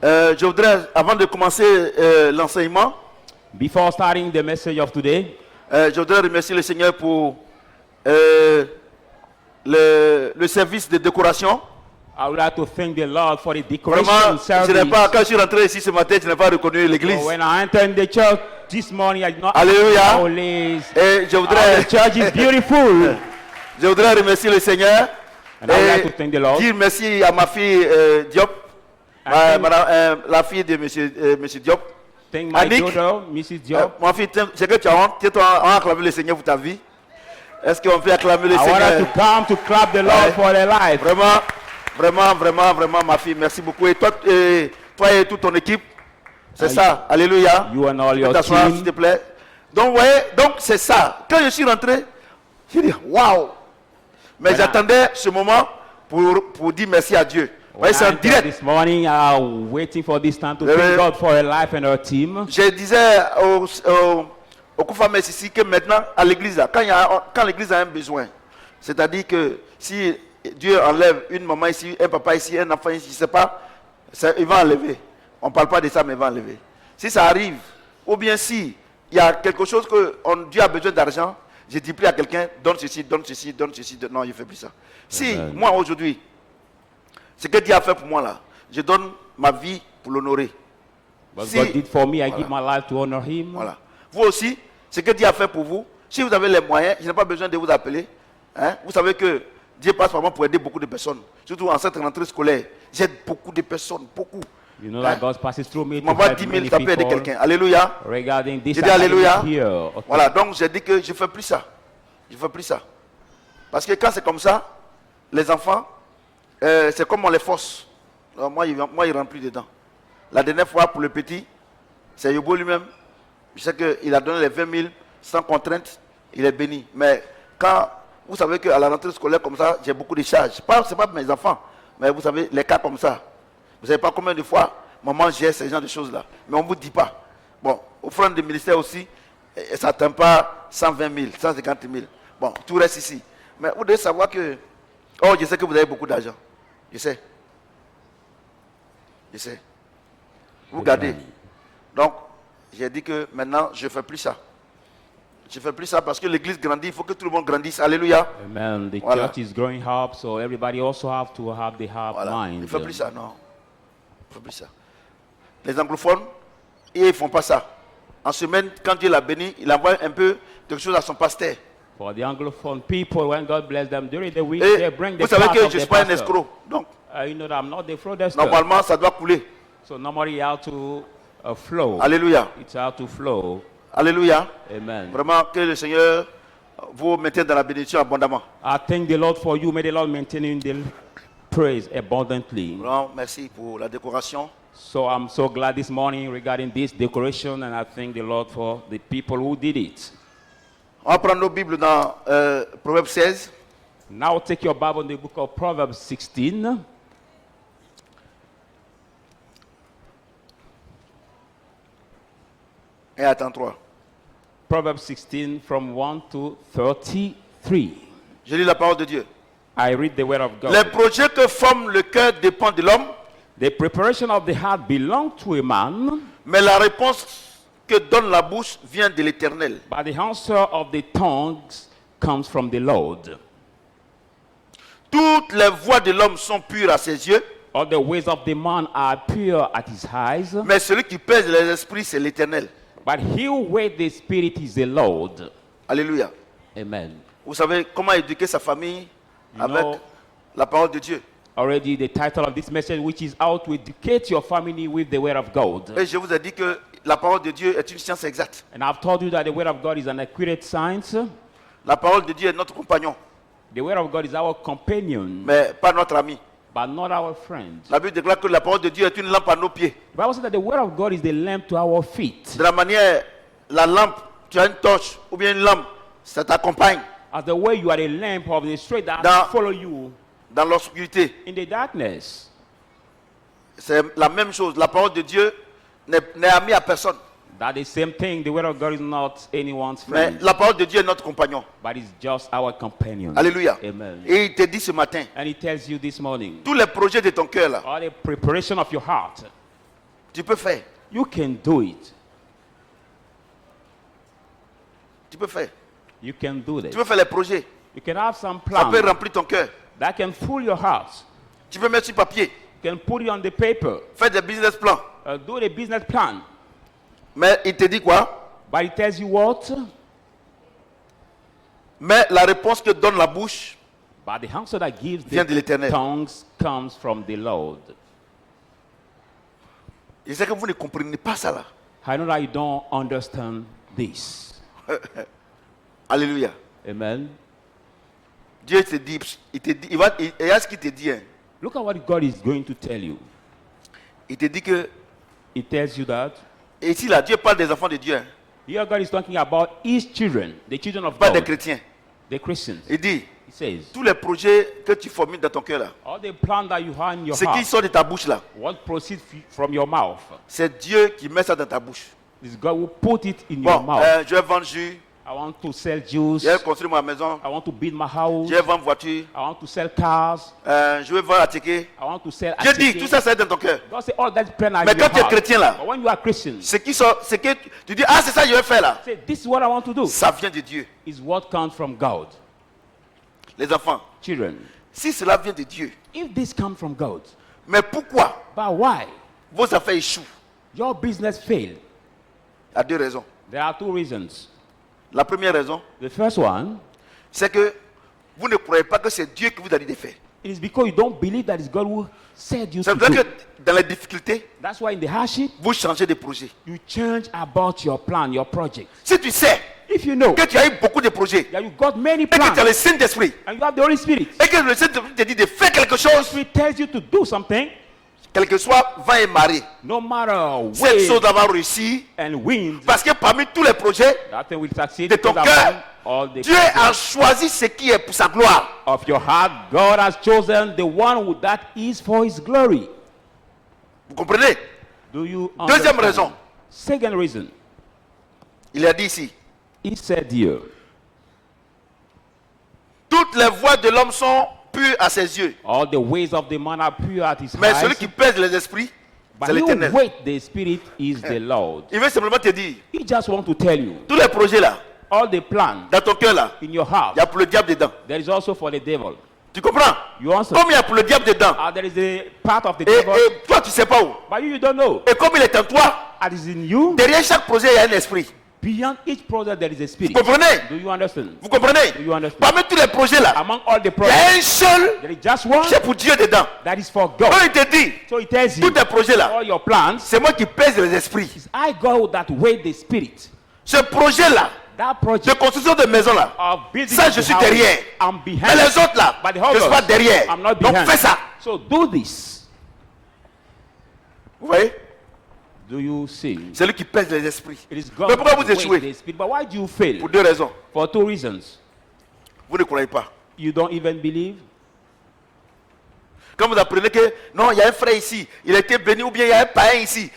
Je voudrais, avant de commencer l'enseignement, Before starting the message of today, je voudrais remercier le Seigneur pour le service de décoration. I would like to thank the Lord for the Vraiment, decoration service. quand je suis rentré ici ce matin, je n'ai pas reconnu l'église. So when I entered the church this morning, I did not Alléluia. always. Et je voudrais, The church is beautiful. je voudrais remercier le Seigneur And I would like to thank the Lord. dire merci à ma fille Diop, la fille de monsieur Diop. Thank my Annick. daughter, Mrs. Diop. Ma fille, c'est que tu as honte. Tiens-toi, on va acclamer le Seigneur pour ta vie. Est-ce qu'on peut acclamer le I want her Seigneur? to come to clap the Lord Ouais. for their life. Vraiment, ma fille, merci beaucoup. Et toi et toute ton équipe, c'est ça. Alléluia. You and all Tu peux your t'asseoir, team. s'il te plaît. Donc, vous voyez, donc c'est ça. Quand je suis rentré, j'ai dit, waouh. Mais Voilà. j'attendais ce moment pour dire merci à Dieu. Vous voyez, When c'est I en entered direct. this morning, I was waiting for this time to Ouais. thank God for her life and her team. Je disais au Koufa ici que maintenant, à l'église, là, quand l'église a un besoin, c'est-à-dire que si Dieu enlève une maman ici, un papa ici, un enfant ici, je ne sais pas, il va enlever. On ne parle pas de ça, mais il va enlever. Si ça arrive, ou bien si il y a quelque chose que Dieu a besoin d'argent, je dis plus à quelqu'un, donne ceci, donne ceci, donne ceci. Non, je ne fais plus ça. Si Amen. moi aujourd'hui, ce que Dieu a fait pour moi là, je donne ma vie pour l'honorer. What Si- God did for me, I Voilà. give my life to honor Him. Voilà. Vous aussi, ce que Dieu a fait pour vous, si vous avez les moyens, je n'ai pas besoin de vous appeler. Hein. Vous savez que Dieu passe par moi pour aider beaucoup de personnes. Surtout en cette rentrée scolaire. J'aide beaucoup de personnes, beaucoup. You know that God passes through me Je to m'envoie help 10 many 000, ça peut aider people. quelqu'un. Alléluia. Regarding this Je dis alléluia. academy here. Okay. Voilà, donc j'ai dit que je ne fais plus ça. Je ne fais plus ça. Parce que quand c'est comme ça, les enfants, c'est comme on les force. Alors moi, il ne rentre plus dedans. La dernière fois, pour le petit, c'est Yobo lui-même. Je sais qu'il a donné les 20 000 sans contrainte. Il est béni. Mais quand vous savez qu'à la rentrée scolaire comme ça, j'ai beaucoup de charges. Ce n'est pas mes enfants. Mais vous savez, les cas comme ça. Vous ne savez pas combien de fois maman gère ces genres de choses-là. Mais on ne vous dit pas. Bon, offrande de ministère aussi, ça n'atteint pas 120 000, 150 000. Bon, tout reste ici. Mais vous devez savoir que... Oh, je sais que vous avez beaucoup d'argent. Je sais. Je sais. Vous gardez. Donc, j'ai dit que maintenant, je ne fais plus ça. Je ne fais plus ça parce que l'église grandit. Il faut que tout le monde grandisse. Alléluia. Amen. The Voilà. church is growing up, so everybody also have to have the heart Voilà. Il mind. ne fait plus ça, non. Il ne fait plus ça. Les anglophones, ils ne font pas ça. En semaine, quand Dieu l'a béni, il envoie un peu quelque chose à son pasteur. For the Anglophone people, when God bless them during the week, Et they bring the vous savez part que of je ne the suis pas un pastor. escroc. Donc, You know that I'm not the fraudster. normalement, ça doit couler. So normally you have to flow. Alléluia. It's how to flow. Alléluia. Amen. Vraiment, que le Seigneur vous maintienne dans la bénédiction abondamment. I thank the Lord for you. May the Lord maintain you in the praise abundantly. Vraiment, merci pour la décoration. So I'm so glad this morning regarding this decoration, and I thank the Lord for the people who did it. On va prendre nos Bibles dans Proverbe 16. Now take your Bible in the book of Proverbs 16. Et attends 3. Proverbs 16 from 1 to 33. Je lis la parole de Dieu. I read the word of God. Les projets que forme le cœur dépendent de l'homme, The preparation of the heart belongs to a man, mais la réponse que donne la bouche vient de l'Éternel. but the answer of the tongues comes from the Lord. Toutes les voies de l'homme sont pures à ses yeux, All the ways of the man are pure at his eyes, mais celui qui pèse les esprits, c'est l'Éternel. but he who weighs the spirit is the Lord. Alléluia. Amen. Vous savez comment éduquer sa famille You avec know- la parole de Dieu. Already the title of this message, which is how to educate your family with the word of God. Et je vous ai dit que la parole de Dieu est une science exacte. And I've told you that the word of God is an accurate science. La parole de Dieu est notre compagnon, The word of God is our companion, mais pas notre ami. but not our friend. La Bible déclare que la parole de Dieu est une lampe à nos pieds. The Bible says that the word of God is the lamp to our feet. De la manière, la lampe, tu as une torche ou bien une lampe, ça t'accompagne As the way you are a lamp of the street that Dans- follow you dans l'obscurité. in the darkness. C'est la même chose. La parole de Dieu n'est amie à personne. That is the same thing. The word of God is not anyone's Mais friend, la parole de Dieu est notre compagnon. but it's just our companion. Alléluia. Amen. Et il te dit ce matin, And he tells you this morning, tous les projets de ton cœur là, all the preparation of your heart, Tu peux faire. You can do it. Tu peux faire. You can do Tu this. peux faire les projets. You can have some Ça peut plan remplir ton cœur. that can fill your heart. Tu peux mettre sur papier. You can put it on the paper. Faire des business plans. Do the business plan. Mais il te dit quoi? But it tells you what? Mais la réponse que donne la bouche But the answer that gives vient de the l'Éternel. tongues comes from the Lord. Je sais que vous ne comprenez pas ça là. I know that you don't understand this. Alléluia. Amen. Dieu te dit, il y a ce qu'il te dit. Hein. Look at what God is going to tell you. Il te dit que, It tells you that. et ici là, Dieu parle des enfants de Dieu, hein, Here God is talking about his children, the children of pas des God, chrétiens. the Christians. Il dit, He says, tous les projets que tu formules dans ton cœur là, all the plan that you have in your ce qui heart, sort de ta bouche là, what proceeds from your mouth, c'est Dieu qui met ça dans ta bouche. is God will put it in your Bon, mouth. je vais vendre jus, I want to sell juice. je vais construire ma maison, I want to build my house. je vais vendre voiture, I want to sell cars. je vais vendre attiquer. I want to sell. Dieu dit, atike. tout ça, c'est dans ton cœur. God say all that plan are Mais in your quand tu es heart. chrétien là, But when you are Christian, ce qui sort, c'est que tu dis, ah, c'est ça que je vais faire là. say this is what I want to do. Ça vient de Dieu. Is what comes from God. Les enfants, Children, si cela vient de Dieu, if this comes from God, mais pourquoi but why vos affaires échouent? your business failed? Il y a deux raisons. There are two reasons. La première raison, The first one, c'est que vous ne croyez pas que c'est Dieu qui vous a dit de faire. it is because you don't believe that it's God who said you C'est to vrai do. que dans les difficultés, That's why in the hardship, vous changez de projet. you change about your plan, your project. Si tu sais If you know que tu as eu beaucoup de projets that you got many et que tu as plans le Saint-Esprit and you have the Holy Spirit, et que le Saint-Esprit te dit de faire quelque chose, Spirit tells you to do something, quel que soit vent et marée, no matter cette wave chose va réussir and wind, parce que parmi tous les projets that thing will succeed de ton because cœur, among all the Dieu a choisi ce qui est pour sa gloire. of your heart, God has chosen the one who that is for his glory. Vous comprenez? Do you Deuxième understand? raison. Second reason, Il a dit ici, he said here, toutes les voies de l'homme sont pures à ses yeux. all the ways of the man are pure at his Mais celui eyes, qui pèse les esprits, but c'est he l'Éternel. who wait the Spirit is the Lord. Il veut simplement te dire, He just want to tell you, tous les projets là, all the plans dans ton cœur là, in your heart, il y a pour le diable dedans. there is also for the devil. Tu comprends? You answer. Comme il y a pour le diable dedans, There is a part of the et devil, toi tu sais pas où. but you don't know. Et comme il est en toi, It is in you. derrière chaque projet il y a un esprit. Beyond each project, there is a spirit. Vous comprenez? Do you understand? Vous comprenez? Do you understand? Parmi tous les projets là, Among all the il y a projects, un seul there is just one qui est pour Dieu dedans. that is for Quand God. il te dit, So he tells you, tous tes projets là, all your plans, c'est moi qui pèse les esprits. is I God that weigh the spirit. Ce projet là, That de project construction de maison là, of building ça the je suis house, derrière. I'm Mais behind. les autres là, But the je ne suis pas others, derrière. I'm not Donc behind. fais ça. So do this. Vous voyez? Do you see? C'est lui qui pèse les esprits. It is God Mais pourquoi that vous weighs échouez? the spirit. But why do you fail? Pour deux raisons. For two reasons. Vous ne croyez pas. You don't even believe. Quand vous apprenez que non, il y a un frère ici, il a été béni ou bien il y a un païen ici,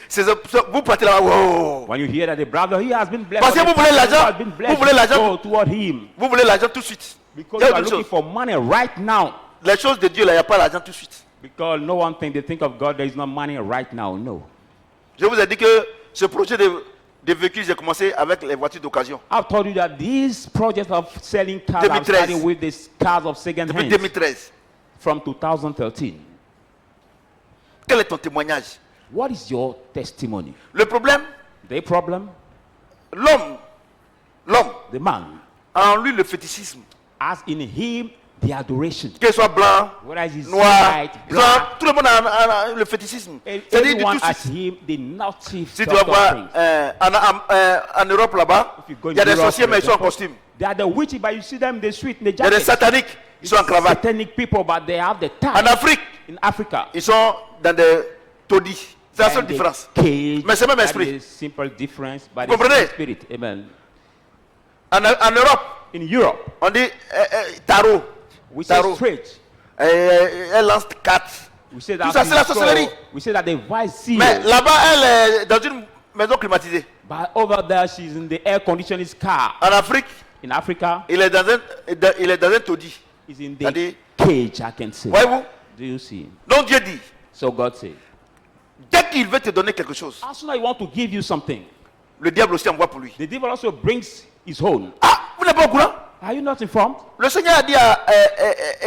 vous partez là, wow. When you hear that the brother, he has been blessed. Parce que or the vous voulez pastor l'argent, has been blessed, vous voulez l'argent. go toward him. Vous voulez l'argent tout de suite. Because Il y a you are une looking chose. for money right now. Les choses de Dieu là, il n'y a pas l'argent tout de suite. Because no one thing they think of God, there is no money right now. No. Je vous ai dit que ce projet de véhicule, j'ai commencé avec les voitures d'occasion. I've told you that these projects of selling cars are 2013. starting with these cars of second Depuis hand 2013. from 2013. Quel est ton témoignage? What is your testimony? Le problème, The problem, l'homme the man a en lui le fétichisme. has in him the adoration. Qu'il soit blanc, Whether it is noir, white, black, tout le monde a le fétichisme. C'est-à-dire de everyone tout has suite. him the naughty Si tu sort vas of voir things. en Europe là-bas, If you go il y a in des Europe, sorciers for mais ils sont en example, costume. They are the witches, but you see them in the street in the Il y a des jacket. sataniques, ils sont en cravate. Satanic people, but they have the En tie. Afrique, In Africa, ils sont dans des taudis. C'est la seule and the différence. cage, Mais c'est le même that esprit. is simple difference, but Vous it's comprenez? the spirit. Amen. En Europe, In Europe, on dit tarot. we say Tarot. straight. Elle lance cartes. We say Tout that ça, c'est la we sorcellerie. we say that the vice seal, Mais là-bas, elle est dans une maison climatisée. but over there she's in the air conditioned car. En Afrique, In Africa, il est dans un taudis. is in C'est-à-dire, the cage, I can say. voyez-vous? Do you see? Donc Dieu dit, So God said, Dès qu'il veut te donner quelque chose, as soon as he wants to give you something, le diable aussi envoie pour lui. the devil also brings his own. Ah, vous n'êtes pas au courant? Are you not informed? Le Seigneur a dit,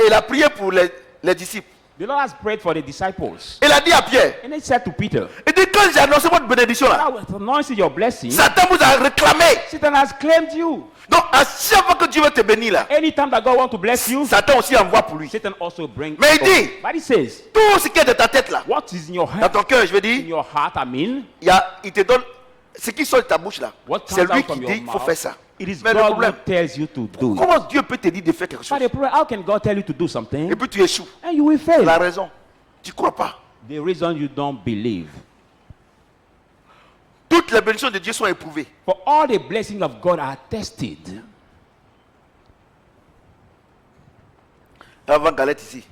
il a prié pour les disciples. The Lord has prayed for the disciples. Il a dit à Pierre, And he said to Peter, il dit, quand j'ai annoncé votre bénédiction là, "Now with announcing your blessing, Satan vous a réclamé. Satan has claimed you. Donc, à chaque fois que Dieu veut te bénir là, Anytime that God wants to bless you, Satan aussi envoie pour lui. Satan also brings. Mais il dit, But he says, tout ce qui est de ta tête là, what is in your dans heart? ton cœur, je veux In dire, your heart, I mean, il te donne ce qui sort de ta bouche là. what C'est comes lui out from qui your dit, il faut mouth. faire ça. It is Mais le God who problème, tells you to do it. comment Dieu peut te dire de faire quelque chose But the problem, how can God tell you to do something et puis tu échoues? and you will fail? La raison, tu ne crois pas. The reason you don't believe. Toutes les bénédictions de Dieu sont éprouvées. For all the blessings of God are tested. Avant Galette ici.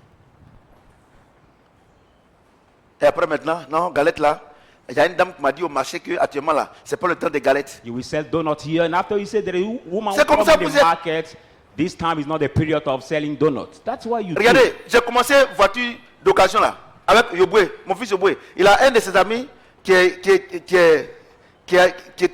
Et après maintenant, non, Galette là. Il y a une dame qui m'a dit au marché que actuellement là, c'est pas le temps des galettes. You will sell donut here, and after you say there is a woman C'est who comme comes ça in que the vous êtes. market, this time is not the period of selling donuts. That's why you do. Regardez, j'ai commencé voiture d'occasion là, avec Yoboué, mon fils Yoboué. Il a un de ses amis qui est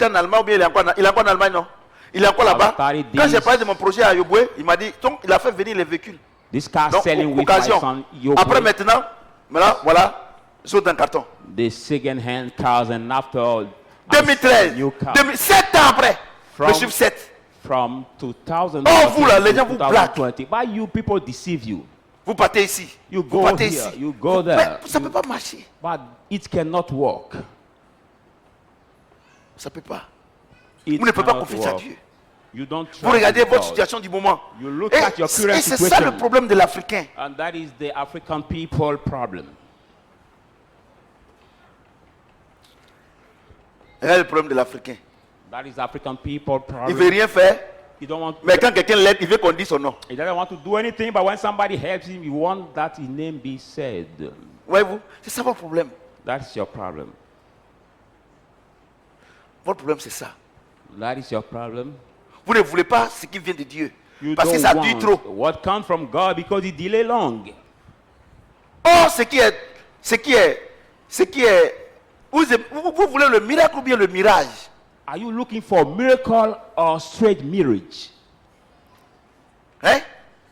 en Allemagne, ou bien il est encore en Allemagne, non? Il est encore là-bas. Quand j'ai parlé de mon projet à Yoboué, il m'a dit, donc il a fait venir les véhicules. This car Donc, selling with my occasion. son Yobo, Après maintenant, voilà, saute dans le carton. the second-hand cars, and after all, 2013, new car 7 ans après, From- le chiffre 7. from 2000 Oh, vous là, to les gens vous blaguent. 2020. But you people deceive you. Vous partez ici. You Vous go partez here, ici. you go Mais there. ça ne peut pas marcher. But it cannot work. Ça ne peut pas. It Vous ne pouvez pas cannot confier à work. Dieu. You don't trust Vous regardez in votre God. situation du moment. You look Et at your current c'est ça situation. le problème de l'Africain. And that is the African people problem. Regardez le problème de l'Africain. That is African people Il ne problem. veut rien faire, You don't want. mais quand quelqu'un l'aide, il veut qu'on dise son nom. He doesn't want to do anything, but when somebody helps him, you want that his name be said. Voyez-vous, c'est ça votre problème. That's your problem. Votre problème, c'est ça. That is your problem. Vous ne voulez pas ce qui vient de Dieu. You Parce que don't ça dure want trop. what comes from God because it delay long. Or, vous voulez le miracle ou bien le mirage? Are you looking for miracle or straight marriage? Hein?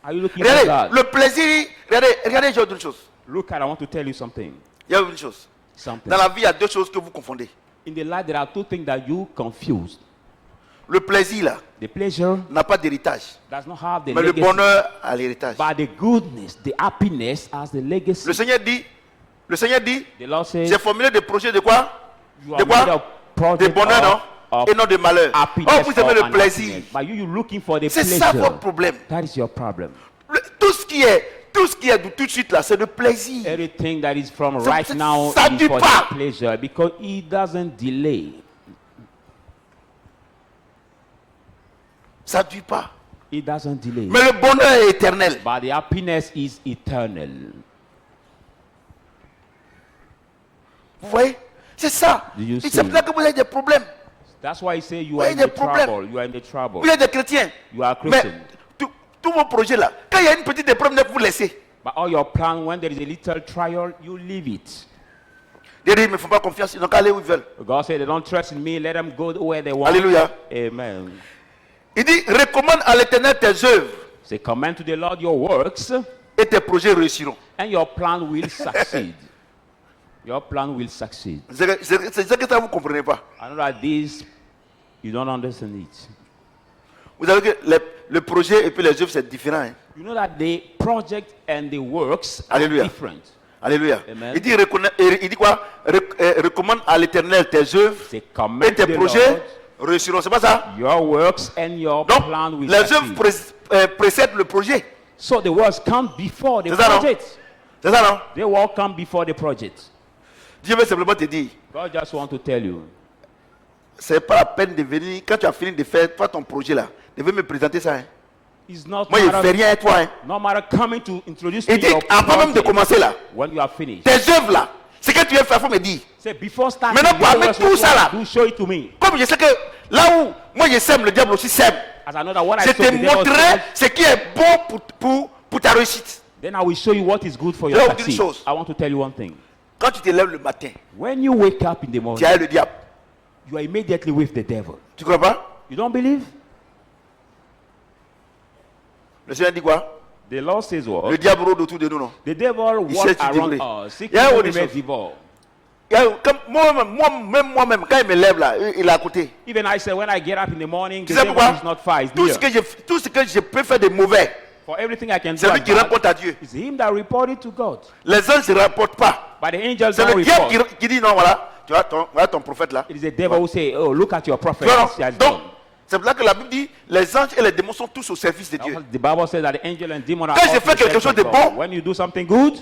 Are you looking for Regardez, that? le plaisir, regardez, j'ai une chose. Look at, I want to tell you something. Il y a une chose. Something. Dans la vie, il y a deux choses que vous confondez. In the life, there are two things that you confuse. Le plaisir, là, The pleasure n'a pas d'héritage. does not have the Mais le legacy, bonheur a l'héritage. but the goodness, the happiness has the legacy. Le Seigneur dit, The Lord says, j'ai formulé des projets de quoi? you De are made quoi? of project De bonheur, non? of Et non de malheur. happiness Oh, vous aimez or le plaisir. unhappiness. But you looking for the C'est ça pleasure. votre problème. That is your problem. Tout ce qui est de tout de suite là, c'est le plaisir. Everything that is from Ça- right ça- now ça is dure for pas. the pleasure because it doesn't delay. Ça ne dure pas. It doesn't delay. Mais le bonheur est éternel. But the happiness is eternal. Vous voyez? C'est ça. Do you Et see? c'est pour ça que vous avez des problèmes. That's why I say you Oui, are in des the problèmes. trouble. You are in the trouble. Vous êtes des chrétiens. You are Mais Christian. tous vos projets là, quand il y a une petite épreuve, vous laissez. But all your plan, when there is a little trial, you leave it. Ils disent, ils ne me font pas confiance, ils n'ont qu'à aller où ils veulent. God said they don't trust in me. Let them go where they want. Alléluia. Amen. Il dit, recommande à l'éternel tes œuvres Say, command to the Lord your works, et tes projets réussiront. and your plan will succeed. Your plan will succeed. C'est ça que ça vous ne comprenez pas. I know that this, you don't understand it. Vous savez que le projet et puis les œuvres, c'est différent. Hein? You know that the project and the works Alléluia. are different. Alléluia. Amen. Il dit quoi? Recommande à l'éternel tes œuvres Say, et command to tes the projets Lord réussiront. C'est pas ça? your works and your Donc, plan will les œuvres succeed. précèdent le projet. So the works come before the C'est ça, non? project. C'est ça, non? They will come before the project. Dieu veut simplement te dire, God just want to tell you, c'est pas la peine de venir, quand tu as fini de faire toi, ton projet là, de venir me présenter ça. Hein? it's not Moi, je ne fais matter, rien à toi. Hein? no matter coming to introduce Il me dit, your avant même de project, commencer là, when you are finished. tes œuvres là, ce que tu veux faire, il faut me dire. Say, before starting, Maintenant, your parmi works, tout what you ça, want là, to do, show it to me. Comme je sais que là où moi je sème, le diable aussi sème. As I know that what I Je saw te the devil montrerai said, ce qui est bon pour ta réussite. then I will show you what is good for Je your vais vous dire une success. chose. I want to tell you one thing. Quand tu te lèves le matin, when you wake up in the tu morning, as le diable. you are immediately with the devil. Tu crois pas? You don't believe? Le Seigneur dit quoi? The Lord says what? Le diable rôde autour de nous, non? The devil Il walks cherche du around degré. us, seeking Il y a whom autre he may chose. devour. Moi-même, quand il me lève là, il est à côté. Even I say, when I get up in the morning, Tu the sais devil pourquoi? is not far, he's Tout near. ce que je peux faire de mauvais, For everything I can do, c'est lui as qui rend bad, compte à Dieu. it's him that reported to God. Les anges ne rapportent pas. But the angels C'est don't le diable report. qui dit non, voilà, tu vois ton prophète là. It is the devil who say, oh, look at your prophet. Tu vois, This he has donc, done. c'est pour ça que la Bible dit les anges et les démons sont tous au service de Dieu. The Bible says that the angel and demon are Quand je all fais to quelque serve chose de God. bon, When you do something good,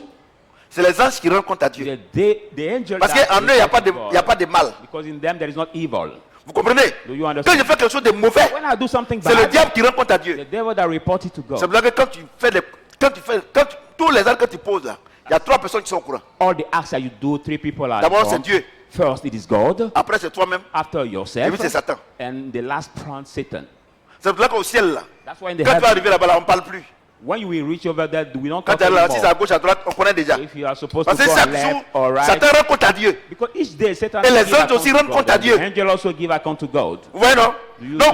C'est les anges qui rendent compte à Dieu. the angel Parce that qu'en eux, il n'y a, report to y a God. pas de mal. Because in them there is not evil. Vous comprenez? Do you Quand understand? je fais quelque chose de mauvais, When I do something c'est le bad, diable qui rend compte à Dieu. the devil that reported to C'est God. pour ça que tous les actes que tu poses là, il y a 3 personnes qui sont au courant. All the acts that you do, 3 people are D'abord, c'est informed. Dieu. First, it is God. Après, c'est toi-même. After Et yourself. puis, c'est Satan. And the last round, Satan. C'est pour ça qu'au ciel là, That's why in the quand tu vas heaven, arriver là-bas, là, on ne parle plus. when you will reach over there, we don't Quand talk tu es là, si c'est à anymore. gauche, à droite, on connaît déjà. If you are supposed Parce to que go chaque left jour, or right, Satan rend compte à Dieu. because each day Satan Et les give anges account aussi to rendent God, compte à and Dieu. the angel also give account to God. Vous voyez, non? Do you Donc,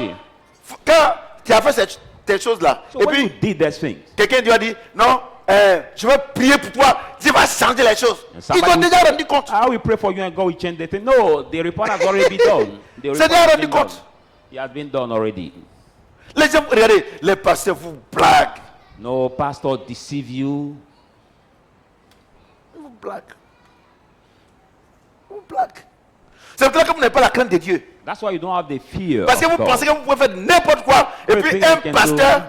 see? quand tu as fait ces choses-là, So et when you puis did those things, quelqu'un lui a dit, non, je vais prier pour toi, Dieu va changer les choses. and Ils somebody ont will déjà say, rendu compte. I will pray for you and God will change the thing. No, the report has already been done. The report C'est déjà has rendu been done. compte. It has been done already. Les gens, regardez, les pasteurs vous blaguent. No pastor deceive you. Ils vous blaguent. Ils vous blaguent. C'est pour ça que vous n'avez pas la crainte de Dieu. That's why you don't have the fear Parce que of vous God. pensez que vous pouvez faire n'importe quoi. Et puis Everything un you can pasteur,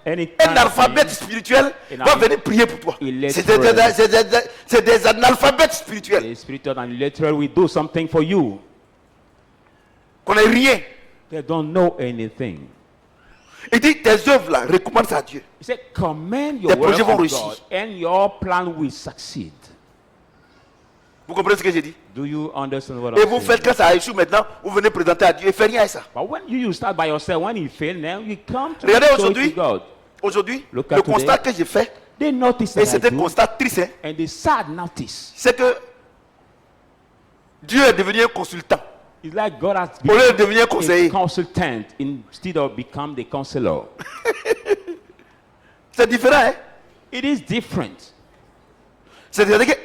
Any un kind of alphabète thing, spirituel And va I- venir prier pour toi. Illiterate. C'est des analphabètes spirituels. the spiritual and literal will do something for you. Qu'on n'ait rien. They don't know anything. Il dit tes œuvres là, recommande ça à Dieu. He said, commend Tes your work projets vont of réussir. God and your plan will succeed. Vous comprenez ce que j'ai dit? Do you understand what Et I'm vous saying? faites quand ça échoue maintenant, vous venez présenter à Dieu et faites rien à ça. But when you start by yourself, when you fail, now you come to Regardez show it aujourd'hui. to God. Aujourd'hui, Look at le today. constat que j'ai fait, They notice et that c'est I un do, constat triste, hein, and the sad notice c'est que Dieu est devenu un consultant. is like God has Au lieu de become devenir a conseiller. consultant instead of become the counselor. C'est différent, hein? It is different. C'est-à-dire que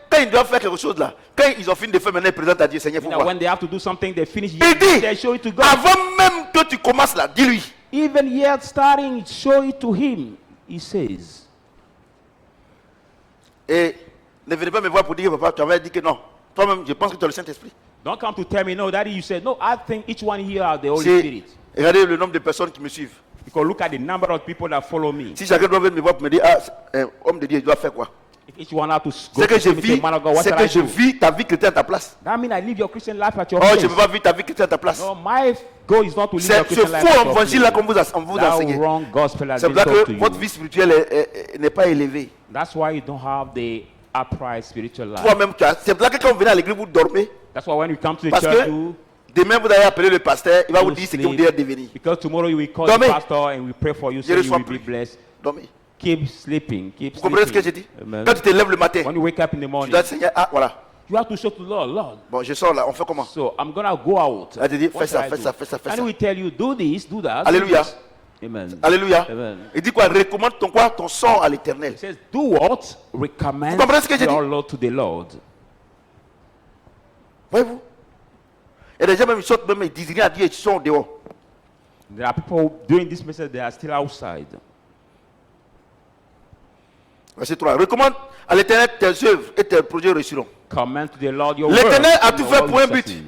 quand ils doivent faire quelque chose là, quand ils ont fini de faire, maintenant ils présentent à Dieu, Seigneur, You faut know, voir. when they have to do something, they finish. Il dit, They show it to God. avant même que tu commences là, dis-lui. Even yet starting, show it to him. He says. Et ne venez pas me voir pour dire que papa, tu avais dit que non. Toi-même, je pense que tu as le Saint-Esprit. Don't come to tell me, no, Daddy, you said, no, I think each one here are the Holy C'est- Spirit. Regardez le nombre de personnes qui me suivent. Because look at the number of people that follow me. Si chacun doit venir me voir pour me dire, ah, homme de Dieu, il doit faire quoi? If each one have to go C'est que to je see me, say, vis, man of God, what c'est shall que I je do? vis ta vie chrétienne à ta place. That means I live your Christian life at your Oh, place. je ne peux pas vivre ta vie chrétienne à ta place. No, my goal is not to live C'est your ce Christian life faux at your évangile là place. qu'on vous That enseigne. wrong gospel has C'est been pour ça taught to que you. votre vie spirituelle n'est pas élevée. That's why you don't have the upright spiritual life. Toi-même, c'est pour ça que quand vous venez à l'église, vous dormez. That's why when you come to the Parce church, que you demain, vous allez appeler le pasteur, il va vous you dire ce que vous sleep. devez devenir. Because tomorrow you will call Dormez. the pastor and we pray for you so you reçois will be plus. blessed. Dormez. Keep sleeping. Keep Vous comprenez ce que j'ai sleeping. dit? Amen. Quand tu te lèves le matin, When you wake up in the tu morning, dois dire, Seigneur, ah voilà. you have to show to the Lord, Lord. Bon, je sors là, on fait comment? So I'm gonna go out. Elle te dit, What fais ça, should I fais do? ça, fais ça, fais And ça. we tell you, do this, do that. do Alléluia. this. Amen. Alléluia. Amen. Il dit quoi? Recommande ton quoi? Ton sort à l'éternel. It says, do what? Recommend Vous comprenez ce que j'ai your dit? Lord to the Lord. Voyez-vous? Et les gens même ils sortent, même ils disent rien à Dieu, ils sont dehors. There are people doing this message, they are still outside. Verset 3. Recommande à l'éternel tes œuvres et tes projets réussiront. Command to the Lord your L'Éternel word, a and tout your fait word pour un will but. succeed.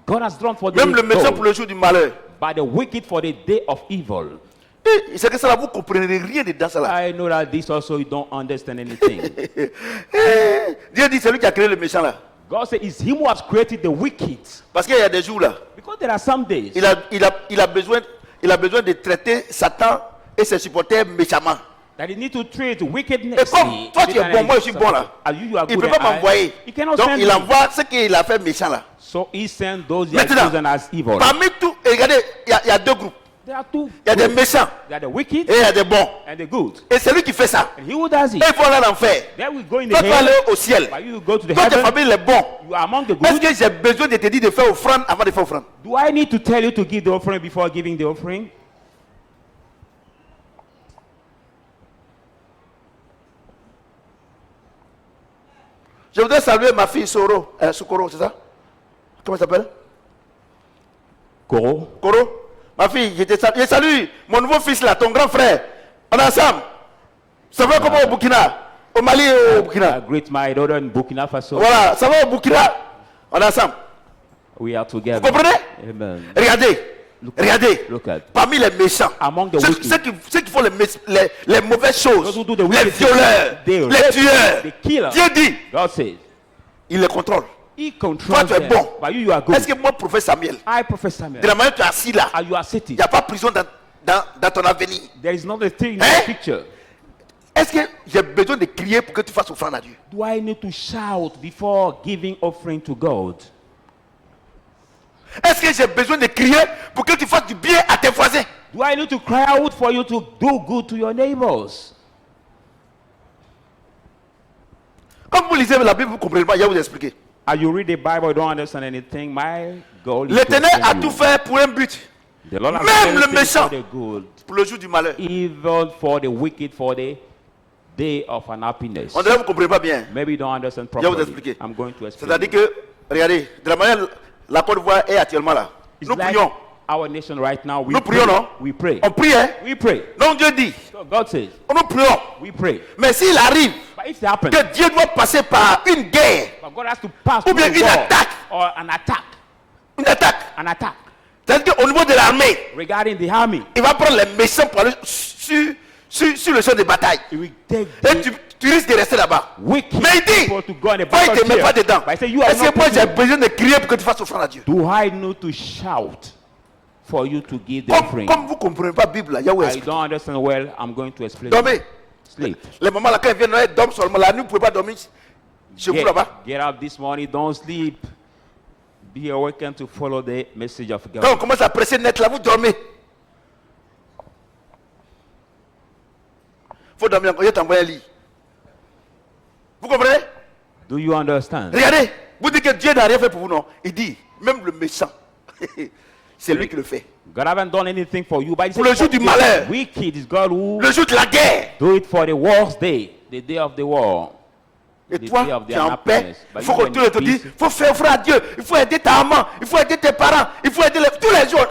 God has drawn for the Même le méchant goal, pour le jour du malheur. by the wicked for the day of evil. Et c'est que ça là, vous ne comprenez rien dedans ça là. I know that this also you don't understand anything. Dieu dit c'est lui qui a créé le méchant là. God said it's him who has created the wicked. Parce qu'il y a des jours là, Because there are some days il a besoin de traiter Satan et ses supporters méchamment. that you need to treat wickedness. Et comme toi tu es bon, moi je suis bon là. As you are Il ne good peut pas and I- m'envoyer. He cannot Donc send il me. envoie ce qu'il a fait méchant là. So he sent those he has Maintenant, chosen as evil. parmi tous, et regardez, il y a deux groupes. There are two. Il y a des groups. méchants There are the wicked et il y a des bons. and the good. Et c'est lui qui fait ça. And he who does Et it, il faut aller en enfer. then we go in the Toi, tu vas heaven. aller au ciel. But you go to the Toi, ta heaven. famille est bon. You are among the Est-ce good. que j'ai besoin de te dire de faire offrande avant de faire offrande? Do I need to tell you to give the offering before giving the offering? Je voudrais saluer ma fille Soukoro, c'est ça? Comment elle s'appelle? Koro. Koro. Ma fille, je salue mon nouveau fils là, ton grand frère. On est ensemble. Ça va comment au Burkina? Au Mali et au I Burkina. greet my daughter in Burkina Faso. Voilà, ça va au Burkina? On est ensemble. We are together. Vous comprenez? Amen. Regardez. Regardez. Look at. Parmi les méchants, Among the ceux wicked. qui font les mauvaises choses, Those who do the les wicked violeurs, things, they les rape, tueurs, they kill. Dieu dit, God says, il les contrôle. He Toi, controls tu es them. bon. But you are good. Est-ce que moi, prophète Samuel, I, Prophet Samuel, de la manière que tu es assis là, you are il sitting. n'y a pas prison dans ton avenir? There is not a thing in Hein? the picture. Est-ce que j'ai besoin de crier pour que tu fasses offrande à Dieu? Do I need to shout before giving offering to God? Est-ce que j'ai besoin de crier pour que tu fasses du bien à tes voisins? Do I need to cry out for you to do good to your neighbors? Comme vous lisez la Bible, vous comprenez pas, il va vous expliquer. As you read the Bible, you don't understand anything. My goal is to L'Éternel a tell tout you. fait pour un but, The Lord has Même done le everything méchant. for the good, pour le jour du malheur. even for the wicked, for the day of unhappiness. On dirait que vous ne comprenez pas bien. Maybe you don't understand Je vais vous properly. expliquer. I'm going to explain. C'est-à-dire que, regardez, de la manière la Côte d'Ivoire est actuellement là. It's Nous like prions. our nation right now. We Nous pray. prions, non? We pray. On prie, hein? We pray. Donc Dieu dit, So God says, nous prions. we pray. Mais s'il arrive But if it happens, que Dieu doit passer par une guerre, but God has to pass Ou through bien a une war attaque. or an attack. une attaque, c'est-à-dire qu'au niveau de l'armée, Regarding the army, il va prendre les méchants pour aller sur le champ de bataille. it will take Et the tu risques de rester là-bas. wicked Mais il dit, people to go on a toi, il ne te met pas battlefield. dedans. But I say, you are Est-ce not que moi, put j'ai in. besoin de crier pour que tu fasses offrande à Dieu? Do I need to shout for you to give the offering? Comme vous ne comprenez pas la Bible, là, il y a où I est-ce don't understand well. I'm going to explain. Dormez. Sleep. Les mamans là, quand ils viennent, ils dorment seulement. La nuit, vous ne pouvez pas dormir chez vous là-bas. Get up this morning. Don't sleep. Be awakened to follow the message of Quand on God. commence à presser net là, vous dormez. Il faut dormir encore. Il t'envoie un lit. Vous comprenez? Do you understand? Regardez, vous dites que Dieu n'a rien fait pour vous, non? Il dit, même le méchant, c'est lui qui le fait. God haven't done anything for you, but he Pour le jour du malheur. wicked is God who Le jour de la guerre. do it for the worst day, the day of the war. Et The toi, day of tu the es en paix. unhappiness. But Il faut you que when tout le it's monde te dise, peace, il faut faire offrir à Dieu. Il faut aider ta maman. Il faut aider tes parents. Il faut aider tous les jours.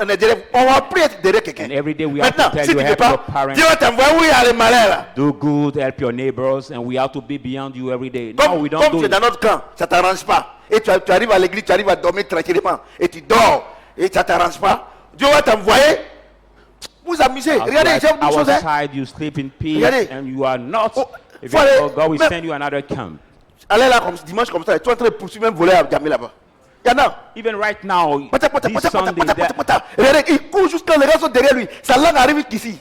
On va prier derrière quelqu'un. And every day we have Maintenant, to tell si you, tu ne fais help pas, your parents. Dieu va t'envoyer où il y a les malheurs là. Do good, help your neighbors, and we have to be beyond you every day. No, we don't Comme do tu es it. dans notre camp, ça ne t'arrange pas. Et tu arrives à l'église, tu arrives à dormir tranquillement. Et tu dors. Et ça ne t'arrange pas. Dieu va t'envoyer. Vous amusez. Regardez, j'ai une chose. Hein. Outside, you sleep in peace, Regardez. and you are not. Oh, If faut aller- God will même- send you another camp. Allez là, comme dimanche comme ça. Tu es en train de poursuivre un volet à Gamé là-bas. Il y en a. Even right now, this Sunday, Regardez, il court jusqu'à les gars sont derrière lui. Sa langue arrive qu'ici.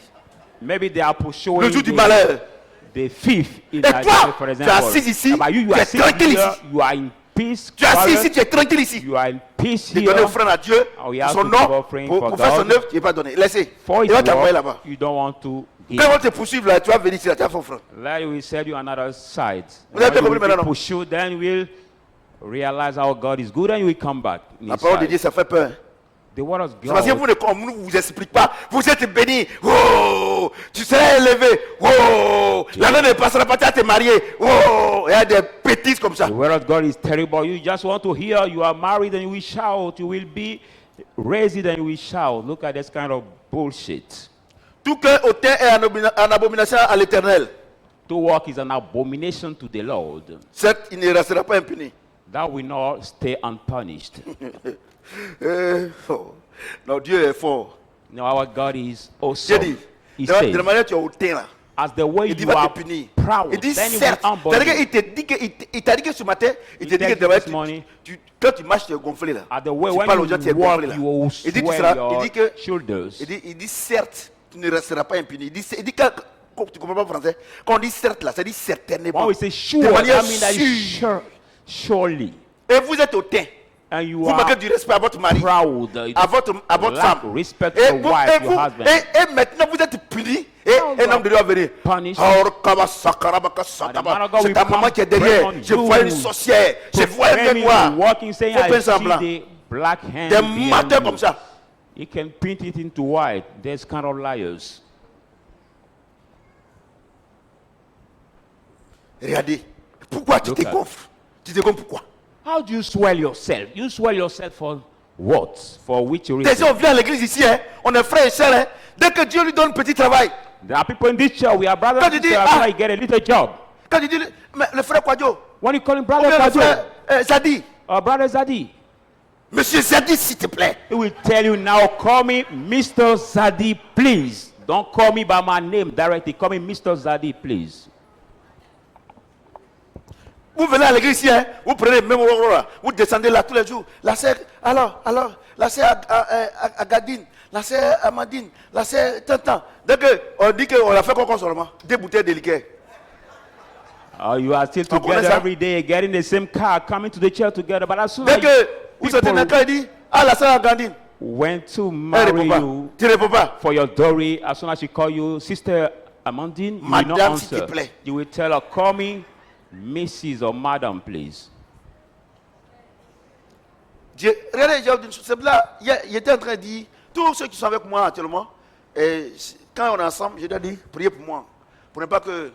maybe they are pursuing Le jour du malheur. the thief in Et Nigeria, toi, for tu es example. assis ici, But you tu are es sitting tranquille here, ici. you are in peace. Tu es assis quiet, ici, tu es tranquille ici. You are in peace De here. donner offrande à Dieu, we pour have son to give nom, offering pour for faire son God. œuvre, tu n'es pas donné. Laissez. For Il his va t'envoyer work, là-bas. you don't want to give. Quand on te poursuivre là, tu vas venir ici, là, tu vas faire offrande. Là, we will send you another side. Vous avez bien When compris you maintenant, non? push you, then we'll realize how God is good and you will come back. in La his parole de side. Dieu, ça fait peur. The word of C'est parce que God. on ne vous explique pas. Vous êtes béni. Oh, tu seras élevé. Oh, l'année ne passera pas, tu vas te marier. Oh, il y a des bêtises comme ça. The word of God is terrible. You just want to hear you are married and you will shout. You will be raised and you will shout. Look at this kind of bullshit. Tout cœur hautain est en abomination à l'Éternel. To walk is an abomination to the Lord. Certes, il ne restera pas impuni. That will not stay unpunished. Oh. Non, Dieu est fort. No, our God is Dieu awesome. dit, He de la says, manière tu es hautain là, as the way il dit you va are te punir. proud, Il dit then he will certes. humble C'est-à-dire you. qu'il te dit que, il t'a dit que ce matin, il te dit que tells de la you manière, this morning, quand tu marches, tu es gonflé là. At the way Tu when parles aux gens, tu es you walk, gonflé là. you will Il dit, tu swell seras, your il dit que, shoulders. il dit certes, tu ne resteras pas impuni. Il dit que, tu comprends pas français, quand on dit certes là, ça dit certainement. When we say sure, de manière that means that sûre. surely. Et vous êtes hautain. And you Vous are manquez du respect à votre mari, proud. à votre lack femme. respect Et, for your wife, your husband. et maintenant vous êtes puni. Et un homme de Dieu va venir. Punished. C'est ta maman qui est derrière. Je vois une sorcière. Je vois un gars noir. Walking, saying, Faut I faire see semblant. the black hand Des behind menteurs you. comme ça. He can paint it into white. There's kind of liars. Regardez. Pourquoi tu Look te at- gonfles? Tu te gonfles pourquoi? How do you swell yourself? You swell yourself for what? For which Des reason? gens viennent à l'église ici, hein. On est frères et sœurs. Hein. Dès que Dieu lui donne un petit travail, There are people in this church. We are brothers Quand and tu dis, sisters. ah. I get a little job. quand il dit, mais le frère Kwadjo, When you call him ou brother bien le frère Kwadjo Zadi, or brother Zadi, Monsieur Zadi, s'il te plaît. he will tell you now, call me Mr. Zadi, please. Don't call me by my name directly. Call me Mr. Zadi, please. Vous venez à l'église ici, hein, vous prenez le même rôle, vous descendez là tous les jours. La sœur, alors, la sœur Agadine, la sœur Amandine, la sœur Tantan. Dès qu'on dit qu'on a fait quoi seulement? Des bouteilles de liqueur. You are still On connaît together ça. every day, getting the same car, coming to the church together. But as soon Dès as que vous sortez people d'un cas, il dit, ah, la sœur Agadine. went to Elle marry répond pas. you Tu ne réponds pas. for your dowry, as soon as she call you Sister Amandine, you will not Madame, s'il te answer. plaît. You will tell her, call me Mrs. or Madam, please. Dieu, regardez, j'ai une chose. C'est là, il était en train de dire, tous ceux qui sont avec moi actuellement, et quand on est ensemble, je dois dire, priez pour moi. Pour ne pas que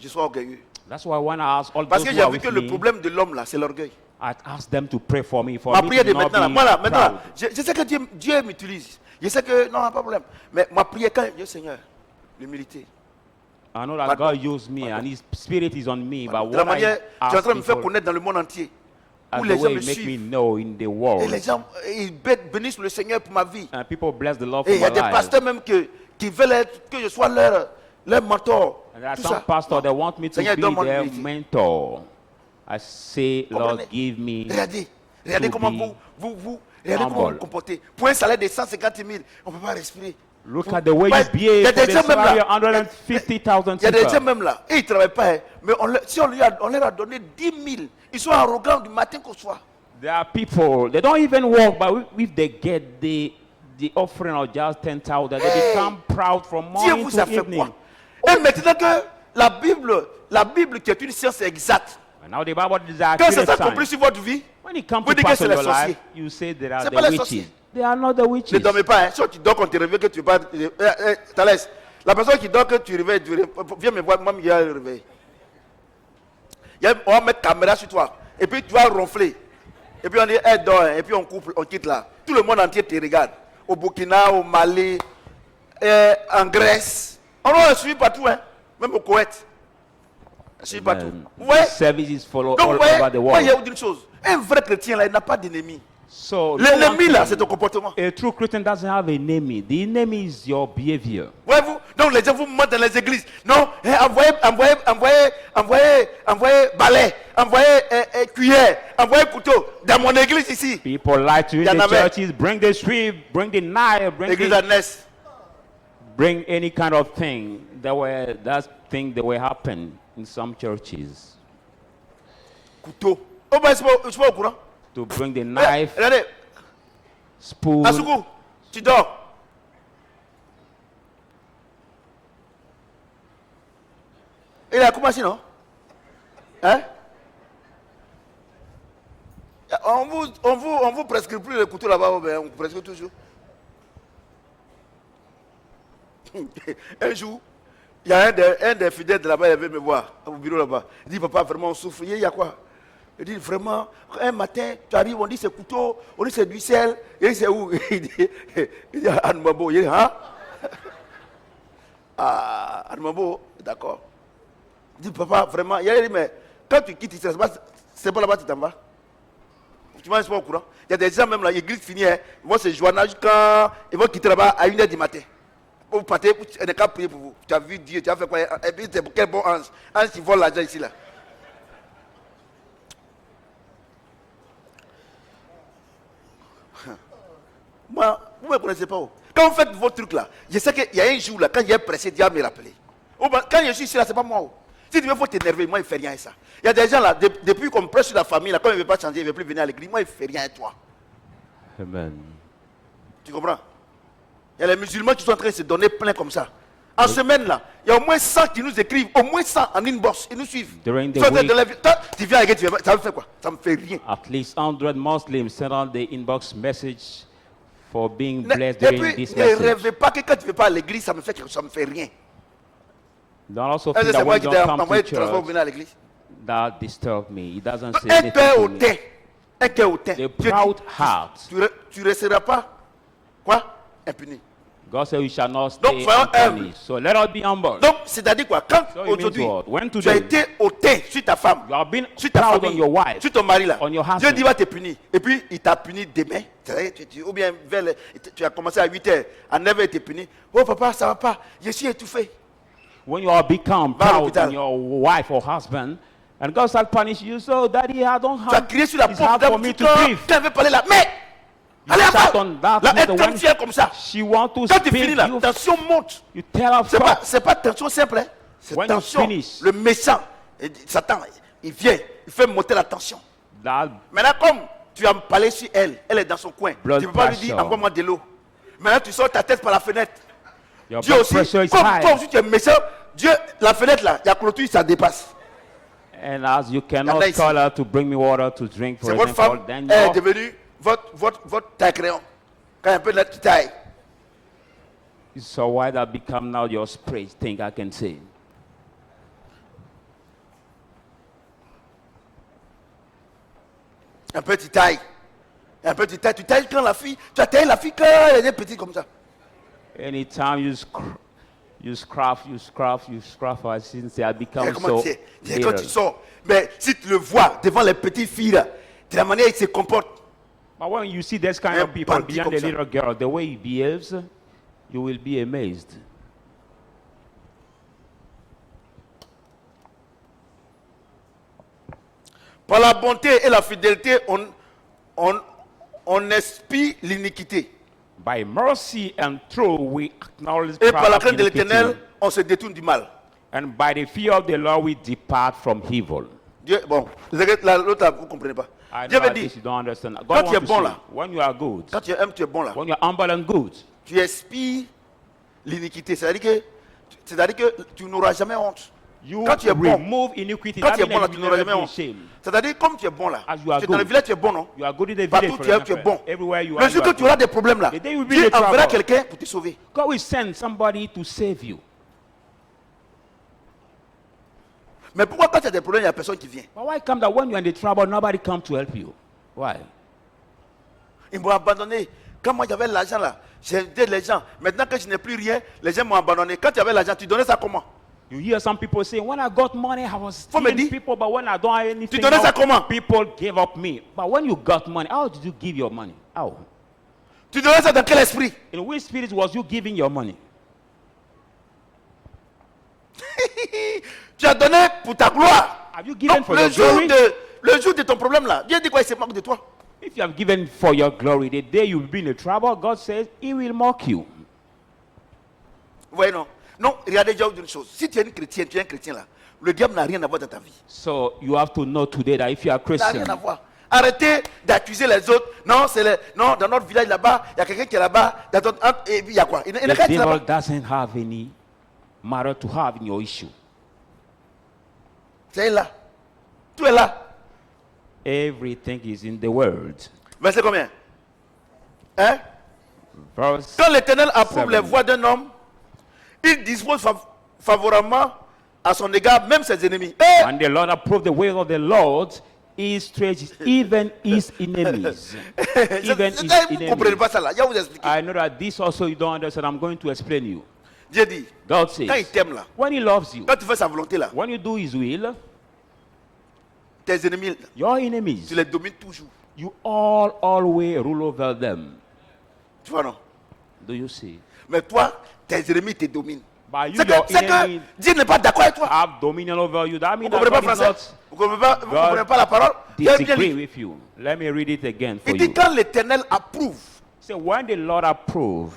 je sois orgueilleux. That's why when I ask all Parce those que who j'ai are vu with que le me, problème de l'homme là, c'est l'orgueil. I ask them to pray for me. For Ma me prière to de not maintenant, là, be moi là, maintenant, proud. je sais que Dieu m'utilise. Je sais que, non, pas de problème. Mais ma prière, quand Dieu Seigneur, l'humilité. I know that Pardon. God used me and His Spirit is on me. But De la what I manière, tu es en train de me ask faire people, connaître dans le monde entier. as Où the les gens way me you make me suivent. know in the Et world. les gens, ils bénissent le Seigneur pour ma vie. And people bless the Lord Et for il y a my des life. pasteurs même qui veulent que je sois leur mentor. And there are Tout some ça. pastors that want me to Seigneur, be donne-moi their l'humilité. mentor. I say, Lord, Comprenez? give me. Regardez to comment be regardez comment vous humble. vous comportez. Pour un salaire de 150 000, on ne peut pas respirer. Look Vous- at the way Ouais, you behave il y a for des the gens même salary là. of 150,000 Il y a des gens people. même là. Et ils ne travaillent pas. Hein, mais si on leur a donné 10 000, ils sont arrogants du matin qu'au soir. There are people, they don't even work, but if they get the offering of just 10,000, they become proud from Dieu morning vous a to fait evening. quoi? Et maintenant que la Bible qui est une science exacte, And now the Bible is quand ça accurate s'accomplit science. sur votre vie, When it comes vous to dites que pass c'est in les your sorciers. life, you say there are C'est the pas les witches. sorciers. They are not the ne witches. dormez pas. Hein. Si tu dors quand tu réveilles, que tu vas. Thalès, la personne qui dort, que tu réveilles, viens me voir, moi, il y a le réveil. On va mettre caméra sur toi. Et puis tu vas ronfler. Et puis on dit, elle dort. Hein. Et puis on coupe, on quitte là. Tout le monde entier te regarde. Au Burkina, au Mali, en Grèce. On va suivre partout, hein. Même au Koweït. On suit partout. Amen. Vous voyez? Services follow Donc, all vous voyez, over the moi, il y a world. une chose. Un vrai chrétien, là, il n'a pas d'ennemi. So, L'ennemi, là, c'est ton comportement. a true Christian doesn't have an enemy. The enemy is your behavior. Voyez-vous? Donc les gens vous mentent dans les églises. Non, envoyez balai, envoyez cuillère, envoyez couteau. Dans mon église ici, People lie to you Il y in en the avait. churches. Bring the sweep, bring the knife, l'église Agnès. bring any kind of thing. That thing that will happen in some churches. Couteau. Oh, ben, je suis pas au courant. To bring the knife, Regardez, spoon. Asuku, tu dors. Il a commencé, non? Hein? On vous prescrit plus le couteau là-bas, mais on vous prescrit toujours. Un jour, il y a un des fidèles de là-bas, il avait me voir, au bureau là-bas. Il dit, papa, vraiment, on souffre. Il y a quoi? Il dit, vraiment, un matin, tu arrives, on dit c'est couteau, on dit c'est du sel. Il dit, c'est où? Il dit, Anmabo. Il dit, hein? Ah, Anmabo, d'accord. Il dit, papa, vraiment, il a dit, mais quand tu quittes ici, c'est pas là-bas, tu t'en vas. Tu m'en es pas au courant. Il y a des gens, même là, l'église finit, hein, ils vont se joindre quand ils vont quitter là-bas à 1h du matin. Vous partez, on n'est qu'à prier pour vous. Tu as vu Dieu, tu as fait quoi? Et puis, c'est quel bon ange. Ange qui vole l'argent ici, là. Moi, vous ne me connaissez pas. Quand vous faites vos trucs là, je sais qu'il y a un jour là, quand j'ai pressé, Dieu me rappeler. Quand je suis ici là, ce n'est pas moi. Si tu veux, il faut t'énerver. Moi, il ne fait rien à ça. Il y a des gens là, depuis qu'on prêche sur la famille, là, quand il ne veut pas changer, il ne veut plus venir à l'église. Moi, il ne fait rien à toi. Amen. Tu comprends? Il y a les musulmans qui sont en train de se donner plein comme ça. En semaine là, il y a au moins 100 qui nous écrivent, au moins 100 en inbox, ils nous suivent. During the Toi, week, toi, tu viens avec, ça me fait quoi? Ça me fait rien. at least 100 Muslims send out the inbox message for being Et blessed during puis, this ne message. rêvez pas que quand tu ne vas pas à l'église, ça me fait rien. Don't also Est-ce feel que c'est that moi when qui you t'ai don't come envoyé to du transport pour church, venir à l'église? that disturb me. It doesn't say Un anything cœur to me. hautain. Un cœur hautain. The Dieu dit, proud heart. tu ne resteras pas, quoi? Impuni. God said we shall not Donc, stay soyons humbles. unpunished. So let us be humble. Donc, c'est-à-dire quoi? Quand So it means aujourd'hui, what? When tu as today été hautain sur ta femme, you have been sur ta proud on famille, your wife, sur ton mari là, on your Dieu husband. dit va te punir. Et puis, il t'a puni demain. Ou bien, tu as commencé à 8h, à 9h, il t'est puni. Oh papa, ça va pas. Je suis étouffé. when you have become Va à proud l'hôpital. on your wife or husband, and God start punishing you, so daddy, I don't Tu as have, crié sur la it's pauvre hard for dame. me Tu to breathe. avais parlé là. Mais, You allez shout avant. on that Là, elle mother tombe when fière comme ça. she want to Quand tu speak, finis là, you, tension monte. you tell her stop. C'est pas tension simple, hein. C'est When you tension. finish. Le méchant, Satan, il vient, il fait monter la tension. That Maintenant, comme tu as parlé sur elle, elle est dans son coin. Blood Tu ne peux pas lui dire pressure. envoie-moi de l'eau. Maintenant, tu sors ta tête par la fenêtre. your Dieu blood aussi, pressure is comme high. toi aussi tu es méchant, Dieu, la fenêtre là, il y a clôture, ça dépasse. And as you cannot Yanda ici. call her to bring me water to drink, for C'est votre example, femme then est your, devenue votre taille crayon. Quand il y a un peu de la taille. so why that become now your spray thing, I can say. Un peu de taille. Un peu de taille. Tu tailles quand la fille, tu as taillé la fille quand elle est petite comme ça. Anytime you scruff her, since they have become Et comment so tu sais, quand tu little. sors, mais si tu le vois devant les petites filles là, de la manière il se comporte. But when you see this kind Un of people bandit beyond comme the ça. little girl, the way he behaves, you will be amazed. Par la bonté et la fidélité, on expie l'iniquité. By mercy and truth, we acknowledge Et par la pride crainte de and iniquity. l'éternel, on se détourne du mal. And by the fear of the Lord, we depart from evil. Dieu, bon, l'autre là, vous ne comprenez pas. I Dieu know veut that dire, this you don't understand. God Quand tu es wants to bon say, là. when you are good, quand tu es humble, tu es bon là. when you are humble and good, Tu expires l'iniquité. C'est-à-dire que tu n'auras jamais honte. you Quand tu es bon, remove iniquity. quand That tu es means bon là, that tu you n'auras never jamais be honte. ashamed. C'est-à-dire comme tu es bon là. As you are Tu es dans le good. village, tu es bon, non? You are good in the village, Partout for tu es example. bon. Everywhere you Le are, jour you que are tu auras good. des problèmes là, The day you will be Dieu in trouble. enverra quelqu'un pour te sauver. God will send somebody to save you. Mais pourquoi quand tu as des problèmes, il n'y a personne qui vient? But why come that when you're in the trouble, nobody come to help you? Why? Ils m'ont abandonné. Quand moi j'avais l'argent là, j'ai aidé les gens. Maintenant que je n'ai plus rien, les gens m'ont abandonné. Quand tu avais l'argent, tu donnais ça comment? You hear some people saying, when I got money, I was Faut me stealing dire. people, but when I don't have anything, donnais ça now, comment? people gave up me. But when you got money, how did you give your money? How? Tu donnais ça dans quel esprit? In which spirit was you giving your money? Tu as donné pour ta gloire. Have you given Donc for your glory? le jour de ton problème là, Dieu dit quoi? Il se moque de toi. If you have given for your glory, the day you will be in a trouble, God says He will mock you. Vous voyez non? Non, regardez, je vais vous dire une chose. Si tu es une chrétienne, tu es un chrétien là, le diable n'a rien à voir dans ta vie. So you have to know today that if you are Il n'a rien Christian, à voir. Arrêtez d'accuser les autres. Non, non, dans notre village là-bas, il y a quelqu'un qui est là-bas. Et puis il y a quoi? Il y a the quelqu'un qui est devil là-bas. doesn't have any matter to have in your issue. C'est là. Tout est là. Everything is in the word. Verset combien? Hein? Verse Quand l'Éternel approuve 7. les voies d'un homme, il dispose favorablement à son égard même ses ennemis. Eh! When the Lord approved the way of the Lord, He stretches even His enemies. Even His Vous ne comprenez enemies. pas ça là. Je vais vous expliquer. I know that this also you don't understand. I'm going to explain you. Dieu dit, God quand il says, t'aime là, when He loves you, quand tu fais sa volonté là, when you do His will, tes ennemis, your tu enemies, les domines toujours. you always rule over them. Tu vois non? Do you see? Mais toi, tes ennemis te dominent. By you, C'est your que enemy Dieu n'est pas d'accord avec toi. have dominion over you. That Vous means ne that comprenez pas God is français? Vous ne comprenez pas la parole? not Bien, bien disagree lu. with you. Let me read it again for Il dit you. quand l'Éternel approuve, So when the Lord approve,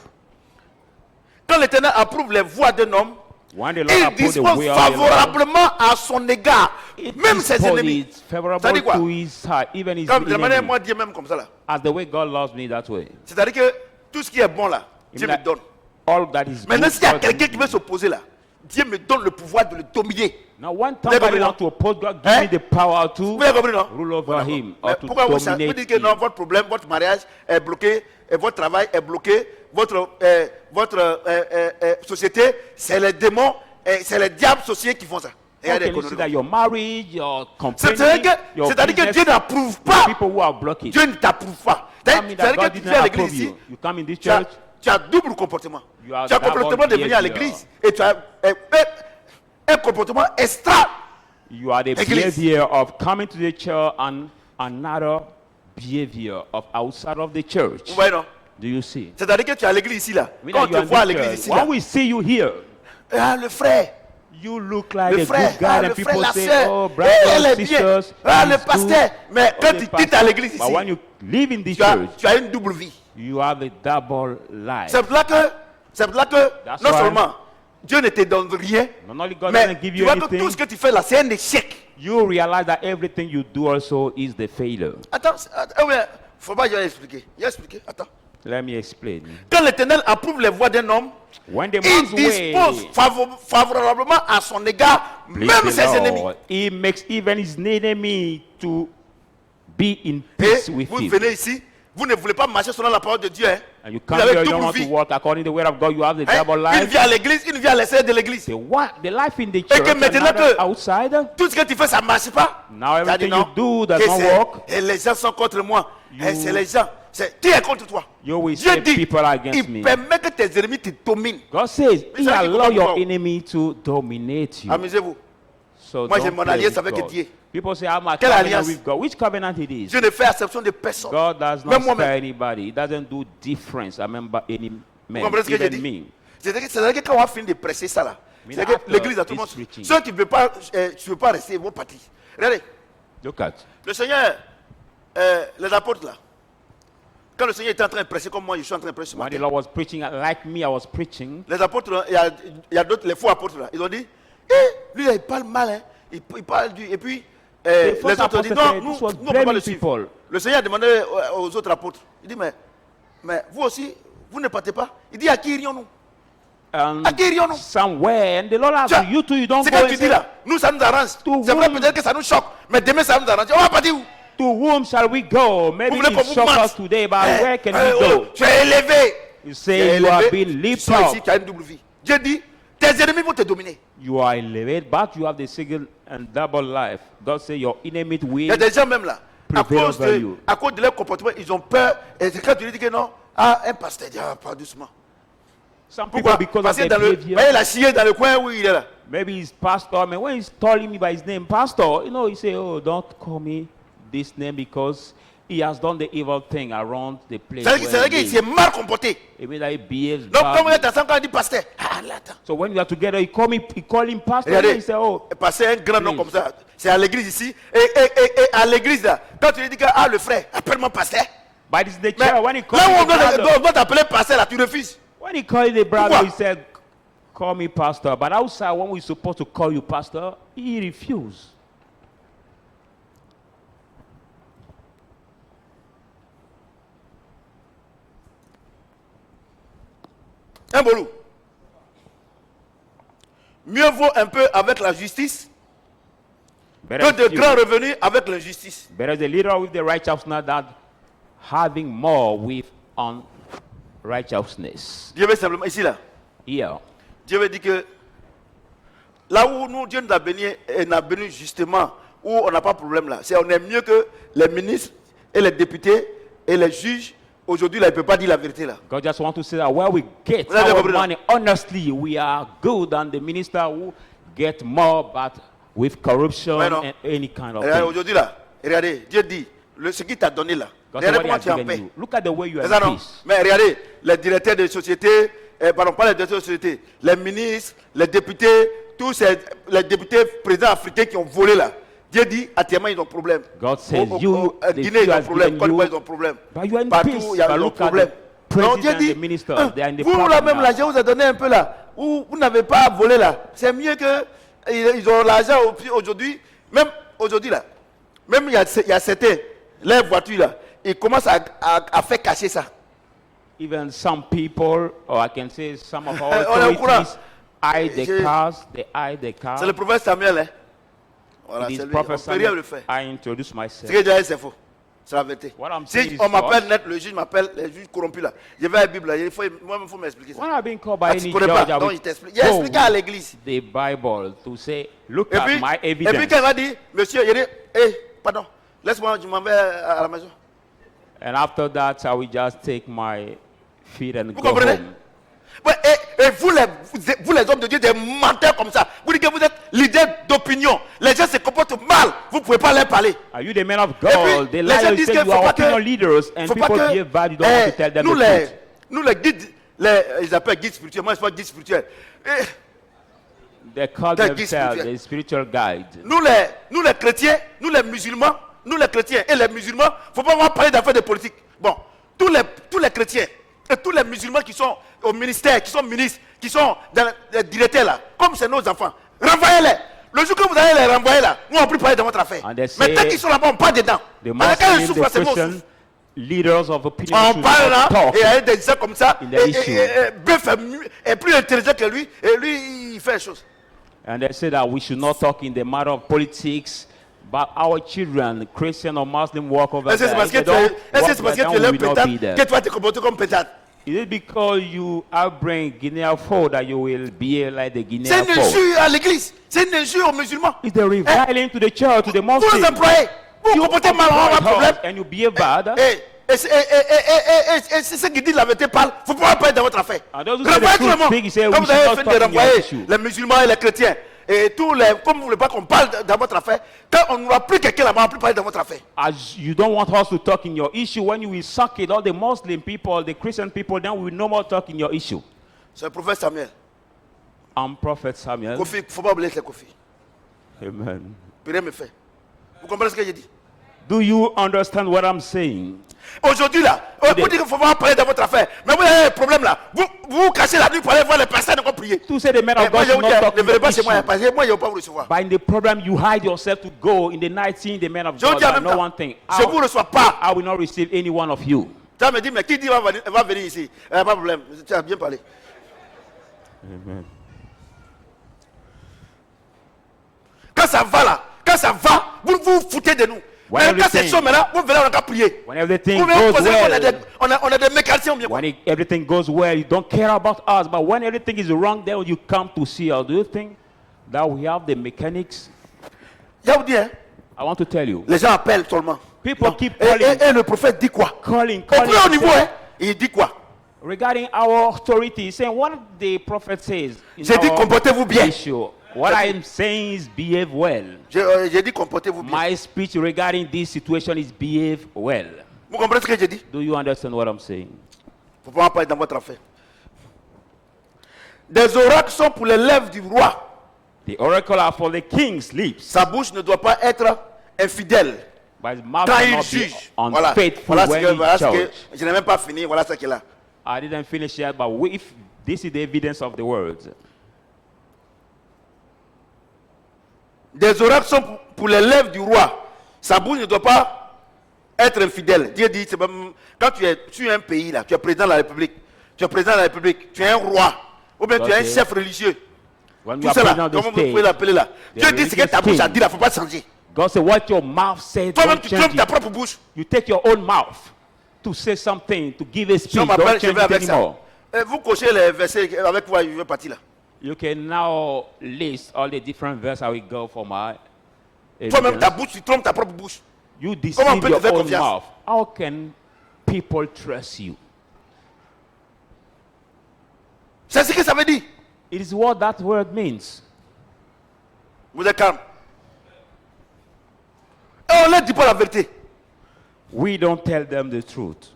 quand l'Éternel approuve les voies d'un homme, When the Lord il uphold the dispose way of the Lord, favorablement à son égard, it même ses ennemis. is favorable Ça dit quoi? to his heart, even his Comme de la manière enemy. moi Dieu même comme ça là. As the way God loves me that way. C'est-à-dire que tout ce qui est bon là, Dieu me that donne. All that is Maintenant, good, s'il y a God quelqu'un gives qui me. veut s'opposer là, Dieu me donne le pouvoir de le dominer. Now, when somebody wants to oppose God, give me the power to Vous avez compris, non? rule over him Mais or to pourquoi vous dominate dites que him. non, votre problème, votre mariage est bloqué, et votre travail est bloqué, votre société, c'est les démons, c'est les diables sociaux qui font ça. Regardez, Okay, you see that your marriage, your company, your c'est-à-dire que Dieu business, n'approuve the pas. people who are blocking. Dieu ne t'approuve pas. Tell me that C'est-à-dire God que tu didn't viens à approve l'église ici, you. You come in this tu as, church, tu as double comportement. You are Tu as un comportement de venir à behavior. l'église et tu as un comportement extra. you are the Église. behavior of coming to the church and another behavior of outside of the church. Vous voyez, non? Do you see? C'est-à-dire que tu es à l'église ici, là. We Quand know on you te are voit à in this l'église church. ici, When là, we see you here, ah, le frère, you look like le a frère, good guy, ah, and le frère, people la say, sœur, "Oh, elle brothers, est bien. sisters." Ah, he's le good. pasteur. Mais Oh, quand the tu quittes pastor. à l'église But when ici, you live in this tu as, church, tu as une double vie. you have a double life. C'est pour là que That's non why- seulement Dieu ne te donne rien, Not only God mais doesn't give tu you vois que anything, tout ce que tu fais là, c'est un échec. you realize that everything you do also is the failure. Attends, faut pas y expliquer. Y expliquer. Attends. Let me explain. Quand l'Éternel approuve les voies d'un homme, When the il man's dispose way favorablement à son égard, please même the ses ennemis. Lord, he makes even his enemy to be in Et peace with vous him. venez ici, vous ne voulez pas marcher selon la parole de Dieu. Hein? And you Vous come avez here, you don't double want to vie. walk according to the word of God, you have the Hein? double Une life. vie à l'église, une vie à l'extérieur de l'église. The life in the que church, maintenant another que- outside. Tout ce que tu fais, ça ne marche pas. Now Tu as dit everything non, you do does que not c'est- work. Et les gens sont contre moi. Et c'est les gens. Qui est contre toi? You will Dieu say dit, people are against il me. permet que tes ennemis te dominent. God says Mais he ça, il allow comprend your pas. enemy to dominate you. Amusez-vous. So Moi, j'ai don't mon play alliance with avec God. Dieu. People say, I'm a Quelle covenant alliance? with God. Which covenant it is? Je ne fais exception de personne. God does Même not moi-même. spare anybody. He doesn't do difference among any Vous man, comprenez ce que j'ai even dit? me. C'est-à-dire que quand on va finir de presser ça là, Mais c'est que after l'église a tout le monde. this preaching. Ceux qui ne veulent pas, rester, ils vont partir. Regardez, Look at. le Seigneur, les apôtres là, quand le Seigneur était en train de presser comme moi, je suis en train de presser ce When the matin, Lord was preaching, like me, I was preaching. les apôtres, il y a d'autres, les faux apôtres là, ils ont dit, eh, lui là, il parle mal, hein. Il parle du. Et puis, les false autres ont dit, apostles non, said, nous, this was nous, on ne peut pas blaming le suivre. people. Le Seigneur a demandé aux autres apôtres, il dit, mais vous aussi, vous ne partez pas. Il dit, à qui irions-nous? À qui irions-nous? Somewhere, and the Lord Tiens, asked you too, you don't c'est go que and tu dis say, là, nous ça nous arrange. To C'est vrai whom? peut-être que ça nous choque, mais demain ça nous arrange. On va partir où? to whom shall we go? Maybe Vous voulez qu'on it vous shock mente? us today, but where can we Oh, go? tu es élevé. You Tu es say you are élevé. being Tu lifted sois ici, up. tu as une double vie. Dieu dit, tes ennemis vont te dominer. You are elevated, but you have the single and double life. God say your enemy Il y will a des gens même là, prevail over you. à cause de leur comportement, ils ont peur. Et c'est quand tu lui dis que non, un pasteur dit, pas doucement. Some people, Pourquoi? because Parce of que their dans le, behavior, voyez la chienne dans le coin où il est là. maybe he's pastor. I mean, when he's calling me by his name, pastor, you know, he say, "Oh, don't call me this name because he has done the evil thing around the place." C'est-à-dire where qu'il he s'est lives." mal comporté. It means that he behaves Donc, comme vous êtes badly. ensemble, quand il dit pasteur, ah là, attends. So when you are together, he call him pastor. Regardez, And he say, "Oh, passer un grand nom please. comme ça, c'est à l'église ici. Et à l'église là, quand tu lui dis que ah, le frère, appelle-moi pasteur. by this the Mais chair." When he là call où on the brother, doit t'appeler pasteur, là, tu refuses. when he called the brother, Pourquoi? he said, "Call me pastor." But outside, when we're supposed to call you pastor, he refused. Un bolou. Mieux vaut un peu avec la justice Better que de few. grands revenus avec l'injustice. Better the leader with the righteousness than having more with unrighteousness. Dieu veut simplement, ici là, Here, Dieu veut dire que là où nous, Dieu nous a béni justement, où on n'a pas de problème là, c'est on est mieux que les ministres et les députés et les juges. Aujourd'hui là, ils ne peuvent pas dire la vérité là. God just want to say that where we get Vous avez our compris, non? money honestly, we are good than the minister who get more, but with corruption Ouais, non. and any kind of Regardez, thing. aujourd'hui là, regardez, Dieu dit, ce qu'il t'a donné là, God said, regardez what he comment has tu es en given paix. you. Look at the way you are C'est ça, in non? peace. Mais regardez, les directeurs de sociétés, pardon, pas les directeurs de sociétés, les ministres, les députés, tous les députés présidents africains qui ont volé là. Dieu dit, actuellement, ils ont problème. God says, the Guinée, ils few ont has problème. given Côte d'Ivoire, you, ils ont problème. but you are in Partout, peace. il y a But un look at problème. the Non, Dieu president, dit, the ministers, they are in the vous problem là même, now. là, je vous ai donné un peu là. où vous n'avez pas volé là, c'est mieux que ils ont l'argent aujourd'hui. Même aujourd'hui là, même il y a certains, les voitures là, ils commencent à faire cacher ça. Even some people, or I can say some of our On est au courant. authorities, hide the cars. They hide the cars. C'est le prophète Samuel. Hein? Voilà, It c'est is lui. Prophet On peut rien Samuel. le faire. I introduce Ce myself. que j'ai dit, c'est faux. C'est la vérité. What I'm saying Si is on m'appelle false. net, le juge m'appelle, les juges corrompus là. Je vais à la Bible là, moi-même, il faut m'expliquer ça. When I've been called by Ah, tu any connais judge, pas, I donc will il t'explique. Il a expliqué à quote l'église. the Bible to say, look Et at puis, my et puis evidence. quand il m'a dit, monsieur, il dit, pardon, laisse-moi, je m'en vais à la maison. And after that, I will just take my feet and Vous go comprenez? home. Ouais, et vous les hommes de Dieu, des menteurs comme ça, vous dites que vous êtes leader d'opinion. Les gens se comportent mal, vous ne pouvez pas leur parler. Are you the men of Et puis, God? The les gens liars disent say qu'il you faut are pas opinion que, leaders, and faut pas people que, behave bad. You don't want to tell them nous the truth. nous les guides, ils appellent guides spirituels. Moi, je ne suis pas guide spirituel. They call They're guides themselves spirituels. the spiritual guide. Nous les chrétiens, nous les musulmans, nous les chrétiens et les musulmans, il ne faut pas vraiment parler d'affaires de politique. Bon, tous les chrétiens et tous les musulmans qui sont au ministère, qui sont ministres, qui sont dans les directeurs là, comme c'est nos enfants, renvoyez-les. Le jour que vous allez les renvoyer là, nous on ne peut plus parler de votre affaire. And they Mais tant say qu'ils sont là-bas, on parle dedans. The Alors quand ils Muslim, souffrent, the c'est bon, on Christian souffre. leaders of opinion On should parle là, not talk et il y a des gens comme ça, in the issue. Bœuf est plus intelligent que lui, et lui, il fait les choses. And they say that we should not talk in the matter of politics, but our children, Christian or Muslim, walk over Est-ce que c'est there. parce que If they don't est-ce que walk c'est parce que like tu es that, leur we will not pétard be there. que tu vas te comporter comme pétard? Is it because you outbring Guinea foe that you will behave like the Guinea C'est une foe? injure à l'église, c'est une injure aux musulmans. It's the reviling to the church, to the Tous les Muslims. employés, vous vous comportez mal, on a un problème. And you behave bad. Et c'est ce qui dit la vérité parle, il ne faut pas parler de votre affaire. And those who say the Renvoyez tout le truth monde. speak, he said, Comme we vous should avez not fait talk de in your renvoyer issue. les musulmans et les chrétiens, et tous les, comme vous ne voulez pas qu'on parle dans votre affaire, quand on n'aura plus quelqu'un là-bas, on ne va plus parler de votre affaire. As you don't want us to talk in your issue, when you will suck it, all the Muslim people, the Christian people, then we will no more talk in your issue. C'est le prophète Samuel. I'm Prophet Samuel. Kofi, il ne faut pas oublier les Kofi. Amen. Puis rien me fait. Vous comprenez ce que j'ai dit? Do you understand what I'm saying? Aujourd'hui là, vous dites qu'il faut pas parler de votre affaire. Mais vous avez un problème là. Vous cachez la nuit pour aller voir les personnes qui ont prié. To say the men Eh, of moi, God je vous should dis, not talk ne in venez your pas chez moi, issue. parce que moi, je ne vais pas vous recevoir. But in the problem, you hide yourself to go in the night seeing the men of Je vous God. dis en I même know temps, one thing. je ne vous reçois pas. I will not receive any one of you. Tu me dis, mais qui dit va venir ici? Pas de problème, tu as bien parlé. Amen. Quand ça va là, vous vous foutez de nous. When Mais quand c'est everything- chaud maintenant, vous venez, on a qu'à prier. When everything Vous venez goes poser qu'on a well, on a des mécaniciens ou bien quoi. when everything goes well, you don't care about us. But when everything is wrong, then you come to see us. Do you think that we have the mechanics? Je vous dis, hein, I want to tell you. les gens appellent seulement. People Non. keep Et calling. le prophète dit quoi? Calling, Au plus haut niveau, saying- hein, il dit quoi? regarding our authority, saying what the prophet says. in J'ai dit, our comportez-vous bien. issue. What I'm saying is behave well. J'ai dit, comportez-vous bien. My speech regarding this situation is behave well. Vous comprenez ce que j'ai dit? Do you understand what I'm saying? Il ne faut pas parler dans votre affaire. Des oracles sont pour les lèvres du roi. The oracle are for the king's lips, Sa bouche ne doit pas être infidèle but his mouth quand il cannot be juge. Voilà, unfaithful voilà, when voilà he ce que judge. je n'ai même pas fini. Voilà ce qu'il a. I didn't finish yet, but if this is the evidence of the words. Des oracles sont pour les lèvres du roi. Sa bouche ne doit pas être infidèle. Dieu dit, c'est même- quand tu es sur un pays, là, tu es président de la République, tu es un roi, ou bien tu es un Ok. chef religieux. When you Tout are ça là, president of the comment vous pouvez state, l'appeler là? Dieu dit ce que ta bouche a dit là, il ne faut pas changer. God said, what your mouth said, Toi-même, don't tu change trompes ta it. propre bouche. You take your own mouth to say something, to give a Si speech, on don't m'appelle, je change vais it avec ça. anymore. Vous cochez les versets avec quoi je vais partir là. You can now list all the different verses I will go for my Toi-même, ta evidence. bouche, tu trompes ta propre bouche. You Comment on deceive peut te your faire own confiance? mouth. How can people trust you? C'est ce que ça veut dire. It is what that word means. Vous êtes calme. Et on ne leur dit pas la vérité. We don't tell them the truth.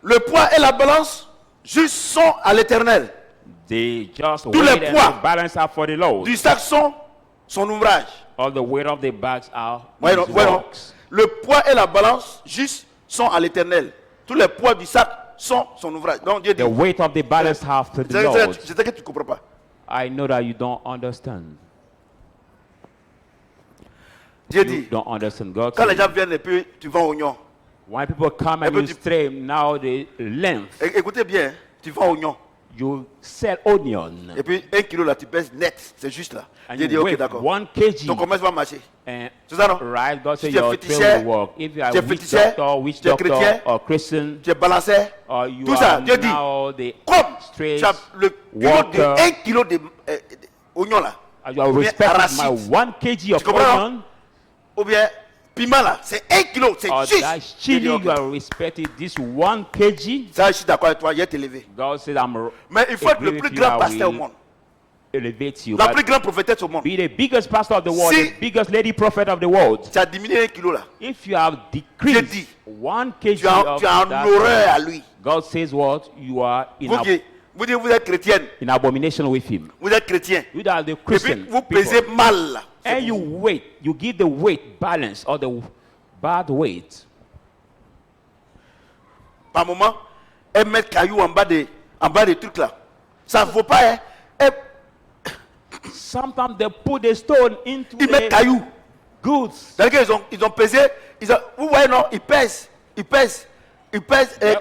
Le poids et la balance juste sont à l'éternel. They just Tous les weigh and poids the balance are for the Lord. Du sac sont son ouvrage. All the weight of the bags are Voyons, his voyons. works. Le poids et la balance juste sont à l'éternel. Tous les poids du sac sont son ouvrage. Donc Dieu dit, The weight of the balance half to the Lord. je sais que tu ne comprends pas. I know that you don't understand. Dieu You dit, don't understand. God quand les says, gens viennent et puis tu vends oignon. when people come and but you you- stream now the length, Écoutez bien, tu vends oignon. you sell onion Et puis 1 kilo là, tu pèses net. C'est juste là. and Dieu you dit, ok, weigh d'accord. 1 kg. Ton commerce va marcher. And C'est ça, non? right, God Si says tu es your féticheur, trade will work. If you are tu es witch féticheur, doctor, witch tu es doctor, chrétien, or Christian, Tu es balancé. or you Tout ça, are Dieu dit, now the comme straight tu as le kilo walker, de 1 kilo de oignon là, you are ou bien respecting my arachide, 1 kg of comprends, onion, ou bien piment là, c'est 1 kilo, c'est or juste. that Dieu dit, chili, ok. you are respecting this 1 kg. Ça, je suis d'accord avec toi, il est élevé. God said, I'm Mais il faut être le agree plus with you, grand I pasteur au will monde, elevate you. la But plus grande prophétesse au monde. be the biggest pastor of the world, Si- the biggest lady prophet of the world. Tu as diminué 1 kilo là. If you have J'ai decreased dit, 1 kg Tu as of un that, horreur à lui. God says what? You are in, Vous êtes chrétienne, in abomination with him. vous êtes chrétien. You are the Et Christian puis vous people. pesez mal là. And you weight, you give the weight balance or the bad weight. Par moment, elle met caillou en bas des trucs là. Ça ne vaut pas, hein. Sometimes they put the stone into Ils mettent the caillou. goods. C'est-à-dire qu'ils ont pesé, vous voyez non, ils pèsent. Et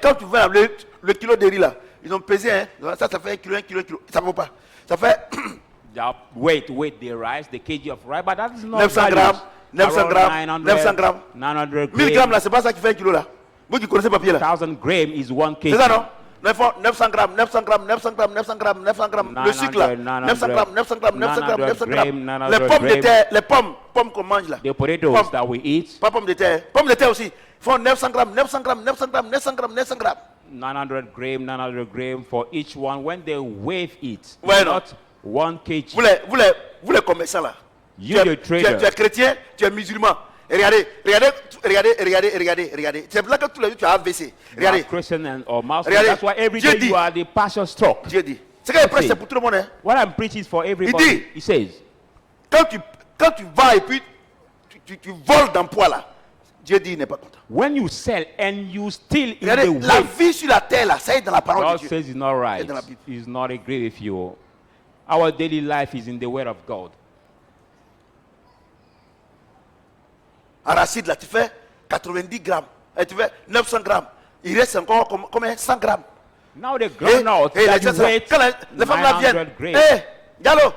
quand tu vois le kilo de riz là, ils ont pesé, hein. Ça fait 1 kilo, 1 kilo, 1 kilo. Ça ne vaut pas. Ça fait The weight, the rice, the kg of rice, but that is not 900 values. grammes, 900 Around grammes, 900 grammes. 900 1000 grammes grams, là, c'est pas ça qui fait 1 kilo là. Vous qui connaissez le papier là. 1000 grams is 1 kg. C'est ça non? 900 grammes, 900 grammes, 900 grammes, 900 grammes, 900 grammes. Le sucre là, 900 grammes, 900 grammes, 900 grammes, 900 grammes. Les pommes de terre, les pommes qu'on mange là. The potatoes Pommes. that we eat, Pas pommes de terre. Pommes de terre aussi. Font 900 grammes, 900 grammes, 900 grammes, 900 grammes, 900 grammes. 900 grams for each one. When they weigh it, Ouais, it's non. not 1 kg. Vous les commerçants là. You, the trader. Tu es chrétien, tu es musulman. Et regardez. C'est là que tous les jours tu as AVC. You are Regardez. Christian and or Muslim. Regardez. That's why every Dieu day dit. you are the partial stroke. Dieu dit. Ce qu'il prêche, Ok. c'est pour tout le monde. Hein. What I'm preaching is for everybody. dit. He says, Quand tu vas et puis tu voles d'emploi là, Dieu dit il n'est pas content. when you sell and you steal in Regardez, the la way, vie sur la terre là, ça est dans la parole God de Dieu. says it's not right. dans la Bible. He's not agree with you. Our daily life is in the word of God. Arachide là, tu fais 90 grammes. Et tu fais 900 grammes. Il reste encore combien 100 grammes. Now the groundnut Et that les, you gens, weight quand les femmes là 900 viennent, grams. Gallo,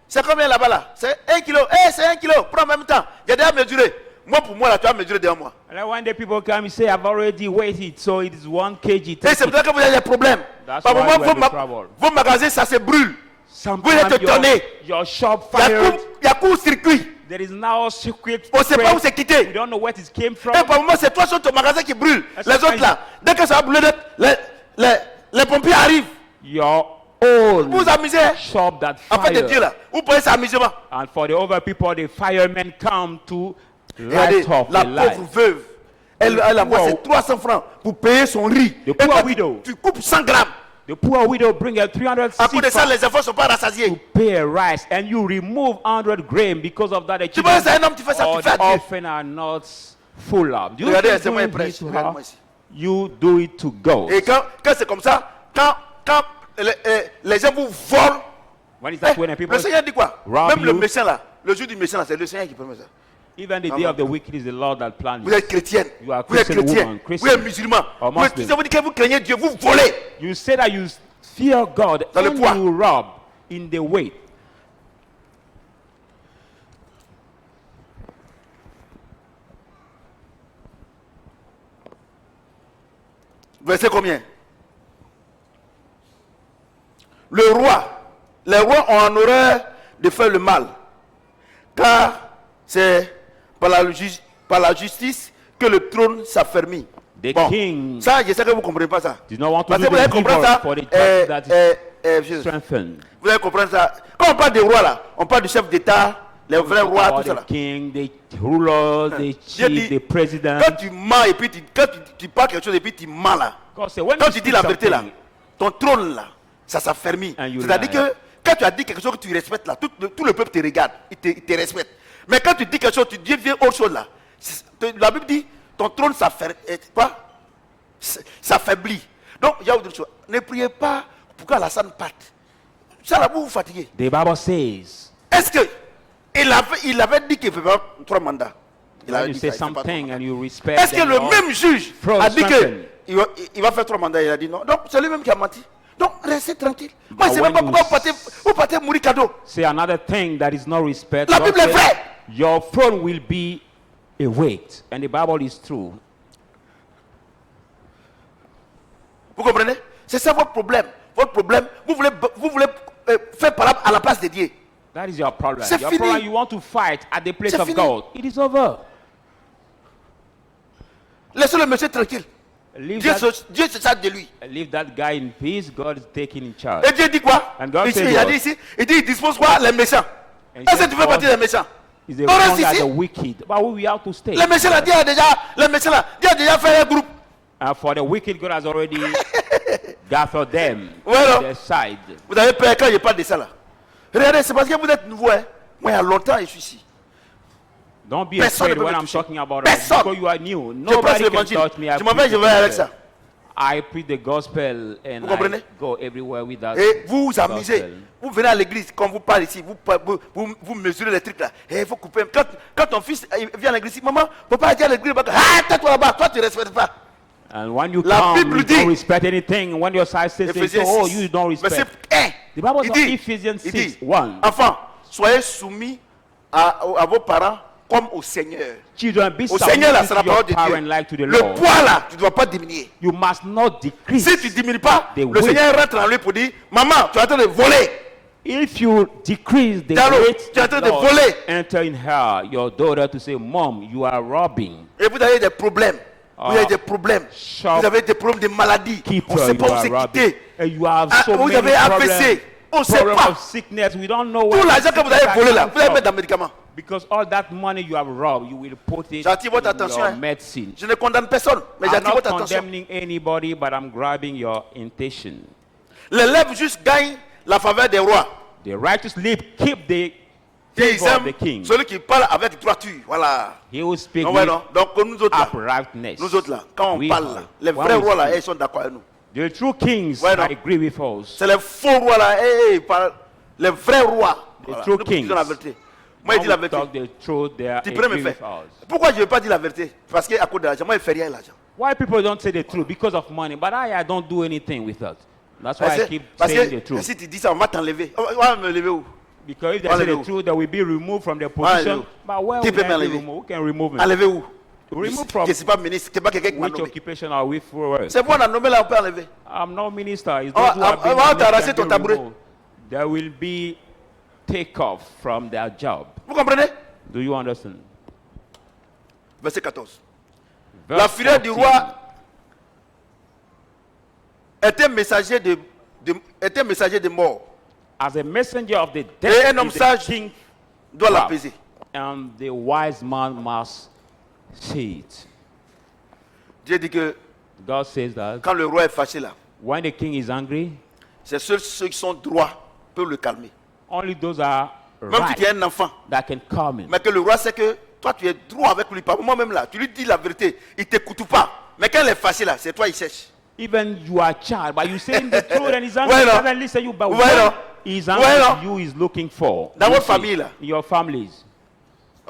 c'est combien là-bas là? C'est 1 kilo. C'est 1 kilo. Prends en même temps. J'ai déjà mesuré. Moi pour moi là, tu as mesuré derrière moi. And then when the people come and say, I've already weighed it, so it is 1 kg. Et Take c'est it. pour ça que vous avez des problèmes. That's Par why moment, you have the trouble. vos magasins, ça se brûle. Vous êtes Sometimes étonné. your shop Il y a fired. court-circuit. There is now a secret. On ne sait pas où spread. c'est quitté. We don't know where it came from. Et par moment, c'est toi sur ton magasin qui brûle. That's Les why autres là, dès que ça va brûler, les pompiers arrivent. Your own Vous vous amusez. Hein? shop that En fait, de Dieu fire. là, vous prenez ça amusement. And for the other people, the firemen come to Regardez, light off la the light. pauvre veuve, elle envoie ses 300 francs pour payer son riz. The Et poor quand widow. tu coupes 100 grammes, The poor widow bring a à cause de ça, 300 les enfants ne sont pas rassasiés. to pay a rice, and you remove 100 grams because of that. The Tu vois, children c'est un homme qui fait ça, or tu fais à the Dieu. orphan are not full of. You Regardez, keep c'est moi doing qui prêche. this to Regarde-moi her, ici. you do it to God. Et quand c'est comme ça, quand les gens vous volent, When is that when people, le Seigneur dit quoi? rob Même le you? méchant là, le jour du méchant là, c'est le Seigneur qui permet ça. even the day of the wicked is the Lord that plans Vous it. êtes chrétienne, You are vous êtes Christian chrétien, woman, vous Christian êtes musulman. or Vous Muslim. vous dites que vous craignez Dieu, vous volez. You say that you fear God Dans le and poids. you rob in the way. Verset combien? Les rois ont en horreur de faire le mal, car c'est par la justice que le trône s'affermit. The Bon, king ça, je sais que vous ne comprenez pas ça. did not want to Parce do que vous allez the comprendre evil ça. for the justice that is Vous strengthened. allez comprendre ça. Quand on parle des rois là, on parle du chef d'État, les vrais rois, About tout ça the là. king, the rulers, the Dieu chief, dit, the president. quand tu mens et puis quand tu parles quelque chose et puis tu mens là, God said, when quand you tu dis speak la vérité là, something, ton trône là, ça s'affermit. And you C'est-à-dire lie. que quand tu as dit quelque chose que tu respectes là, tout le peuple te regarde, il te respecte. Mais quand tu dis quelque chose, tu deviens autre chose là. La Bible dit, ton trône s'affaiblit. Donc, il y a autre chose. Ne priez pas pour qu'Alassane parte. Ça, là, vous vous fatiguez. The Bible says, Est-ce que il avait dit qu'il faisait 3 mandats? Il when avait you dit say qu'il fait pas 3 something mandats. and you respect Est-ce que them, le Lord, même juge Throw a dit strengthen. qu'il va faire 3 mandats? Il a dit non. Donc, c'est lui-même qui a menti. Donc, restez tranquille. Moi, je ne sais when même pas you pourquoi vous partez mourir cadeau. say another thing that is not respect, La God Bible est says, vraie. your throne will be a weight. And the Bible is true. Vous comprenez? C'est ça votre problème. Votre problème, vous voulez faire parole à la place de Dieu. That is your problem. C'est Your fini. problem, you want to fight at the place C'est of fini. God. It is over. Laissez le monsieur tranquille. Leave Dieu se charge de lui. that guy in peace. God is taking in charge. Et Dieu dit quoi? And God Ici, said il a what? dit ici, il dit il dispose quoi? Les méchants. And he Est-ce que said tu fais God partie des méchants? is the On reste one that ici. the wicked. But we have to stay. Les méchants là, Dieu a déjà fait un groupe. And for the wicked, God has already gathered them Well, to their side. Vous avez peur quand je parle de ça là. Regardez, c'est parce que vous êtes nouveau. Hein. Moi, il y a longtemps, je suis ici. Don't be Personne afraid ne peut when me I'm toucher. talking about Personne. because you are new. Je prêche Nobody can l'évangile. touch me. Je m'en vais, je vais avec ça. I preach the gospel and Vous comprenez? I go everywhere with that. Et vous vous amusez. gospel. Vous venez à l'église, quand vous parlez ici, vous mesurez les trucs là. Et il faut couper. Quand ton fils vient à l'église, il dit, maman, papa a dit à l'église, ah, tais-toi là-bas, toi tu ne respectes pas. And when you La come, Bible you dit- don't respect anything. When your side says, Éphésiens oh, 6, you don't verset respect. 1. The Bible Il says, dit, Ephesians il 6, dit, 1. enfants, soyez soumis à vos parents comme au Seigneur. Children, be Au Seigneur là, submitted c'est la to your parole de parents Dieu. like to the Le Lord. poids là, tu ne dois pas diminuer. You must not decrease. Si tu ne diminues pas, The le weight. Seigneur rentre en lui pour dire, maman, tu es en train de voler. If you decrease the Diallo, weight, tu es en train de Lord, voler. enter in her, your daughter, to say, Mom, you are robbing. Et vous avez des problèmes. Vous avez des problèmes. Shop Vous avez des problèmes de maladie. On Keeper, ne sait you pas où are c'est robbing. quitté. And you have Ah, so vous many avez AVC. problems. On ne sait Problem pas. of sickness. We don't know Tout where l'argent que vous avez volé là, vous allez mettre dans from. les médicaments. Because all that money you have robbed, you will put it J'attire votre in attention, your hein. medicine. Je ne condamne personne, mais I'm j'attire not votre attention. condemning anybody, but I'm grabbing your intention. Les lèvres juste gagnent la faveur des rois. The righteous lips keep the Et ils favor of aiment the king. celui qui parle avec droiture. Voilà. He will speak Non, ouais, with non. Donc nous autres là, uprightness. nous autres là, quand on We parle are. là, les When vrais we rois là, speak, ils sont d'accord avec nous. the true kings Ouais, non. agree with us. C'est les faux rois là, ils parlent. Les vrais rois. Voilà. true Nous disons kings. la vérité. Moi, il When dit la we vérité. talk the truth, they Tu peux me agree faire. with us. Pourquoi je ne veux pas dire la vérité? Parce qu'à cause de l'argent, moi, il ne fait rien avec l'argent. Why people don't say the truth? Because of money. But I don't do anything with that. That's why I keep Parce saying the que truth. si tu dis ça, on va t'enlever. On va me lever où? Because if they say the Hallelujah. truth, they will be removed from their Hallelujah. position. But where Qui will peut I be m'enlever? removed? Who can remove me? Enlever où? Remove Je from ne suis pas ministre, ce n'est pas quelqu'un qui m'a which nommé. occupation are we for? C'est bon, on a nommé là, on peut enlever. I'm no minister. It's On those who va- have been on va nominated t'arracher and ton be tabouret. removed. There will be take off from their job. Vous comprenez? Do you understand? Verset 14. Verse La fureur du 14. roi était messager de mort. As a messenger of the Et death, un homme is the sage king, doit Wow. l'apaiser. and the wise man must see it. Dieu dit que God says that quand le roi est fâché là, when the king is angry, c'est ceux qui sont droits peuvent le calmer. only those are Même si tu es right un enfant, that can calm him. mais que le roi sait que toi tu es droit avec lui. Pas moi-même là, tu lui dis la vérité, il ne t'écoute pas. Mais quand il est fâché là, c'est toi il cherche. Even you are a child, but you say him the truth and he's angry, Well, he no. doesn't listen to you. But Well, when no. he's angry, Well, no. you is looking for. Dans You votre see, famille, là. in your families.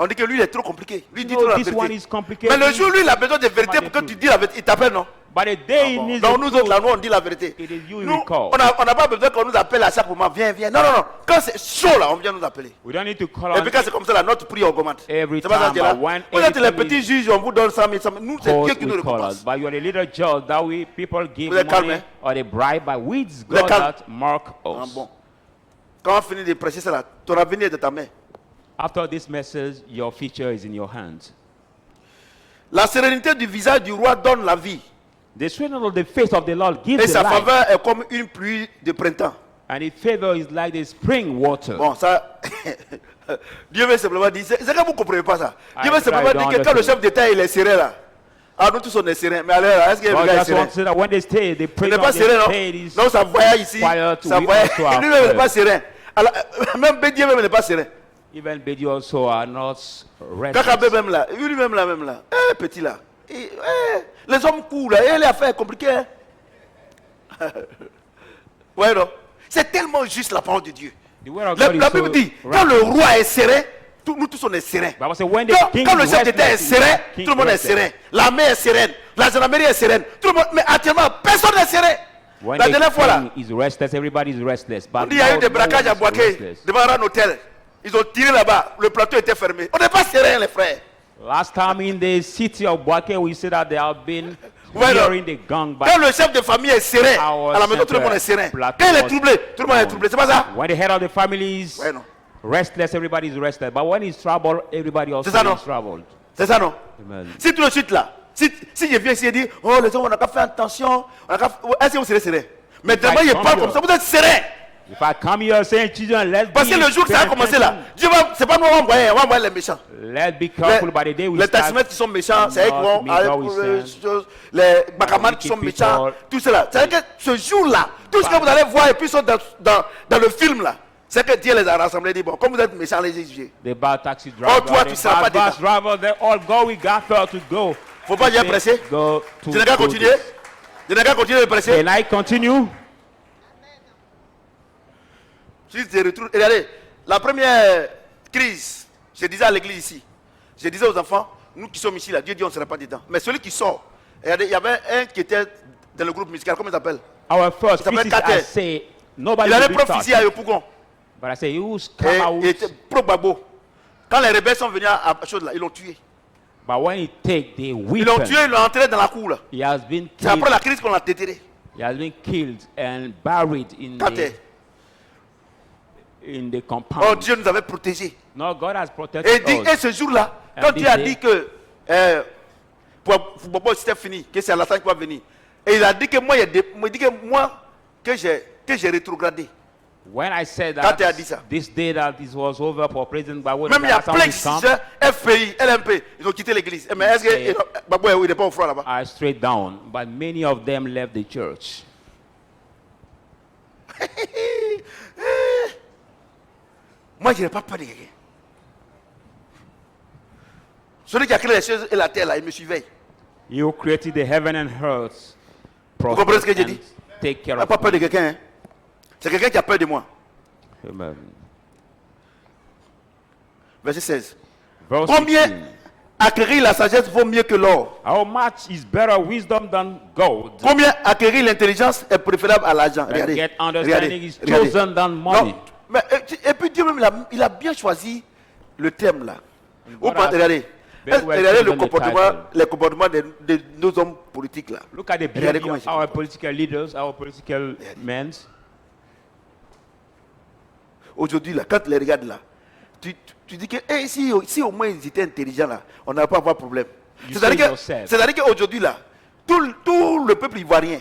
On dit que lui il est trop compliqué. Lui il dit No, trop la this one vérité. is complicated. Mais le jour lui il a besoin de vérité Somebody pour que do. tu dis la vérité, il t'appelle non? But the day he needs Donc the nous truth, autres là, nous on dit la vérité. it is you Nous, recall. on n'a pas besoin qu'on nous appelle à chaque moment. Viens, viens. Non, non, non. Quand c'est chaud là, on vient nous appeler. we don't need to call Et on puis quand c'est comme ça là, notre prix augmente. every C'est pas ça time, qui est là. but when Vous êtes les everything petits is juges, on vous donne 100 000, 100 000. Nous c'est Dieu called, qui nous we call us. récompense. But you are the little judge that we people give Vous êtes calme, money hein? or they bribe by which Vous êtes God calme. that mark Ah, us. bon. Quand on finit de prêcher ça là, ton avenir est de ta main. After this message, your future is in your hands. La sérénité du visage du roi donne la vie. The strength of the face of the Lord gives Et the sa life. faveur est comme une pluie de printemps. And his favor is like the spring water. Bon, ça, Dieu veut simplement dire, c'est que vous ne comprenez pas ça. Dieu I veut simplement don't dire que quand le understand. chef d'État il est serein là, ah nous tous on est serein, mais alors est-ce que le God gars est just wants serein? to say that when they stay, the Il praise n'est pas of serein, the non? state is Non, ça voyage ici, quiet, ça we voyage. also are Lui-même n'est quiet. pas serein. Alors, même Bédier même n'est pas serein. even Bedi also are not Kakabé restless. même là, lui-même là, petit là. Les hommes courent là, et les affaires compliquées. Hein? Ouais, non. C'est tellement juste la parole de Dieu. The word of La, God is la so Bible dit, right. quand le roi est serein, nous tous on est sereins. Bible says when the king Quand le is chef d'État est restless, serein, king tout le monde est restless. serein. L'armée est sereine, la gendarmerie est sereine. Tout le monde, mais actuellement, personne n'est serein. When La the dernière fois là, king is restless, everybody is restless. on But dit il y a eu now des no braquages à one is Boaké restless. devant un hôtel. Ils ont tiré là-bas, le plateau était fermé. On n'est pas serein, les frères. Last time in the city of Boaké, we said that they have been Ouais, non. hearing the gong Quand back. le chef de famille est serein, Our à la maison tout le monde est serein. Quand il est troublé, tout le monde est troublé. C'est pas ça? When the head of the family is Ouais, non. restless, everybody is restless. But when he's troubled, everybody also C'est ça, non? is troubled. C'est ça, non? Amen. Si tout de suite là, si je viens ici et dis, oh les hommes, on n'a pas fait attention, est-ce que vous serez serein? Mais demain, il parle comme ça, vous êtes serein. If I come here saying, children, let's Parce que be le jour que ça a commencé là, attention, Dieu va, c'est pas nous, on va envoyer les méchants. let's be careful by the day we Les start. taximètres qui sont méchants, c'est eux qui vont Not aller me, pour God les we send. choses, les bacamans qui sont Wicked méchants, people. tout cela. C'est-à-dire que ce jour-là, tout ce que vous allez voir et puis sont dans le film là, c'est que Dieu les a rassemblés et dit, bon, comme vous êtes méchants, les juger. The bad taxi driver, Oh, toi, the tu seras pas bad bus driver, they all go, we got there to go. Faut pas dire Say, presser. go to Je n'ai qu'à do continuer. this. Je n'ai qu'à continuer de presser. Can I continue? Regardez, la première crise, je disais à l'église ici, je disais aux enfants, nous qui sommes ici là, Dieu dit on ne sera pas dedans. Mais celui qui sort, regardez, il y avait un qui était dans le groupe musical, comment il s'appelle? Our first Il s'appelle crisis, I Carter. say, nobody Il will allait be prophétier à touched. Yopougon. But I say, who's Et come out? il était pro-babo. Quand les rebelles sont venus à chose là, ils l'ont tué. But when he take the Ils l'ont weapon, tué, ils l'ont enterré dans la cour là. he has been C'est après killed. la crise qu'on l'a déterré. He has been killed and buried Carter. in the Oh, compound. Dieu nous avait protégés. No, God has Et, protected dit, et us. ce jour-là, And quand this Dieu a day- dit que pour Bobo c'était fini, que c'est Alassane qui va venir, et il a dit que moi, que j'ai rétrogradé. When I said Carter a that dit ça. this day that it was over for President Bawo, Même il y a that plein de someone will come, FPI, LMP, ils ont quitté l'église. Mais est-ce Et- que Babou il n'est pas au front là-bas? I straight down, but many of them left the church. Moi, je n'ai pas peur de quelqu'un. Celui qui a créé les choses et la terre là, il me suivait. You created the heaven and earth. comprenez ce que j'ai and dit? Take Je care n'ai of pas peur de me. quelqu'un. Hein. C'est quelqu'un qui a peur de moi. Amen. Verset 16. Verse Combien 16. acquérir la sagesse vaut mieux que l'or? How much is better wisdom than gold? Combien acquérir l'intelligence est préférable à l'argent? And Regardez. get understanding Regardez. is Regardez. chosen than money. Non, mais, et puis Dieu même, il a bien choisi le thème là. Vous God has regardez, very well regardez le chosen the comportement, title. les comportements de nos hommes politiques là. Look at the Regardez behavior comment of il our s'appelle. political leaders, our political men. Aujourd'hui là, quand tu les regardes là, tu dis que si au moins ils étaient intelligents là, on n'allait pas avoir de problème. You say yourself. C'est-à-dire qu'aujourd'hui là, tout le peuple ivoirien,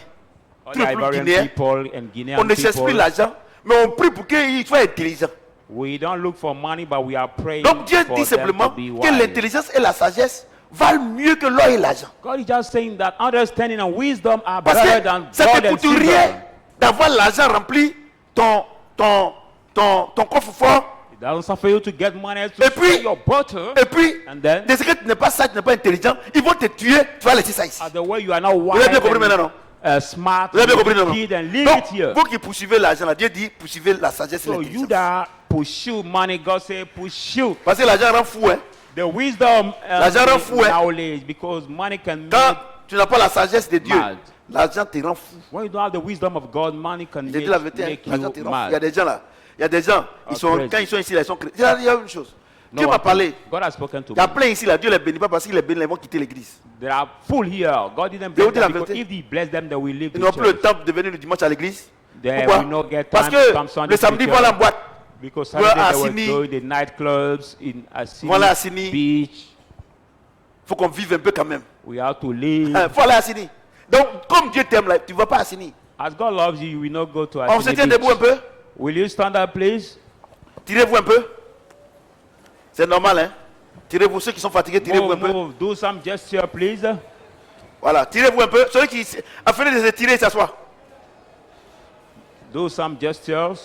All tout the le peuple Ivorian guinéen, people and Guinean on ne cherche plus people, l'argent, mais on prie pour qu'il soit intelligent. we don't look for money, but we are praying Donc Dieu for dit them simplement to be que wise. l'intelligence et la sagesse valent mieux que l'or et l'argent. God is just saying that understanding and wisdom are Parce better que than ça ne gold te and coûte silver. rien d'avoir l'argent rempli ton coffre-fort. It doesn't suffer you to get money to Et puis- fill your butter. Et puis, And then, dès que tu n'es pas sage, tu n'es pas intelligent, ils vont te tuer, tu vas laisser ça ici. the way you are not Vous wise avez bien compris and, maintenant, non? smart, Vous avez bien compris, you non? kid and leave Donc, it here. vous qui poursuivez l'argent, là, Dieu dit poursuivez la sagesse et So you l'intelligence. that pursue money, God say pursue Parce que l'argent rend fou, hein. the wisdom L'argent rend fou, hein. knowledge, because money can Quand make, tu n'as pas la sagesse de Dieu, Mad. l'argent te rend fou. when you don't have the wisdom of God, money can J'ai dit la vérité, hein, make l'argent te you rend fou. Il y a mad. des gens là, il y a des gens, crazy. quand ils sont ici, là, ils sont chrétiens. Il y a une chose. No Dieu one m'a can- parlé. God has spoken to Il y a me. plein ici, là, Dieu les bénit pas parce qu'il les bénit, ils vont quitter l'église. They are full here. God didn't Je vous bless dis la them because vérité. if He bless them, they will leave Ils the n'ont plus le church. temps de venir le dimanche à l'église. They Pourquoi? will not get Parce time to come que Sunday le to samedi, ils the vont aller en church. boîte. Because Voilà, Saturday à they Sydney. will go to the nightclubs in Assini Voilà, à Sydney. Beach. Il faut qu'on vive un peu quand même. We have to live. Il faut aller à Sydney. Donc, comme Dieu t'aime là, tu ne vas pas à Sydney. As God loves you, you will not go to On se Assini tient debout un Beach. peu. Will you stand up, please? Tirez-vous un peu. C'est normal, hein. Tirez-vous, ceux qui sont fatigués, tirez-vous un Move, peu. move. Do some gesture, please. Voilà, tirez-vous un peu. Celui qui a fini de se tirer, il s'assoit. Do some gestures.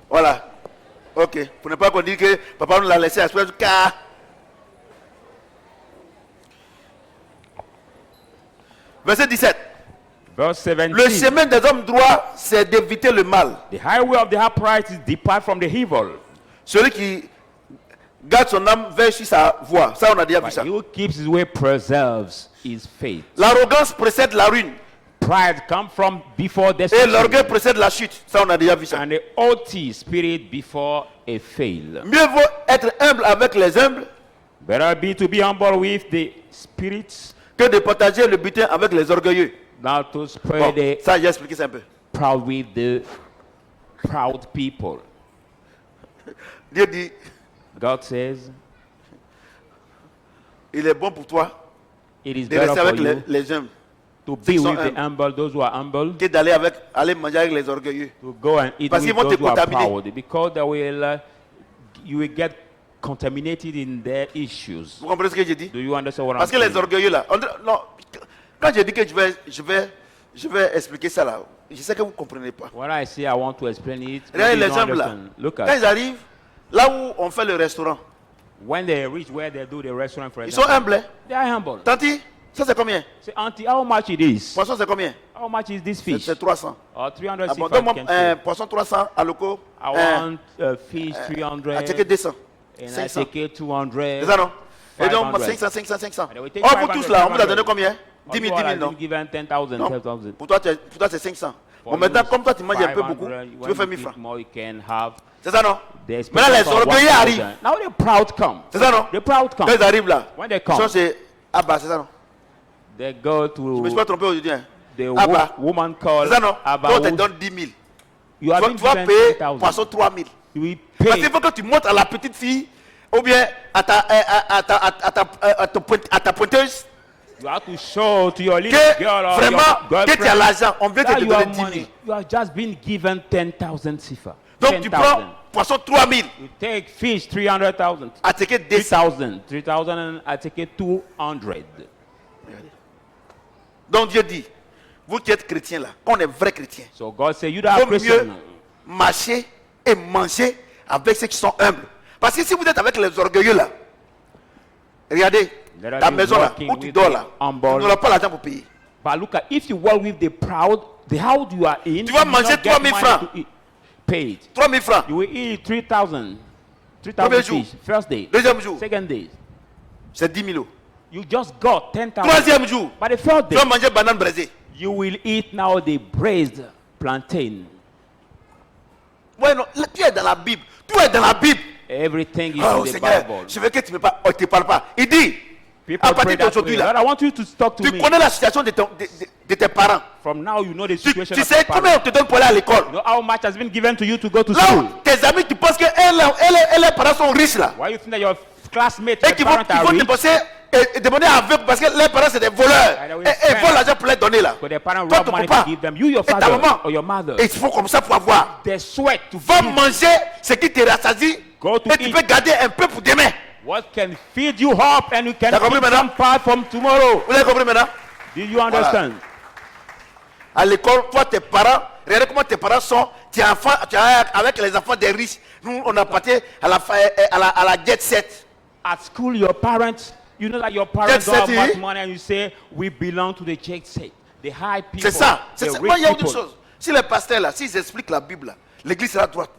Voilà. Ok. Pour ne pas qu'on dise que papa nous l'a laissé asseoir. Car... Verset 17. Verse 17. Le chemin des hommes droits, c'est d'éviter le mal. The highway of the upright is depart from the evil. Celui qui garde son âme vers sur sa voie. Ça, on a déjà vu But ça. he who keeps his way preserves his faith. L'arrogance précède la ruine. Pride comes from before Et destruction. l'orgueil précède la chute. Ça, on a déjà vu ça. And the haughty spirit before a fail. Mieux vaut être humble avec les humbles Better be to be humble with the spirits que de partager le butin avec les orgueilleux. than to spread Bon, the ça, j'ai expliqué ça un peu. proud with the proud people. Dieu dit, God says il est bon pour toi it is de better rester for avec you les humbles to ceux be qui sont with the humble, those who are humble, que d'aller aller manger avec les orgueilleux. to go and eat Parce with qu'ils vont those te who are contaminer. proud, because they will, you will get contaminated in their issues. Vous comprenez ce que j'ai dit? Do you understand what Parce que I'm les saying? orgueilleux là, non, quand j'ai dit que je vais expliquer ça là, je sais que vous ne comprenez pas. What I say, I want to explain it. Regardez Maybe les you don't humbles là. understand. Look Quand at ils arrivent, là où on fait le restaurant, when they reach where they do the restaurant, for ils sont example, humbles. Hein? they are humble. Tanti, ça c'est combien? Say, auntie, how much it is? Poisson c'est combien? How much is this fish? C'est 300. Or Ah 300 bon, if I donne-moi can say. poisson 300 à loco. I want fish À checker 300 200. and I 500. take it C'est 200. ça non? Et donc 500. 500, 500, 500. they will take Oh, vous 500, tous là, on vous a 500. donné combien? 10 000, 10 000 non? Given 10,000, Non. 10,000. Pour toi c'est 500. Bon, maintenant, comme toi tu manges un peu beaucoup, tu veux faire 1000 francs. More you can have. C'est ça non? The Maintenant, les expectation of orgueilleux 1,000. arrivent. Now the proud come. C'est ça non? The proud Quand come. ils arrivent là, When they ils come, sont chez Abba, c'est ça non? they go Je me suis to pas trompé aujourd'hui. Hein? the Abba. woman called C'est ça non? Abba. Toi, on te who- donne 10 000. You have been Tu vas given payer 10,000. poisson 3 000. You will Parce pay. qu'il faut que tu montres à la petite fille ou bien à ta pointeuse You have to show to your little que girl or vraiment your que tu as girlfriend l'argent. On vient that te you donner have 10 000. money. You have just been given 10,000 sifa. Donc tu 10,000. prends poisson 3 000 You take fish 300,000. à ticket 200. 3,000 and I take it 200. Donc Dieu dit, vous qui êtes chrétiens là, qu'on est vrais chrétiens, So God said, you il that are vaut mieux Christian, marcher et manger avec ceux qui sont humbles. Parce que si vous êtes avec les orgueilleux là, regardez, Let us ta be maison là, working où tu with dors the là, humble. tu n'auras pas l'argent pour payer. but look at, if you walk with the proud, the house you are in, Tu vas you will manger not get 3,000 money francs. to eat, paid. 3 000 francs. You will eat 3,000 Premier jour. fish, first day, Deuxième jour, second day. c'est 10 000 euros. You just got 10,000. Troisième jour, By the third tu day, vas manger banane braisée. you will eat now the braised plantain. Ouais, non, là, tu es dans la Bible. Tout est dans la Bible. Everything is Oh in the Seigneur, Bible. je veux que tu ne te parles pas. Il dit, People à pray partir that d'aujourd'hui prayer. là, Lord, I want you to talk to tu me. connais la situation de tes parents. From now, you know the Tu situation of sais your combien on parents. te donne pour aller à l'école. You know how much has been given to you to go to Là school. où tes amis, tu penses que leurs parents sont riches là. Why you think that your classmates, Et your qu'ils vont, parents are rich? dépenser et demander à aveugle parce que leurs parents c'est des voleurs. And they will Et ils spend. volent l'argent pour les donner là. Because their parents Toi, rob ton money papa to give them. You, your et ta father maman. or your mother. Et il faut comme ça pour avoir. They sweat to Va feed. manger ce qui te rassasie. Go to Et tu eat. peux garder un peu pour demain. What can feed you up and you can T'as compris keep maintenant? some part from tomorrow. Vous avez compris maintenant? Did you understand? À l'école, toi, tes parents, regardez comment tes parents sont. Tu es avec les enfants des riches. Nous, on a parti à la jet set. At school, your parents, you know that your parents Jet don't have set, much eh? money and you say, we belong to the jet set. The high people, C'est ça. the rich Moi, il y a une people. chose. Si les pasteurs, là, s'ils expliquent la Bible, là, l'église sera droite.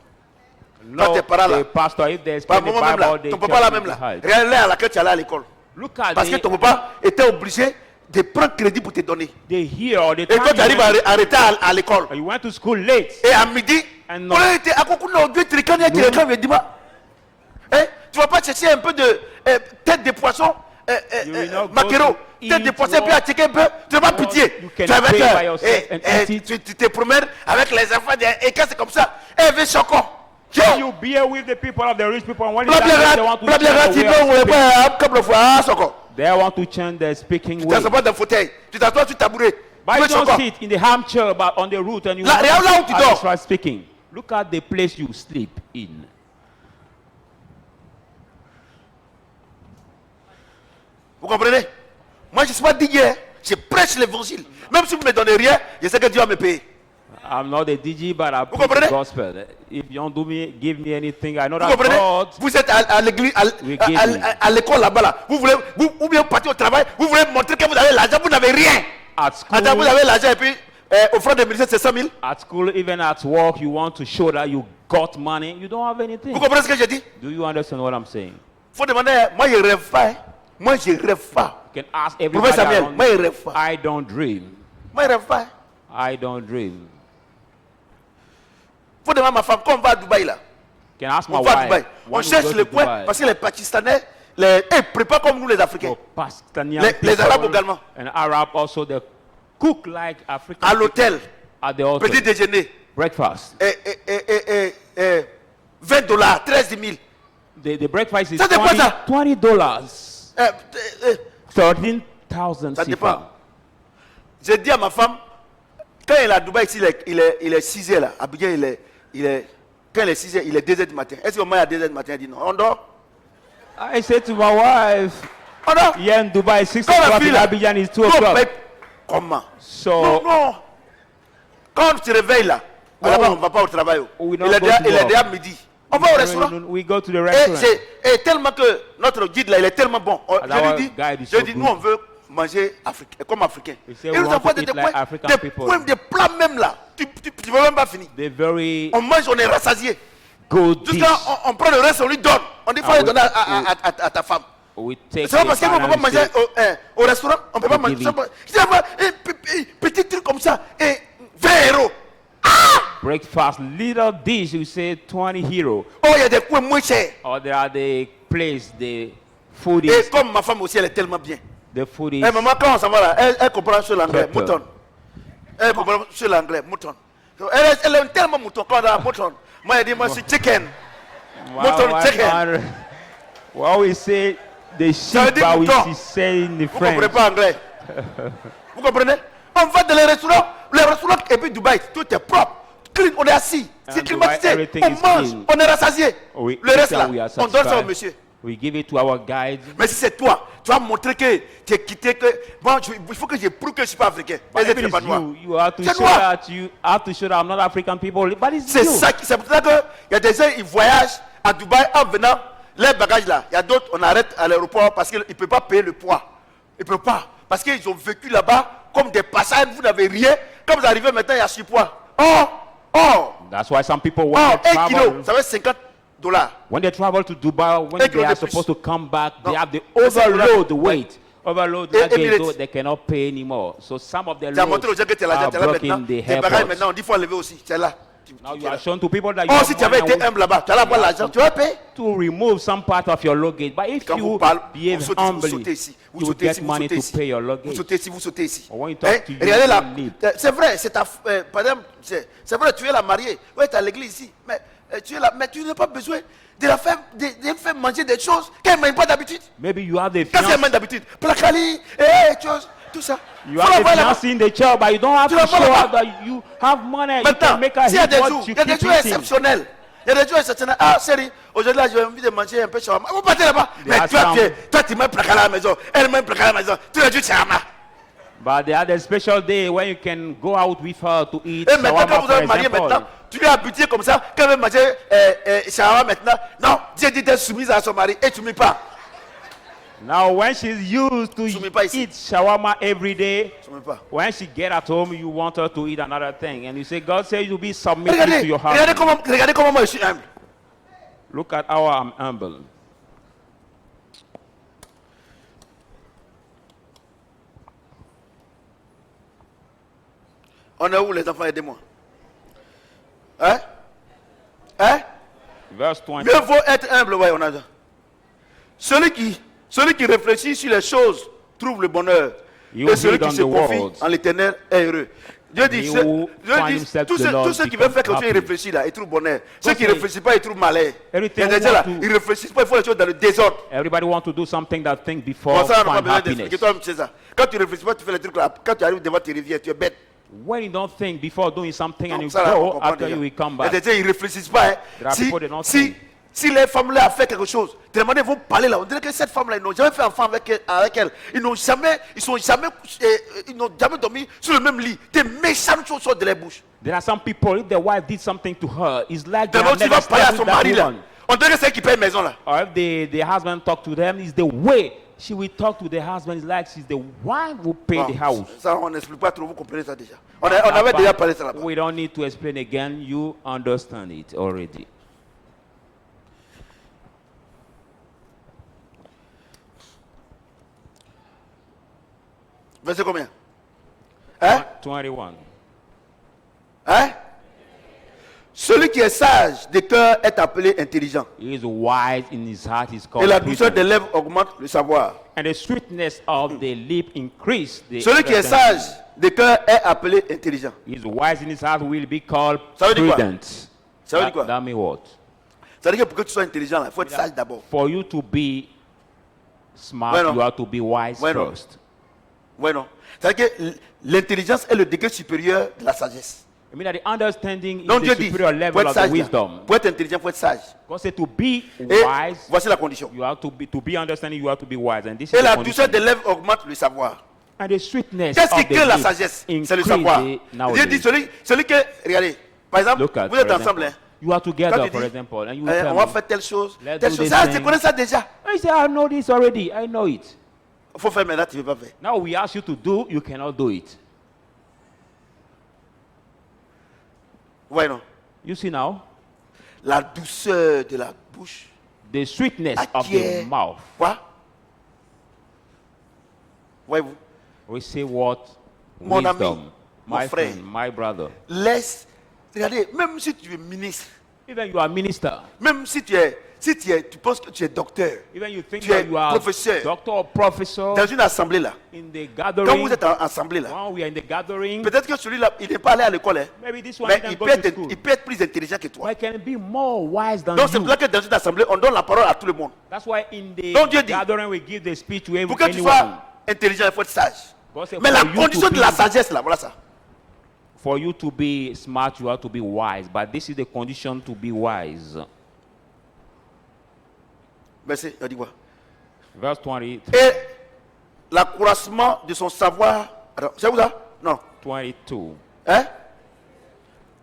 No, tes parents là. the pastor, if they Pas explain the maman même là. Bible, they Ton papa là church même will là. be high. Regarde là à laquelle tu allais à l'école. Look at Parce que ton papa était obligé de prendre crédit pour te donner. the year or the Et toi, time tu arrives à retard à l'école. you went to school late. Et à midi, And on no. a été à coucou, non, Dieu, tu dis-moi. Tu vas pas chercher un peu de tête de poisson, You will not go maquereau, to tête de eat poisson, puis à checker un peu. Tu n'as pas No, pitié. you Tu can es avec pray by yourself and eat it. tu te promènes avec les enfants. Et quand c'est comme ça, veut choco. You bear with the people of the rich people, and when Bla it's bla time, they want to bla bla change tu the way of veux, speaking. comme le foie, choco. They want to change their speaking Tu way. t'assois pas dans le fauteuil. Tu t'assois sur le tabouret. Tu But veux you don't choco. sit in the armchair but on the root and you Là, want regarde là où tu to dors. start speaking. Look at the place you sleep in. Vous comprenez? Moi, je ne suis pas digne. Je prêche l'évangile. Même si vous ne me donnez rien, je sais que Dieu va me payer. I'm not a DJ, but I preach comprenez? the gospel. If you don't give me anything, I know Vous that comprenez? God. Vous êtes à l'église, à l'école là-bas. Là. Vous voulez, ou bien vous partez au travail, vous voulez montrer que vous avez l'argent, vous n'avez rien. At school, Attends, vous avez l'argent et puis offrande de ministère, c'est 100 000. At school, even at work, you want to show that you got money. You don't have anything. Vous comprenez ce que je dis? Do you understand what I'm saying? Faut demander, moi je rêve pas. Moi je rêve pas. You can ask Prophète everybody Samuel, around moi you. je rêve pas. I don't dream. Moi je rêve pas. I don't dream. Faut demander à ma femme, quand on va à Dubaï là, You can ask my on va à Dubaï. wife. On when we cherche go to les points Dubai. parce que les Pakistanais, ils préparent comme nous les Africains. For Pakistani Les people Arabes également. and Arab also, they cook like African À l'hôtel, at the hotel. petit déjeuner, Breakfast. 20 $, 13 000. The breakfast is Ça dépend ça. $20. Euh, euh, 13,000 Ça CFA. dépend. J'ai dit à ma femme, quand il est à Dubaï, ici, il est 6 h là. À Abidjan, quand il est 6 h, il est 2 h du matin. Est-ce qu'on est à 2 h du matin? Elle dit non. On dort. I said to my wife, On dort. here in Dubai, 6 Quand la o'clock, fille in là, Abidjan is 2 non, o'clock. mais comment? So, Non, non. Quand tu te réveilles là, là-bas, on ne va pas au travail. We Il don't est go déjà, to il est work. déjà midi. On va au restaurant. we go to the Et, restaurant. et tellement que notre guide là, il est tellement bon. And Je our lui dis, guide is je so dis good. nous on veut manger comme africain. We say Et we nous want envoie to des eat like points, African des people. points, des plats même là. Tu ne vas même pas finir. They're very On mange, on est rassasié. good dish. Jusqu'à on prend le reste, on lui donne. On dit, il faut Ah le oui. donner à ta femme. We take C'est pas parce it qu'on ne peut pas and we manger say, au restaurant. On ne peut pas We manger. give it. Je dis, petit truc comme ça. Et 20 €. breakfast, little dish, we say 20 €. Oh, il y a des coins moins chers. Or there are the place, the food Et is, comme ma femme aussi, elle est tellement bien. the food is Eh, maman, quand on s'en va là, elle comprend sur l'anglais, Pepper. mouton. Elle comprend sur l'anglais, mouton. Elle aime tellement mouton quand on a mouton. Moi, elle dit, moi, c'est chicken. Mouton, chicken. Well, we say the veut sheep, dire but we mouton. say in the Vous comprenez French. pas anglais? Vous comprenez? On va dans les restaurants, et puis Dubaï, tout est propre. Clean, on est assis. C'est And climatisé. Dubai, everything On is mange, clean. on est rassasié. We Le reste eat là, and we are on donne ça au satisfied. monsieur. We give it to our guide. Mais si c'est toi, tu vas montrer que tu es quitté, que bon, il faut que je prouve que je ne suis pas africain. But Mais if c'est it pas is noir. you have to C'est show noir. that you have to show that I'm not African people. But it's C'est you. ça, c'est pour ça qu'il y a des gens qui voyagent à Dubaï en venant, les bagages là. Il y a d'autres, on arrête à l'aéroport parce qu'ils ne peuvent pas payer le poids. Ils ne peuvent pas. Parce qu'ils ont vécu là-bas comme des passages, vous n'avez rien. Quand vous arrivez maintenant, il y a 6 poids. Oh, That's why some people when they 1 kilo, travel, ça fait $50. when they travel to Dubai, when Un they kilo are de plus. supposed to come back, No. they have the C'est overload ça. weight. Overload Et luggage, Emirates. so they cannot pay anymore. So some of the Tu as montré aux loads gens que tu es là, are tu es là blocking maintenant. the Tes bagages airports. maintenant, on dit qu'il faut enlever aussi. Tu es là. Now Tu you es are là. shown to people that you Oh, have si tu avais money été humble là-bas, tu allais avoir l'argent, tu vas payer. to remove some part of your luggage. But if Quand you vous parlez, behave vous sautez, vous humbly, sautez ici. Vous you will sautez get ici, vous money sautez to ici. pay your Vous luggage. sautez ici, vous sautez ici. Or when you talk to you, Regardez là. you leave. C'est vrai, c'est ta. Par exemple, c'est vrai, tu es la mariée. Oui, tu es à l'église ici. Mais tu es là. Mais tu n'as pas besoin de la faire, de faire manger des choses qu'elle ne mange pas d'habitude. Maybe you have the Qu'est-ce qu'elle fiance, mange d'habitude? Placali, tout ça. you Faut la have the voir là-bas. fiance in the church, but you don't have Tu to la show vois her that you have money. You Maintenant, can make her s'il y a eat des what jours, you il y a des keep jours eating. exceptionnels. Il y a des jours exceptionnels. Ah, chérie, aujourd'hui là, j'ai envie de manger un peu shawarma. Vous partez là-bas. Mais are toi, some- tu mets placali à la maison. Elle met placali à la maison. Tu as du shawarma. But there are the special day when you can go out with her to eat Et maintenant, quand shawarma, vous for avez marié example. maintenant, tu lui as habitué comme ça, quand elle veut manger shawarma maintenant, non, Dieu dit d'être soumise à son mari et tu ne mets pas. Now, when she's used to Soumis pas ici. eat shawarma every day, Tu ne mets pas. when she get at home, you want her to eat another thing. And you say, God says you be submissive to Regardez, your regardez husband. regardez comment moi je suis humble. Look at how I'm humble. On est où les enfants, aidez-moi. Hein? Hein? Verse 20. Mieux vaut être humble, ouais, on a ça. Celui qui réfléchit sur les choses trouve le bonheur. You Et celui lead qui on se the confie world. en l'éternel est heureux. Dieu dit, He Dieu who find dit himself tous the Lord ceux qui veulent faire becomes quelque chose, ils happy. réfléchissent là, ils trouvent bonheur. Ceux qui ne say- réfléchissent pas, ils trouvent malheur. Il y Everything a des gens là, want to- ils réfléchissent pas, ils font les choses dans le désordre. Everybody wants to do something that think before Pour ça, on n'a pas find besoin happiness. d'expliquer. Toi-même, tu sais ça. Quand tu réfléchis pas, tu fais les trucs là. Quand tu arrives devant tes rivières, tu es bête. When you don't think before doing something and Donc, you ça, là, on go, comprend after déjà. you will come Il y a back. des gens, ils ne réfléchissent pas. Hein. There are people that don't Si think. si les femmes là ont fait quelque chose, tu demandes, ils vont parler là. On dirait que cette femme là, ils n'ont jamais fait enfant avec elle. Ils n'ont jamais dormi sur le même lit. Des méchantes choses sortent de leur bouche. There are some people, if their wife did something to her, it's like they Tellement have tu never vas parler à slept son with that mari là. woman. On dirait que c'est elle qui paye maison là. Or if the husband talk to them, it's the way she will talk to the husband like she's the one who paid Bon, the house. ça, on n'explique pas trop, vous comprenez ça déjà. On avait déjà parlé de ça là-bas. We don't need to explain again. You understand it already. Verset combien? Hein? 21. Hein? Celui qui est sage de cœur est appelé intelligent. He is wise in his heart. Is Et called la douceur des prudent. lèvres augmente le savoir. And the sweetness of the lip increase the Celui qui est understanding. sage de cœur est appelé intelligent. He is wise in his heart will be called Ça veut dire quoi? prudent. Ça veut dire quoi? That means what? Ça veut dire que pour que tu sois intelligent, il faut être sage d'abord. For you to be smart, Ouais, non. you have to be wise Ouais, non. first. Ouais, non. Ça veut dire que l'intelligence est le degré supérieur de la sagesse. I mean that the understanding is Donc the Dieu dit, superior pour level être of the sage, là, wisdom. pour être intelligent, il faut être sage. God said to be Et wise, voici la condition. you have to be understanding, you have to be wise. And this Et is la the douceur condition. des lèvres augmente le savoir. And the sweetness Qu'est-ce of qui the crée la lips sagesse? C'est le increase savoir. it Dieu nowadays. dit, celui que, regardez, par exemple, Look at, vous êtes for ensemble, example, hein. you are Quand together, tu for dis, example, and you on tell va me, faire telle chose, let's telle do chose. this Ah, tu thing. connais ça déjà. I say, I know this already. I know it. Il faut faire maintenant, tu ne veux pas faire. Now we ask you to do, you cannot do it. Ouais, non. You see now, La douceur de la bouche the sweetness of the acquiert mouth. quoi? Voyez-vous? We say what? Mon ami, Wisdom. mon My frère. friend, my brother. Laisse. Regardez, même si tu es ministre, Even you are minister. même si tu penses que tu es docteur, Even you think Tu es that you are professeur. doctor or professor dans une assemblée là, in the quand gathering. vous êtes en assemblée là, When we are in the gathering, peut-être que celui-là, il n'est pas allé à l'école, hein, maybe this one mais didn't il go peut, to school. il peut être plus intelligent que toi. But he can be more wise than Donc c'est you. pour ça que dans une assemblée, on donne la parole à tout le monde. That's why in the Donc Dieu dit, gathering we give the speech to Pour que tu anyone. sois intelligent, il faut être sage. God said, Mais for la you condition to de la be- sagesse là, voilà ça. For you to be smart, you have to be wise. But this is the condition to be wise. Merci, on dit quoi? Verse 20, Et l'accroissement de son savoir. Attends, c'est où ça? Non. 22. Hein?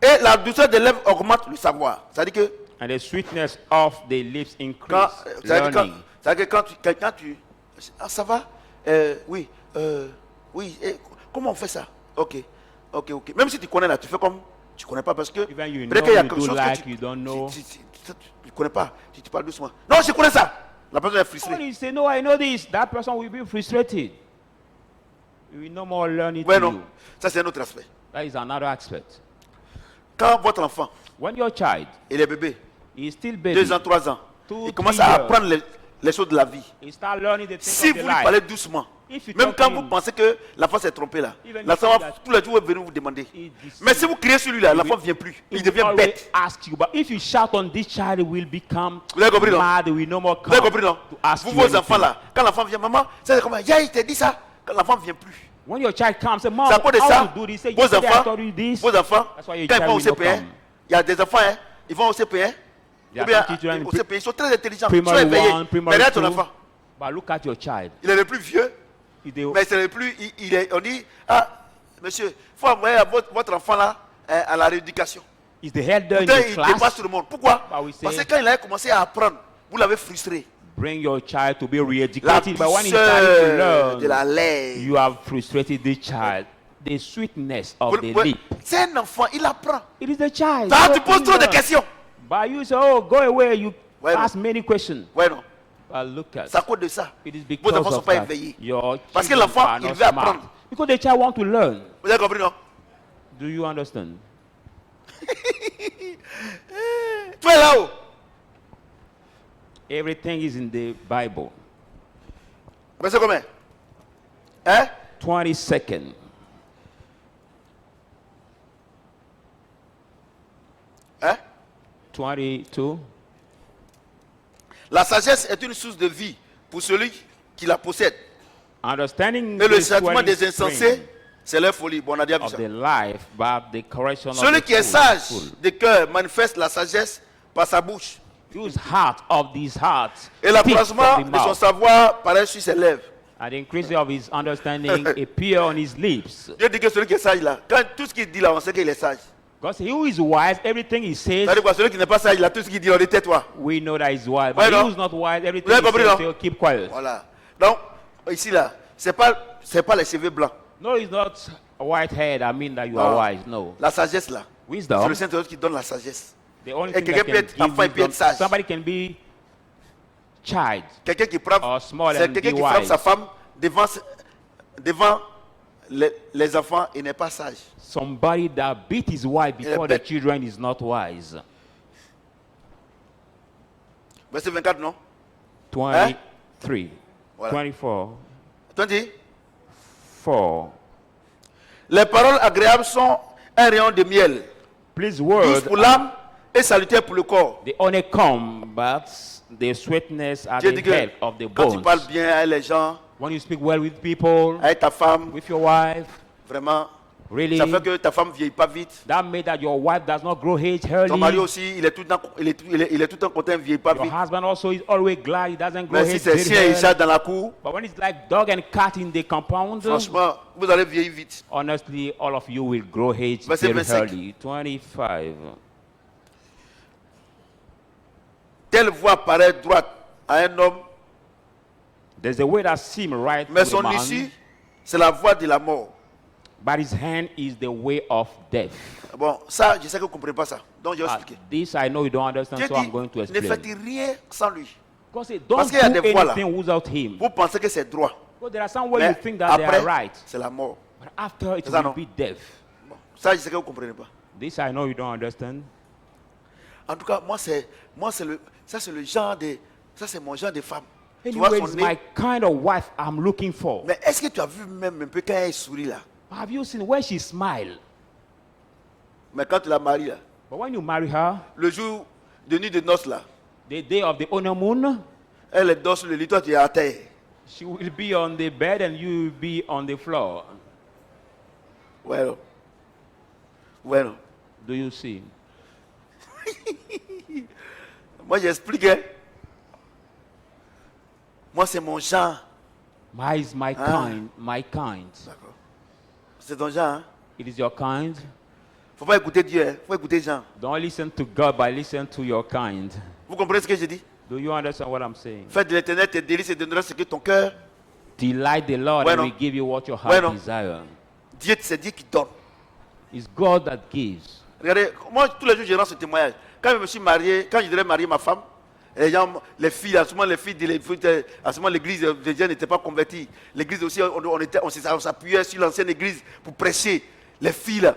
Et la douceur des lèvres augmente le savoir. C'est-à-dire que And the sweetness of the lips increase. quand, c'est-à-dire Learning. que quand tu ah, ça va? Oui, oui. Comment on fait ça? Ok. Même si tu connais là, tu fais comme tu connais pas parce que Even you peut-être know, qu'il y a you quelque do chose like, que you don't know. tu connais pas. Tu parles doucement. Non, je connais ça. La personne est frustrée. When you say, no, I know this, that person will be frustrated. You will no more learn it Ouais, to non. you. Ça, c'est un autre aspect. That is another aspect. Quand votre enfant, When your child il est bébé, is still baby, 2 ans, 3 ans, 2, il commence 3 à years. apprendre les choses de la vie. he start learning the things Si of the vous lui life. parlez doucement, If you même talk quand to vous him, pensez que l'enfant s'est trompé là, Even l'enfant if va that- tous les jours venir vous demander. he deceives. Mais si vous criez sur lui là, l'enfant ne vient plus. He Il will devient always bête. ask you, but if you shout on this child, he will become Vous avez compris, non? mad. He will no more Vous avez come compris non? to ask Vous, you vos anything. enfants là, quand l'enfant vient, maman, c'est comment? Ya, il t'a dit ça. Quand l'enfant ne vient plus. When your child comes, say, Mom, C'est à cause de how ça. to do this? Say, Vos yesterday I enfants, told you this. vos enfants, That's why your quand ils child vont au will not CP1, come. il y a des enfants, hein, ils vont au CP1, There ou are bien some children au in CP1, ils sont très intelligents, ils sont primary éveillés. one, Mais primary regarde ton two. enfant, But look at your child. il est le plus vieux, If they- mais c'est le plus, il est, on dit, ah, monsieur, il faut envoyer votre enfant là à la rééducation. is the elder in Pourtant, the il dépasse class? tout le monde. Pourquoi? But we say- Parce que quand il a commencé à apprendre, vous l'avez frustré. Bring your child to be La re-educated. But when he started to douceur de la learn, lèvre. you have frustrated the child. The sweetness of the Ouais, lip. c'est un enfant, il apprend. It is the child. Ça, So tu poses he trop de learns. questions. But you say, oh, go away. You Ouais, ask many questions. Ouais, non. But look at C'est à cause de ça. it is Vos because enfants ne sont of pas that. éveillés. Your Parce que children l'enfant, are il not veut smart. apprendre. Because the child want to learn. Vous avez compris, non? Do you understand? Tu es là-haut. Everything is in the Bible. Verset combien? Hein? 20 seconds. Hein? 22. La sagesse est une source de vie pour celui qui la possède. Understanding Et le the châtiment swelling des insensés, c'est leur folie. Bon, on a déjà vu of ça. the life, but the correction of Celui the qui est fool sage is full. de cœur manifeste la sagesse par sa bouche. Whose heart of these hearts Et speaks l'accroissement from the de son mouth, savoir paraît sur ses lèvres. and the increase of his understanding appear on his lips. Dieu dit que celui qui est sage là, quand tout ce qu'il dit là, on sait qu'il est sage. Because he who is wise, everything he says, Ça veut dire quoi? Celui qui n'est pas sage là, tout ce qu'il dit, on dit tais-toi. we know that he's wise. Ouais, But he non? who is not wise, Vous everything avez he compris, says, non? say, keep quiet. Voilà. Donc, ici, là, c'est pas les cheveux blancs. No, it's not a white head. I mean that you are Non. wise. No. La sagesse, là. C'est Wisdom. le Saint-Esprit qui donne la sagesse. The only Et thing quelqu'un that peut can être give enfant et peut être wisdom, sage. somebody can be child. Quelqu'un qui frappe, Or small c'est and quelqu'un be qui frappe wise. sa femme devant les enfants et n'est pas sage. Somebody that beat his wife before the bête. children is not wise. Verset 24, non? 23. Voilà. 24. 20. 4. Les paroles agréables sont un rayon de miel, Please douce word, pour l'âme et salutaire pour le corps. the honeycomb, but the sweetness are Dieu the dit que head of the quand tu bones. parles bien avec les gens, When you speak well with people, avec ta femme, with your wife, vraiment, really, ça fait que ta femme ne vieillit pas vite. that made that your wife does not grow age Ton mari early. aussi, il est tout le temps, il est tout le temps content, il ne vieillit pas Your vite. husband also is always glad he doesn't grow Mais si age c'est very chien et early. chat dans la cour, But when it's like dog and cat in the compound, franchement, vous allez vieillir vite. honestly, all of you will grow age Verset very 25. early. 25. Telle voie paraît droite à un homme, There's a way that seems right mais to a son man, issue, c'est la voie de la mort. but his hand is the way of death. Bon, ça, je sais que vous ne comprenez pas ça. Donc, je vais expliquer. This I know you don't understand, Dieu so I'm going to dit, ne faites explain. rien sans lui. God said, Parce don't qu'il y a do des voies là. anything without him. Vous pensez que c'est droit. Because there are some where you Mais think that they are après, right, c'est la mort. but after it C'est ça, will non? be death. Ça, je sais que vous ne comprenez pas. This I know you don't understand. En tout cas, ça c'est le genre de, ça c'est mon genre de femme. Tu vois Anyway, son it's nez. my kind of wife I'm looking for. Mais est-ce que tu as vu même un peu quand elle sourit là? Have you seen where she smile? Mais quand tu la maries là, But when you marry her, le jour de nuit de noces là, the day of the honeymoon, elle est dort sur le lit, toi tu es à terre. she will be on the bed and you will be on the floor. Well, well. Do you see? Moi j'explique. Hein. Moi c'est mon genre. My is my Ah. kind, my kind. D'accord. C'est ton genre. Hein? It is your kind. Faut pas écouter Dieu, hein? Faut écouter Jean. Don't listen to God, but listen to your kind. Vous comprenez ce que je dis? Do you understand what I'm saying? Fais de l'éternel tes délices et donneras ce que ton cœur. Delight the Lord Bueno. and we give you what your heart Bueno. desire. Dieu, c'est Dieu qui donne. It's God that gives. Regardez, moi tous les jours je rends ce témoignage. Quand je me suis marié, quand je devais marier ma femme, les filles, à ce moment, à ce moment l'église des gens n'était pas convertie. L'église aussi, on s'appuyait sur l'ancienne église pour prêcher. Les filles là,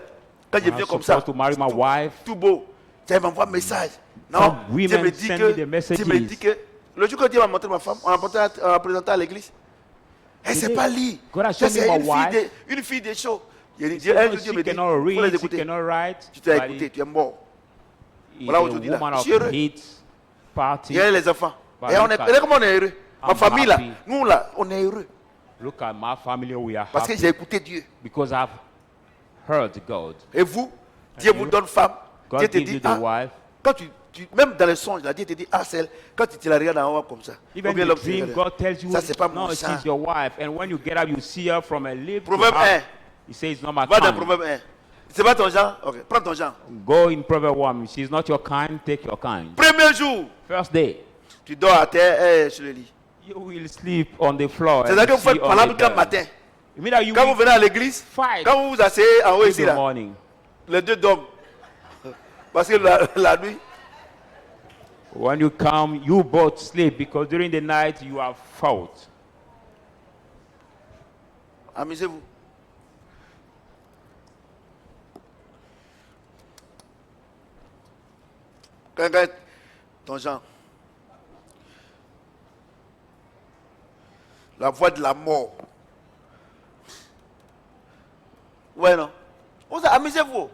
quand je When I viens was comme ça, supposed to marry my wife, tout beau, tu m'envoies un message. Non, Some Dieu women me dit send que, me the messages. Dieu me dit que, le jour que Dieu m'a montré ma femme, on l'a présenté à l'église. Elle ne sait Today, pas lire. God has Ça, shown me c'est my wife. une fille des choses. Dieu she me dit, cannot il faut les read, she écouter. cannot write. Tu t'es but écouté, tu es mort. is Voilà a aujourd'hui, là. woman Je of suis heureux. hate party. Il y a les enfants. Bah, Et on est, look at- regardez comment on est heureux. Ma I'm famille là, happy. nous là, on est heureux. Look at my family, we are Parce que happy j'ai écouté Dieu. because I've heard God. Et vous, Dieu vous donne femme. God Dieu te gives you dit, the ah, wife. quand même dans les songes, là, Dieu te dit, ah, celle, quand tu la regardes en haut comme ça. Even ou bien in l'homme the te dream, regarde. God tells you, Ça, c'est pas mon no, sang. she's your wife. And when you get up, you see her from a lip to Proverbe heart. 1. He says, it's not my Va dans kind. Proverbe 1. C'est pas ton genre? Ok, prends ton genre. Go in Proverb 1. She's not your kind, take your kind. Premier jour, First day, tu dors à terre sur le lit. you will sleep on the floor. and C'est-à-dire que vous see faites on palabre the quand bed. matin. It means that you Quand vous will venez à l'église, fight quand vous vous asseyez en haut in ici, the là, morning. les deux dorment. Parce que la nuit, When you come, you both sleep because during the night you have fought. amusez-vous. Quand ton genre, la voix de la mort. Ouais, non. Amusez-vous.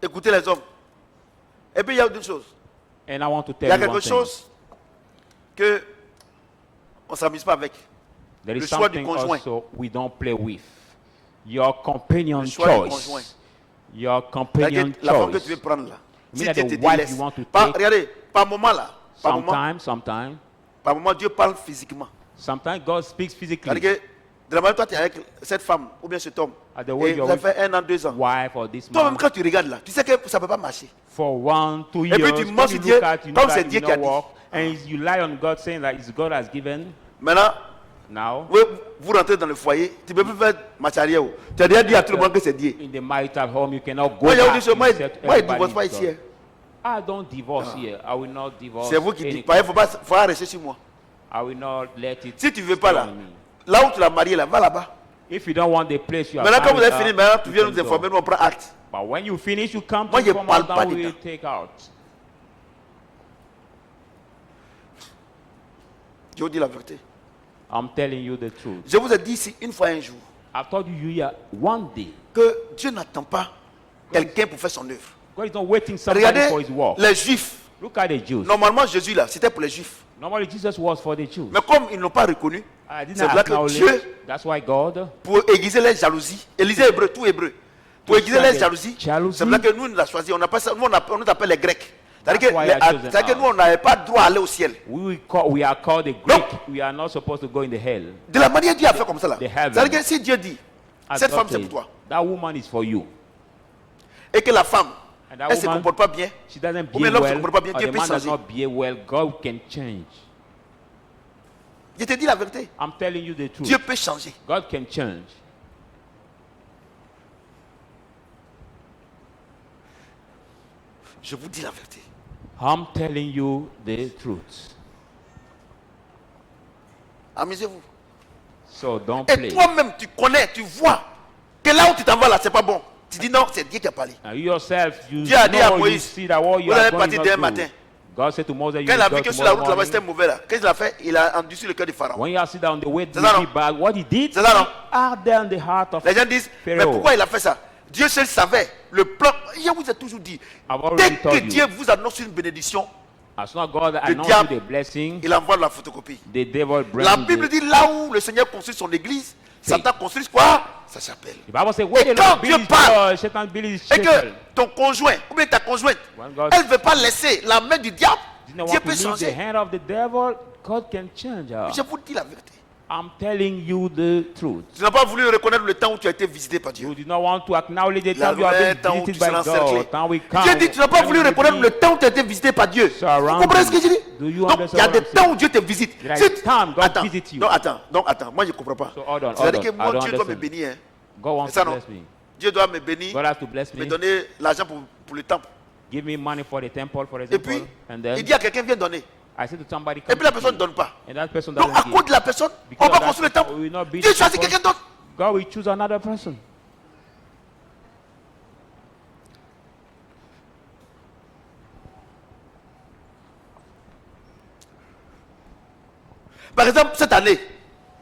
Écoutez les hommes. Et puis il y a autre chose. And I want to Il y tell a you quelque one thing. chose que on ne s'amuse pas avec. There le is choix du something conjoint. also we don't play with. Your companion Le choix du choice. conjoint. Your C'est-à-dire companion que la femme que tu veux choice. prendre là. I Si mean Dieu that te the wife délaisse. you want to Pas, take. regardez, par moment là. Par moment, Sometimes Dieu parle physiquement. God speaks physically. C'est-à-dire que de la manière dont toi tu es avec cette femme ou bien cet homme, At the way Et you're ça with fait 1 an, 2 ans. wife or this Toi-même, man quand tu regardes là, tu sais que ça ne peut pas marcher. for 1, 2 Et years. puis tu When mens you sur Dieu, look at, you know comme that c'est it Dieu did qui a not dit. work, and you lie on God saying that it's God has given. Maintenant, Now, vous rentrez dans le foyer, tu ne peux plus faire marche arrière. Tu as déjà dit à tout le monde que c'est Dieu. in the marital home, you cannot go Moi, back. moi, and say to moi, il ne everybody divorce pas it's ici. God. I don't divorce here. I will not divorce. C'est vous qui any dites. Il faut rester sur moi. I will not let it. Si tu ne veux pas stay là, on me. là où tu l'as marié, là, va là-bas. If you don't want the place you are Maintenant, quand vous avez married fini, at, maintenant, tu you viens can nous go. informer, nous on prend acte. But when you finish, you come Moi, to je inform parle us, pas then we dedans. will take out. Je vous dis la vérité. I'm telling you the truth. Je vous ai dit ici une fois un jour I've told you here one day. que Dieu n'attend pas quelqu'un pour faire son œuvre. God is not waiting somebody Regardez for his work. les Juifs. Look at the Jews. Normalement, Jésus là, c'était pour les Juifs. Normally, Jesus was for the Jews. Mais comme ils n'ont pas reconnu, I did c'est not pour là que acknowledge. Dieu, That's why God. pour aiguiser les jalousies, Élisée hébreu, tout hébreu, pour aiguiser les jalousies, c'est pour là que nous, nous l'a choisi. On appelle ça, nous, on nous appelle les Grecs. C'est-à-dire That's why que, I chose them c'est-à-dire que nous, on n'avait pas droit à aller au ciel. We are called the Greek. We are not supposed to go in the hell. De la manière Dieu a fait comme ça là. The heaven. C'est-à-dire que si Dieu dit, As cette God femme c'est said, pour toi, that woman is for you. et que la femme, And that elle ne se woman, comporte pas bien, she doesn't ou bien behave l'homme se well, comporte pas bien, or Dieu the peut man does changer. not behave well, God can change. Je te dis la vérité. I'm telling you the truth. Dieu peut changer. God can change. Je vous dis la vérité. I'm telling you the truth. Amusez-vous. So don't Et play. toi-même, tu connais, tu vois que là où tu t'en vas là, c'est pas bon. Tu dis non, c'est Dieu qui a parlé. Now you yourself, you Dieu a dit à know, you Moïse, see that what you vous are allez going partir not demain do. matin. God said to Moses, you Quand il a will vu go que sur la route tomorrow là-bas c'était morning. mauvais là, qu'est-ce qu'il a fait? Il a endurci le cœur du pharaon. When you are sitting on the way to C'est ça, be bad, what he did, C'est ça, non? out there in the heart of Les gens disent, mais Pharaoh. pourquoi il a fait ça? Dieu seul savait le plan. Je vous ai toujours dit, I've dès already que told you. Dieu vous annonce une bénédiction, As soon as God announced diable, you the blessing, il envoie la photocopie. the devil brings La Bible dit là où le Seigneur construit son église, Satan construit quoi? Ça s'appelle. The Bible says, where Et the Lord quand Dieu builds his parle, church, Satan builds his Et que chapel. ton conjoint, ou bien ta conjointe, When God elle ne veut pas laisser la main du diable, did not Dieu want to peut leave the changer. hand of the devil, God can change her. Je vous dis la vérité. I'm telling you the truth. Tu n'as pas voulu reconnaître le temps où tu as été visité par Dieu. You did not want to acknowledge the La time you have vraie been temps où tu visited by seras encerclé. God. Time we come. Dieu dit, tu n'as pas when voulu you reconnaître be le temps où tu as été visité par Dieu. Vous surrounded. comprenez ce que je dis? Do you Donc, il y a understand des what I'm temps saying? où Dieu te visite. There Si- is time God attends, visit you. donc attends, moi je ne comprends pas. So hold on, C'est-à-dire hold que on. I moi, don't Dieu doit me understand. bénir. Hein. God wants C'est ça, to non? bless me. Dieu doit me bénir, God has to bless me me. donner l'argent pour le temple. Give me money for the temple, for Et example. puis, And then il dit à quelqu'un, viens donner. I say to somebody, Et come puis la to personne ne me. donne pas. And that person Donc, à doesn't cause give. de la personne, Because on va of that, construire le temple. we will not build Dieu the choisit temple. quelqu'un d'autre. God will choose another person. Par exemple, cette année,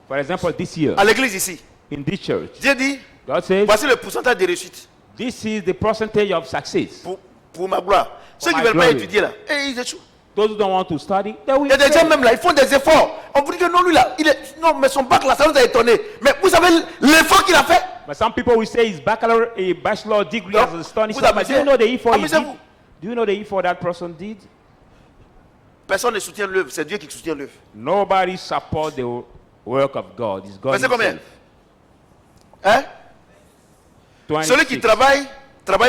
For example, this year, à l'église ici, in this church, Dieu dit, God says, voici le pourcentage de réussite this is the percentage of success. pour ma gloire. Ceux qui ne my veulent pas glory. étudier là, et ils échouent. Those who don't want to study, they will Il y a des gens fail. même là, ils font des efforts. On vous dit que non, lui là, non, mais son bac là, ça nous a étonné. Mais vous savez l'effort qu'il a fait? But some people will say his bachelor degree Donc, has astonished vous them. But do you know the effort he did? amusez-vous. Do you know the effort that person did? Personne ne soutient l'œuvre, c'est Dieu qui soutient l'œuvre. Nobody support the work of God. It's God Verset combien? himself. Hein? 26. Celui qui travaille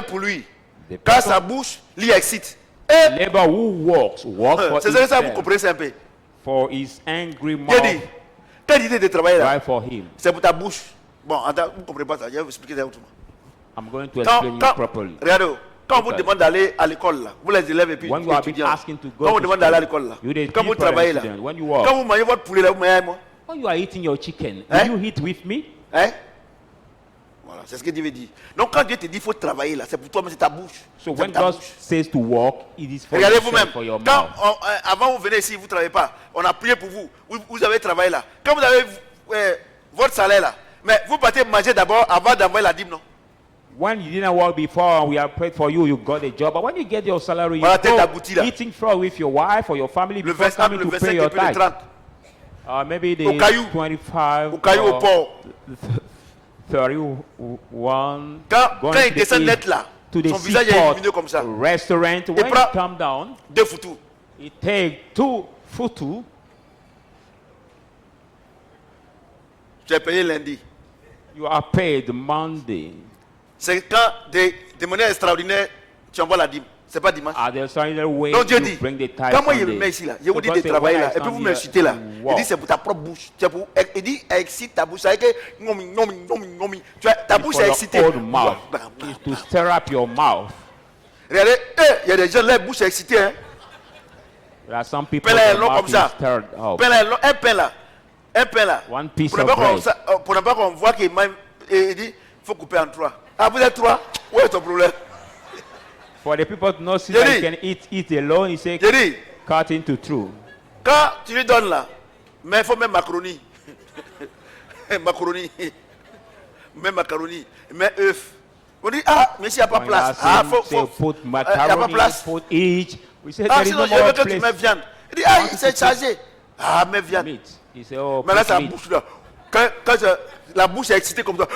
pour lui. The Car person- sa bouche l'y excite. Et labor who works for c'est ça, vous himself, comprenez ça un peu. for his angry Dieu mouth dit, quand il dit de travailler là, drive for him. c'est pour ta bouche. Bon, attends, vous ne comprenez pas ça, je vais vous expliquer ça autrement. I'm going to explain you properly. Regardez, quand on vous Okay. demande d'aller à l'école là, vous les élèves et puis When les you have been étudiants, asking to go quand on to demande d'aller à school, l'école là, you the quand vous people and travaillez là, student, when you work, quand vous mangez votre poulet là, vous mangez avec moi. when you are eating your chicken, Hein? will you eat with me? Hein? Voilà, c'est ce que Dieu veut dire. Donc quand Dieu te dit qu'il faut travailler là, c'est pour toi, mais c'est ta bouche. So C'est when ta God bouche. says to walk, it is for Regardez yourself, vous-même. for your Quand mouth. avant vous venez ici, vous ne travaillez pas. On a prié pour vous. Vous avez travaillé là. Quand vous avez votre salaire là, mais vous partez manger d'abord avant d'envoyer la dîme, non? When you didn't work before and we have prayed for you, you got a job. But when you get your salary, you Voilà, tête go aboutie, là. eating front with your wife or your family Le before 25, coming le to 25 pay et your puis le tithe. 30. Maybe the Au caillou. 25 Au caillou au or port. 31 Quand going il to descend the- net là, to the son visage est seaport lumineux comme ça. restaurant. When you prend- come down, 2 foutous. he take 2 futu. J'ai payé lundi. You are paid Monday. C'est quand de manière extraordinaire, tu envoies la dîme. C'est pas dimanche. At the extraordinary way, Donc Dieu you dit, bring the tithe quand moi je Sunday. me mets ici là, je vous So dis God de say, travailler when là, I et puis stand vous me here citez là. to Il walk. dit c'est pour ta propre bouche. Il dit excite ta bouche. C'est que tu vois, ta bouche For est your excitée. own mouth. Is to stir up your mouth. Regardez, il y a des gens, leur bouche est excitée. Hein. There are some people Pain là est their long mouth comme ça. is stirred up. Pain là est long, un pain là. Un pain là. One piece Pour ne of pas qu'on bread. pour ne pas qu'on voit qu'il il dit il faut couper en trois. Ah, vous êtes trois? Où est ton problème? For the people to not see Jerry. that you can eat alone, he said, J'ai dit, cut into two. quand tu lui donnes là, mais il faut même macaroni. Macaroni. Même macaroni. Mais œuf. On dit, ah, mais s'il n'y a pas When place. you Ah, ask him, say, put il n'y a pas macaroni, place. put each. We said, Ah, there is sinon, no je veux more que tu mets place. viande. Il dit, ah, il s'est chargé. Ah, mais viande. Meat. He said, oh, Mais là, put sa meat. bouche là. Quand la bouche est excitée comme ça.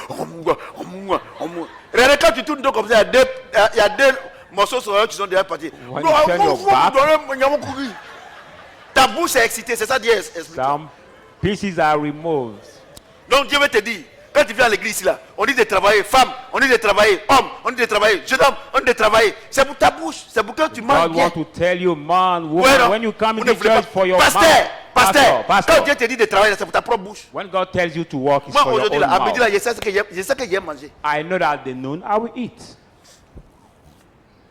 Regardez, quand tu tournes dos comme ça, il y a deux morceaux sur eux qui sont déjà partis. When you turn your back, ta bouche est excitée, c'est ça Dieu explique. some pieces are removed. Donc Dieu veut te dire, quand tu viens à l'église là, on dit de travailler, femme, on dit de travailler, homme, on dit de travailler, jeune homme, on dit de travailler. C'est pour ta bouche, c'est pour que tu manges God bien. want to tell you, man, woman, Ouais, non. when you come Vous in ne the voulez church pas- for your Pasteur, mouth. pasteur, Pastor. quand Dieu te dit de travailler, c'est pour ta propre bouche. When God tells you to work, it's Moi for your aujourd'hui own là, à midi mouth. là, je sais que j'aime manger. I know that at the noon I will eat.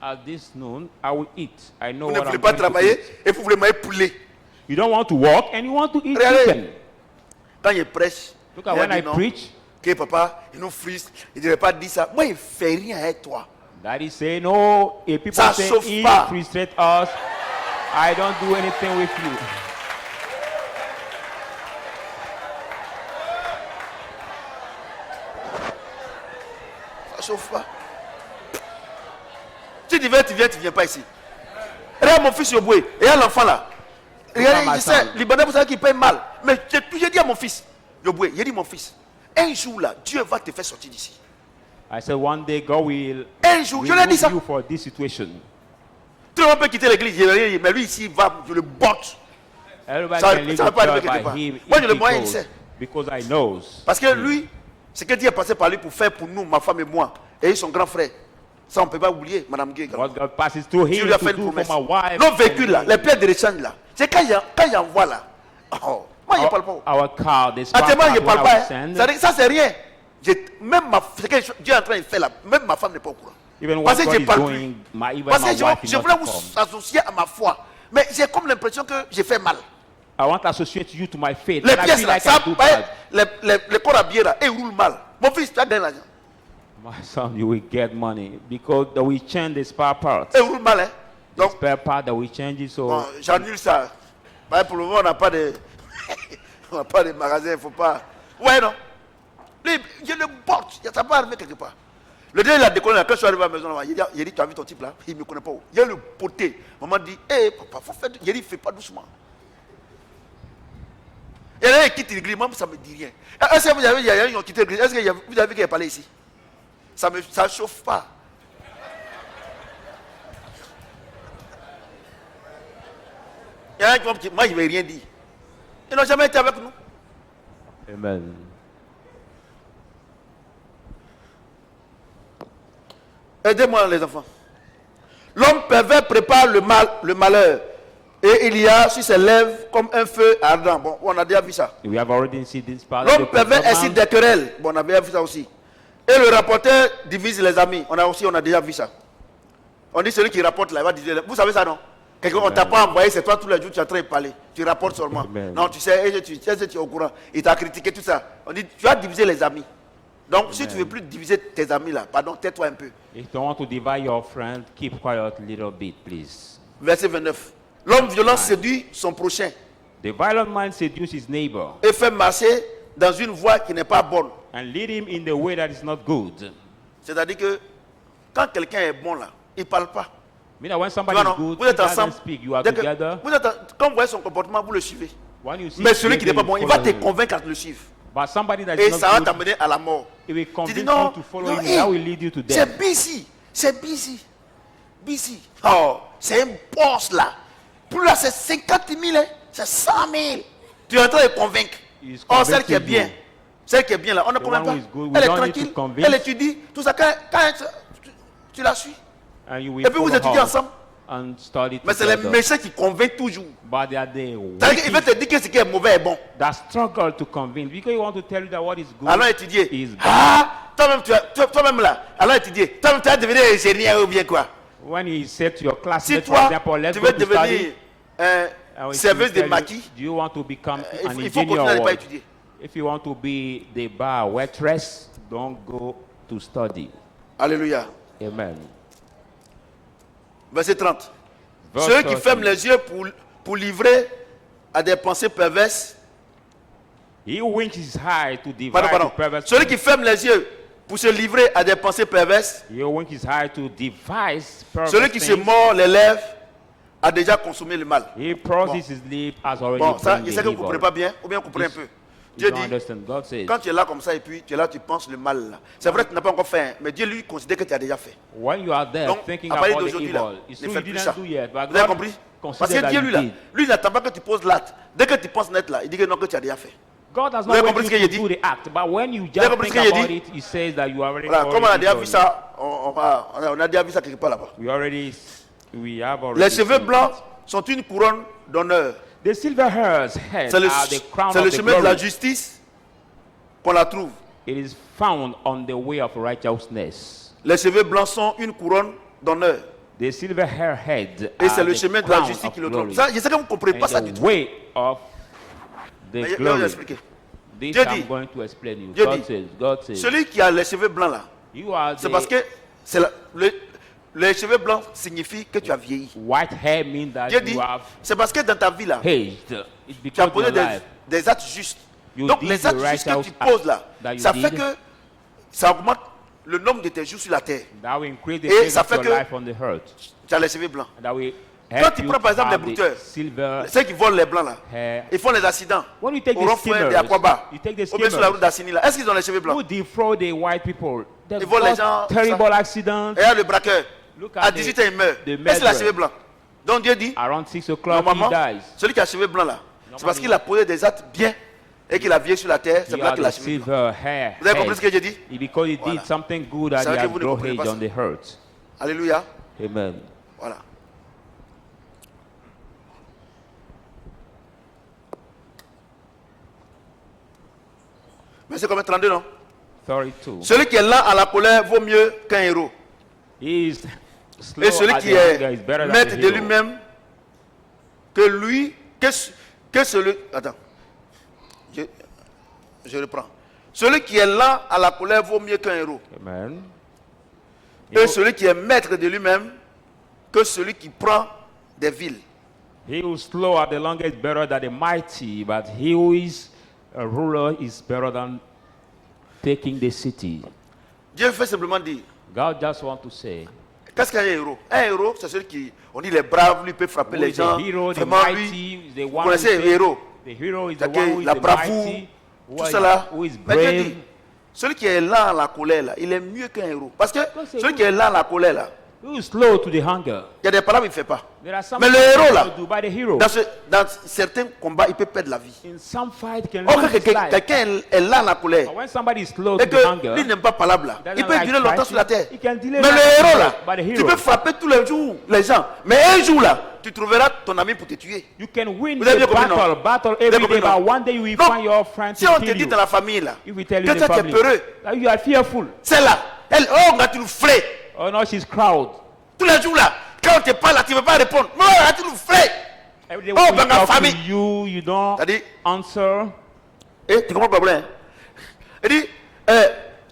At this noon I will eat. I know Vous ne what voulez I'm pas going to travailler eat. et vous voulez manger poulet. You don't want to work and you want to eat Regardez. chicken. Quand je prêche, Look at il a when dit I non, preach, que papa, il nous frise, il ne devait pas dire ça. Moi, il ne fait rien avec toi. Daddy say no. If people Ça say chauffe eat, pas. frustrate us, I don't do anything with you. Ça chauffe pas. Si tu viens, tu viens pas ici. Regarde mon fils Yoboué, et il y a l'enfant là. Regardez, je sais, Libanais, vous savez qu'il paye mal. Mais j'ai dit à mon fils, Yoboué, j'ai dit mon fils, un jour là, Dieu va te faire sortir d'ici. I said one day God will Un jour, je l'ai dit ça. remove you for this situation. Tout le monde peut quitter l'église, mais lui ici, il va, je le botte. Everybody Ça- can leave ça va the pas church arriver quelque by part. him Moi, if j'ai le he moyen, il goes, sait. because I knows. Parce que lui, ce que Dieu est passé par lui pour faire pour nous, ma femme et moi, et son grand frère, ça on ne peut pas oublier, Madame Gay. What God passes through Dieu him lui a to fait une do for promesse. my wife. Nos véhicules là, les plaires de l'échange là, c'est quand il envoie là. Oh, moi je ne parle pas. Our car, the spark Actuellement, je ne plug parle when I pas. will Hein. send. Ça c'est rien. Même ce que Dieu est en train de faire là, même ma femme n'est pas au courant. Even what Parce que God je is parle doing, plus. even Parce my que wife je is not voulais to come. vous associer à ma foi. Mais j'ai comme l'impression que j'ai fait mal. I want to associate you to my faith. Les and I pièces feel là, like ça, I do bad. les corps habillés là, ils roulent mal. Mon fils, tu as gagné l'argent. My son, you will get money because that we change the spare parts. Ils roulent mal, hein. The Donc, spare part that we change it so. bon, j'annule ça. Bah, pour le moment, on n'a pas de, on n'a pas de magasin, il ne faut pas. Ouais, non. Lui, je le porte, ça va arriver quelque part. Le dernier, il a décollé, quand je suis arrivé à la maison, il a dit, tu as vu ton type là? Il ne me connaît pas où. Il a le poté. Maman dit, hé, papa, faut faire. Il a dit, fais pas doucement. Et là, il quitte l'église, moi, ça ne me dit rien. Est-ce que vous avez, il y a qui ont quitté l'église? Est-ce que vous avez vu qu'il a parlé ici? Ça ne chauffe pas. Il y a un qui m'a dit, moi, je ne vais rien dire. Ils n'ont jamais été avec nous. Amen. Aidez-moi les enfants. L'homme pervers prépare le malheur. Et il y a sur ses lèvres comme un feu ardent. Bon, on a déjà vu ça. We have already seen this part. L'homme of the pervers command. incite des querelles. Bon, on a déjà vu ça aussi. Et le rapporteur divise les amis. On a déjà vu ça. On dit celui qui rapporte là, il va diviser. Vous savez ça, non? Quelqu'un, on ne t'a pas envoyé, c'est toi tous les jours, tu es en train de parler. Tu rapportes seulement. Amen. Non, tu sais, tu es au courant. Il t'a critiqué, tout ça. On dit, tu as divisé les amis. Donc, si tu ne veux plus diviser tes amis là, pardon, tais-toi un peu. If you don't want to divide your friend, keep quiet a little bit, please. Verset 29. L'homme violent séduit son prochain The violent man seduces his neighbor et fait marcher dans une voie qui n'est pas bonne. and lead him in the way that is not good. C'est-à-dire que quand quelqu'un est bon là, il ne parle pas. Meaning that when Tu somebody vois, is non? good, Vous he êtes doesn't ensemble. speak. You are Dès que- together. quand vous voyez son comportement, vous le suivez. When you see Mais celui qui n'est pas behavior, bon, you il va te follow him. convaincre à te le suivre. But somebody that Et is ça va not good, t'amener à la mort. he will Tu convince dis you non, to follow non, him. hey, That will lead you to c'est death. busy. C'est busy. Busy. Oh, c'est un boss là. Plus là, c'est 50 000, hein. C'est 100 000. Tu es en train de convaincre. He is Oh, celle qui est convincing bien. you. Celle qui est bien là, on ne The convainc one pas. who is good, we Elle est don't need to tranquille, convince. elle étudie, tout ça. Quand tu la suis. And you will Et puis vous follow étudiez her ensemble. and study Mais c'est les together. méchants qui convainquent toujours. But they are the C'est-à-dire qu'il veut wicked te dire que ce qui est mauvais est bon. that struggle to convince, because you want to tell you that what is good Allons étudier. is bad. Ah, toi-même là, allons étudier. Toi-même tu vas devenir ingénieur ou bien quoi. When he said to your Si classmates, for toi, example, let's tu go veux to devenir study, un if he serveuse de tell you, maquis, do you want to become an il faut continuer engineer à ne or pas what? étudier. If you want to be the bar waitress, don't go to study. Alléluia. Amen. Verset 30. Verse Ceux qui 30. ferment les yeux pour livrer à des pensées perverses. He who winks his eye to divide Pardon. to perverse. Celui qui ferme les yeux pour se livrer à des pensées perverses. He who winks his eye to devise perverse Celui qui se things. mord les lèvres a déjà consommé le mal. He purses his lip as already Bon, ça, bring je the sais que vous ne evil. comprenez pas bien, ou bien vous comprenez un peu. You Dieu don't dit, understand. God says, quand tu es là comme ça et puis tu es là, tu penses le mal là. C'est vrai que tu n'as pas encore fait, mais Dieu lui considère que tu as déjà fait. when you are there Donc, thinking à partir about the d'aujourd'hui evil, là, it's ne true you faites plus didn't ça. do yet, but Vous avez God compris? Parce consider que that Dieu you lui là, did. lui il n'attend pas que tu poses l'acte. Dès que tu penses net là, il dit que non, que tu as déjà fait. God does Vous not avez wait compris you ce que j'ai to dit? do the act, but when you avez just compris think ce que j'ai about dit? it, He says that you already Voilà, comme on a already déjà done vu it. ça, on a déjà vu ça quelque part là-bas. We have already Les cheveux seen blancs it. sont une couronne d'honneur. The silver hairs head C'est le, are the crown c'est le of the chemin de la glory. justice qu'on la trouve. It is found on the way of righteousness. Les cheveux blancs sont une couronne d'honneur. The silver hair head Et c'est are le the chemin de la crown justice of qui le trouve. glory. Ça, je sais que vous ne comprenez pas ça And du the tout. way of the Mais je vais vous glory. expliquer. This Dieu I'm dit- going to explain you. Dieu God dit, says, God says, Celui qui a les cheveux blancs là, you are c'est the parce que les cheveux blancs signifient que tu as vieilli. white hair mean that Dieu you dit, have c'est parce que dans ta vie là, aged. It's tu as because posé your life. des actes justes. You Donc did les the actes justes que righteous tu poses là, that you ça fait did. que ça augmente le nombre de tes jours sur la terre. That will increase the Et days ça of fait your que- life on the earth. Tu as les cheveux blancs. And that will Quand help tu you prends par exemple have les the brouteurs, silver ceux qui volent les blancs là, hair. ils font les accidents. When you take Au the rond-point de skimmers, Aquaba, you take the ou bien sur la route skimmers d'Assini là, est-ce qu'ils ont les cheveux blancs? who defraud the white people. They've Ils volent les got gens, terrible accidents. Et là, le braqueur, Look à at 18 the, ans, il meurt. the Est-ce qu'il a les murderer. cheveux blancs? Donc Dieu dit, Around 6 o'clock normalement, he dies. celui qui a les cheveux blancs là, c'est parce qu'il a posé des actes bien et qu'il a vieilli sur la terre, c'est He là had qu'il a the les cheveux blancs. silver hair. Vous avez compris head. ce que j'ai dit? Because he Voilà. did something good that C'est he vrai que had vous ne grown comprenez age pas on the earth. Alléluia. Amen. Voilà. Mais c'est comme 32, non? 32. Celui qui est lent à la colère vaut mieux qu'un héros. He is slow Et celui at qui the anger is est better than maître a de hero. lui-même que celui. Attends. Je reprends. Celui qui est lent à la colère vaut mieux qu'un héros. Amen. Et celui qui est maître de lui-même que celui qui prend des villes. He who is slow at the longest is better than the mighty, but he who is a ruler is better than taking the city. Dieu fait simplement dire, God just want to say, qu'est-ce qu'un héros? Un héros, c'est celui qui, on dit, il est brave, lui peut frapper who les is gens. the hero, the Vraiment, lui, mighty, is the vous one who connaissez le héros. the hero is the C'est-à-dire one who is la the bravoure, mighty, tout cela. who is Mais Dieu brave. dit, celui qui est lent à la colère, là, il est mieux qu'un héros. Parce que c'est celui vous. qui est lent à la colère, là, Who is slow to the hunger. il y a des paroles qu'il ne fait pas. There are some Mais le things héros, you là, do by the hero. Dans certains combats, il peut perdre la vie. In some fight, can Or lose que his life. quelqu'un est lent à la colère But when somebody is slow to et the que hunger, lui n'aime pas parler là, doesn't il peut like durer longtemps fighting, sur la terre. he can delay Mais le life héros là, by the tu hero. peux frapper tous les jours les gens. Mais un jour là, tu trouveras ton ami pour te tuer. you can win Vous avez bien the compris, non? battle Vous avez every compris, day, non? but one day you will Donc, find your friend si to on te kill dit you. dans la famille là, If we tell you que in toi the tu es family peureux, that you are fearful, c'est là. Elle, oh, on a tu nous frais. oh no, she's crowd. Tous les jours là, quand on te parle là, tu ne veux pas répondre. Non, on a tu nous frais. Every day Oh, we dans la talk to famille. you don't C'est-à-dire, answer. tu comprends le problème? Il dit,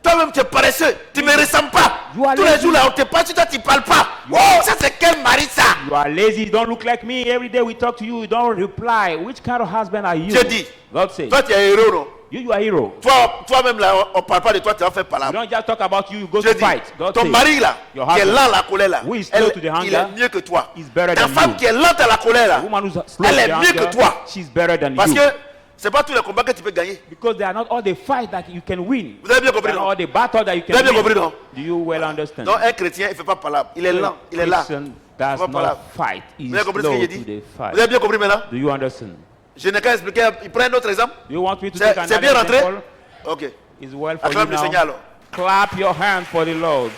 toi-même tu es paresseux, tu ne me ressembles pas. You are Tous les lazy. jours là, on te parle, toi tu ne parles pas. Oh, ça c'est quel mari ça? You are lazy, you don't look like me. Every day we talk to you, you don't reply. Which kind of husband are you? Dieu dit, God says, toi tu es héros, non? you are a hero. Toi-même là, on ne parle pas de toi, tu vas faire You palabre. don't just talk about you, you go Dieu to dit, fight. God ton says, mari là, your qui est husband, lent à la colère là, who is slow to the il hunger, est mieux que toi. is better Ta than femme you. qui est lente à la colère là, The woman who's slow elle to est the mieux que hunger, toi. she's better than Parce you. que ce n'est pas tous les combats que tu peux gagner. Because they are not all the fight that you can win. Vous avez bien They compris, are non? all the battle that you Vous avez can bien compris, win. non? Do you well understand? Donc un chrétien, il ne fait pas palabre. Il est lent, il est là. Christian does Faut pas not là. fight. He Vous is avez compris ce slow que j'ai to dit? the fight. Vous avez bien compris maintenant? Do you understand? Je n'ai qu'à expliquer. Il prend un autre exemple. Do you want me to C'est- take c'est another bien rentré? example? Ok. It's well for you Acclame le Seigneur now. alors. Clap your hand for the Lord.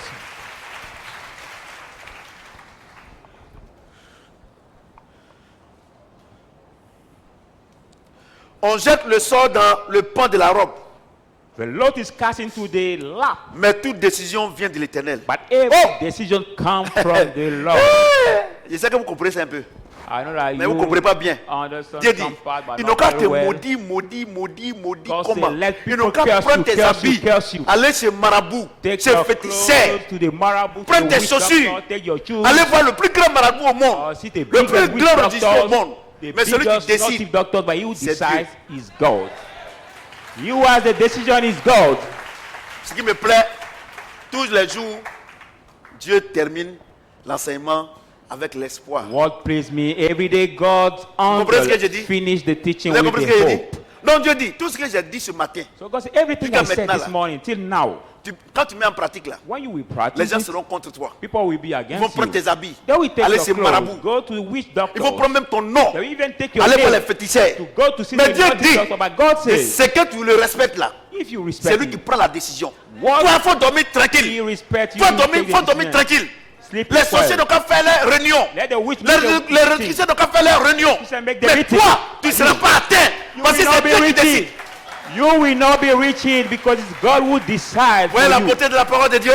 On jette le sort dans le pan de la robe. The Lord is cast into the lap, Mais toute décision vient de l'Éternel. but every Oh! decision comes from the Lord. Je sais que vous comprenez ça un peu. I know that Mais vous ne comprenez pas bien. understand Dieu dit, some part, but ils not n'ont qu'à very te well. maudire. God Comment? said, let Ils people n'ont qu'à curse prendre you, tes curse you, habits, curse you. aller chez marabout, Take chez your féticheur, clothes to the marabout, to prends the tes witch chaussures, doctor, take your shoes. allez voir le plus grand marabout au monde, See the le biggest plus witch grand magicien au doctors, monde. the Mais celui qui biggest décide, naughty doctor, but he who c'est decides is God. You as the decision is God. ce qui me plaît, tous les jours, Dieu termine l'enseignement avec l'espoir. What pleased me every day, God's comprenez ce que j'ai angel dit? finish the teaching Vous avez with compris ce que the j'ai dit? hope. Non, Dieu dit, tout ce que j'ai dit ce matin, So God said, everything Jusqu'à I said maintenant, this là. morning till now, quand tu mets en pratique là, when you will les practice gens it, seront contre toi. people will be Ils vont against prendre you. tes habits, They will take aller your chez clothes, marabout. go to the witch Ils vont doctor. prendre même ton nom, They will even take your aller voir les name féticheurs. to go to see Mais the Dieu naughty dit, doctor. But God says, c'est que tu le respectes là. if you C'est respect lui qui him, prend la décision. What? Toi, il faut dormir he tranquille. respect you. Faut you dormir, take faut the dormir decision. tranquille. Sleep Les sorciers well. n'ont qu'à faire leur réunion. Let the witch Les réticents n'ont qu'à faire leur réunion. He said, make the Mais meeting. toi, tu ne seras pas atteint. You Parce que will not c'est be Dieu qui décide. reaching. You will not be reaching because it's God who decides Voyez for la you. beauté de la parole de Dieu.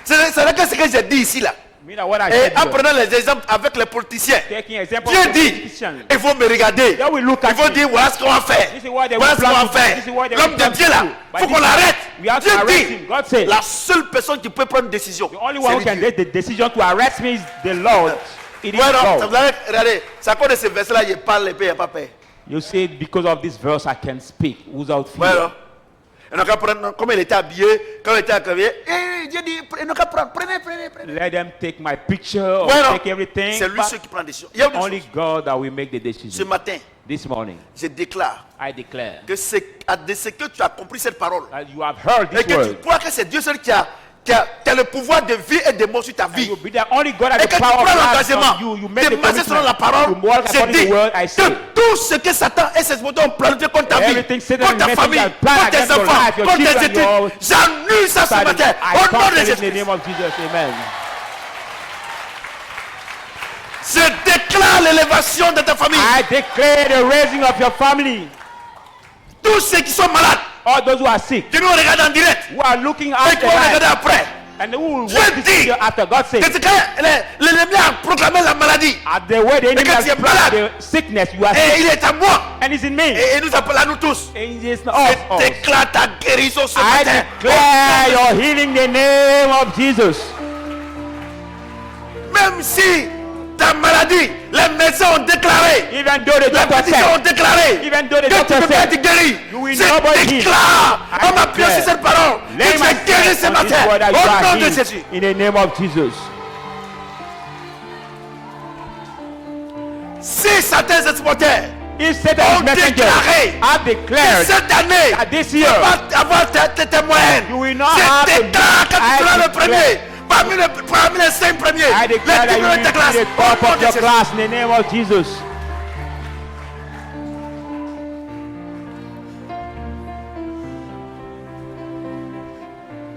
C'est vrai que ce que j'ai dit ici là. Mean that what I Et said en here, prenant les exemples avec les politiciens, taking example Dieu of dit, politicians. il faut me regarder. They will look Il at faut me. dire voilà ce qu'on va faire. This is what they Voilà will ce qu'on plan va to do. faire. This is what they L'homme will de plan Dieu to là, do. il But faut this qu'on is- l'arrête. we have to Dieu arrest dit, him. God said, la seule personne qui peut prendre une décision, the only one who c'est can Dieu. take the decision to arrest me is the Lord. It is Ouais, non, ça God. vous avez regardé, c'est à cause de ce verset-là, il parle et puis il n'y a pas peur. You say, because of this verse, I can speak without fear. Ouais, non. Et donc, comme il était habillé, quand il était habillé, Dieu dit, il n'a qu'à prendre, prenez. Let them take my picture or Ouais, non. take everything. C'est lui but ceux qui prend la décision. Il y a une only chose. God that will make the Ce decision. matin, This morning, je déclare I declare que de ce que tu as compris cette parole, that you have heard et this que tu word. crois que c'est Dieu seul qui a le pouvoir de vie et de mort sur ta And vie. you be there. Only God has Et the que tu power of prends life l'engagement from you. You make de the marcher selon la commitment parole. to walk J'ai according to dit the word I que say. tout ce que Satan et ses moutons ont planifié contre ta vie, Everything Satan contre ta and famille, messenger plan contre tes against your enfants, life, your contre tes children, études, your- j'annule ça ce matin. I Au nom de cancel it in the Jésus. name of Jesus. Amen. Je déclare l'élévation de ta famille. I declare the raising of your family. Tous ceux qui sont malades, All those who are sick, qui nous regardent en direct, who are looking et at qui vont regarder life, après. and who will Dieu watch this dit video after God que says, c'est quand l'ennemi a proclamé la maladie, at the way the enemy quand has tu es brought malade, the sickness, you are et sick, il est à moi, and it's in me. et il nous appelle à nous tous. And it's not Je us. déclare ta guérison ce I matin. declare your healing in the name of Jesus. Même si ta maladie, les médecins ont déclaré, Even though the les doctor physiciens ont said, déclaré even though the que tu doctor ne peux pas said, être guéri, you will not be je healed. déclare I en m'appuyant sur declare, cette parole que lay tu my es guéri ce hands on this matin word that you au are nom de healed Jésus. in the name of Jesus. Si certains exporteurs If Satan's ont messengers déclaré have declared cette année, that this tu year vas avoir tes témoins, you will not have je a déclare que tu I seras le declare- premier parmi les 5 premiers, I les declare that you premiers will de ta classe, be the top au nom of de your Jésus. class in the name of Jesus.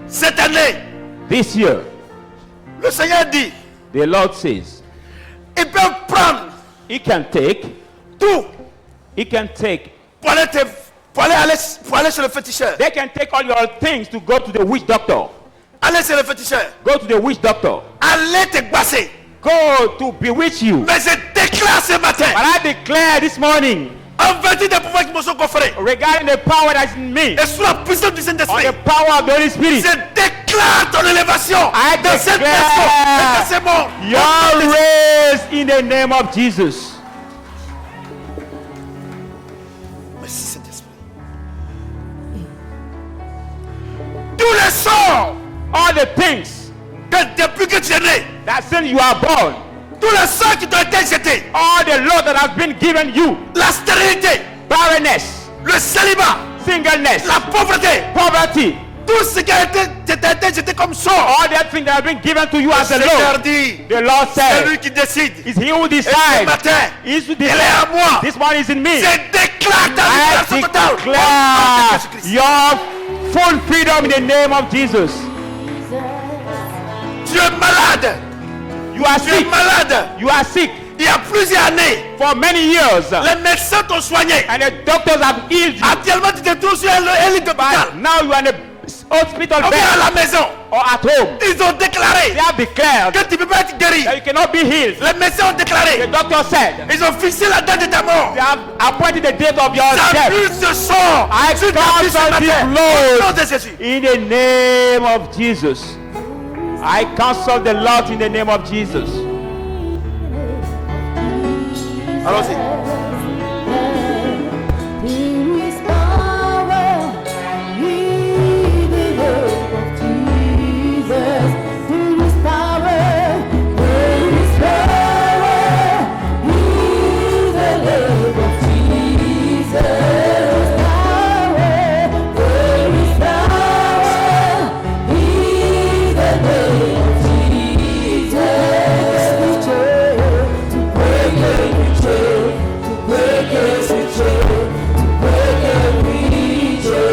Cette année, This year, le Seigneur dit, the Lord says, ils peuvent prendre He can take, tout He can take, pour aller chez le féticheur. they can take all your things to go to the witch doctor. Aller chez le féticheur. Go to the witch doctor. Allez te gbasser. Go to bewitch you. Mais je déclare ce matin, But I declare this morning, en vertu des pouvoirs qui me sont conférés, regarding the power that's in me, et sous la puissance du or Saint-Esprit, the power of the Holy Spirit, je déclare ton élévation I dans cette declare personne et dans ces morts. you're raised in the name of Jesus. Merci Saint-Esprit. Tous les sorts All the things que depuis que tu es né, that since you are born, tous les sorts qui t'ont été jetés, all the law that has been given you, la stérilité, barrenness, le célibat, singleness, la pauvreté, poverty, tout ce qui a été t'a été jeté comme sort, all the things that have been given to you le as a Seigneur loan, dit, the Lord c'est lui said, qui décide. it's He who Et ce decides. matin, He's who il est à decides. moi. This one is in me. Je déclare ta I libération totale. Au nom de declare Jésus-Christ. your full freedom in the name of Jesus. Tu es malade. You are Tu es sick. malade. You are sick Il y a plusieurs années, for many years, les médecins t'ont soigné. and the doctors have healed you. Actuellement, tu te trouves sur un lit d'hôpital. Now you are in a hospital Ou bien à bed la maison. or at home. Ils ont déclaré They have declared que tu ne peux pas être guéri. that you cannot be healed. Les médecins ont The déclaré. doctor said Ils ont fixé la date de ta mort. they have appointed the date of your Ta death. bulle se sort. I Sur ta vie ce cancel this matin. blood. Au nom de Jésus. In the name of Jesus. I cancel the lot in the name of Jesus. Allons-y. There is power in the name of Jesus. There is power. There is power in the name of Jesus. There is power. There is power in the name of Jesus. To break every chain, to break every chain, to break every chain,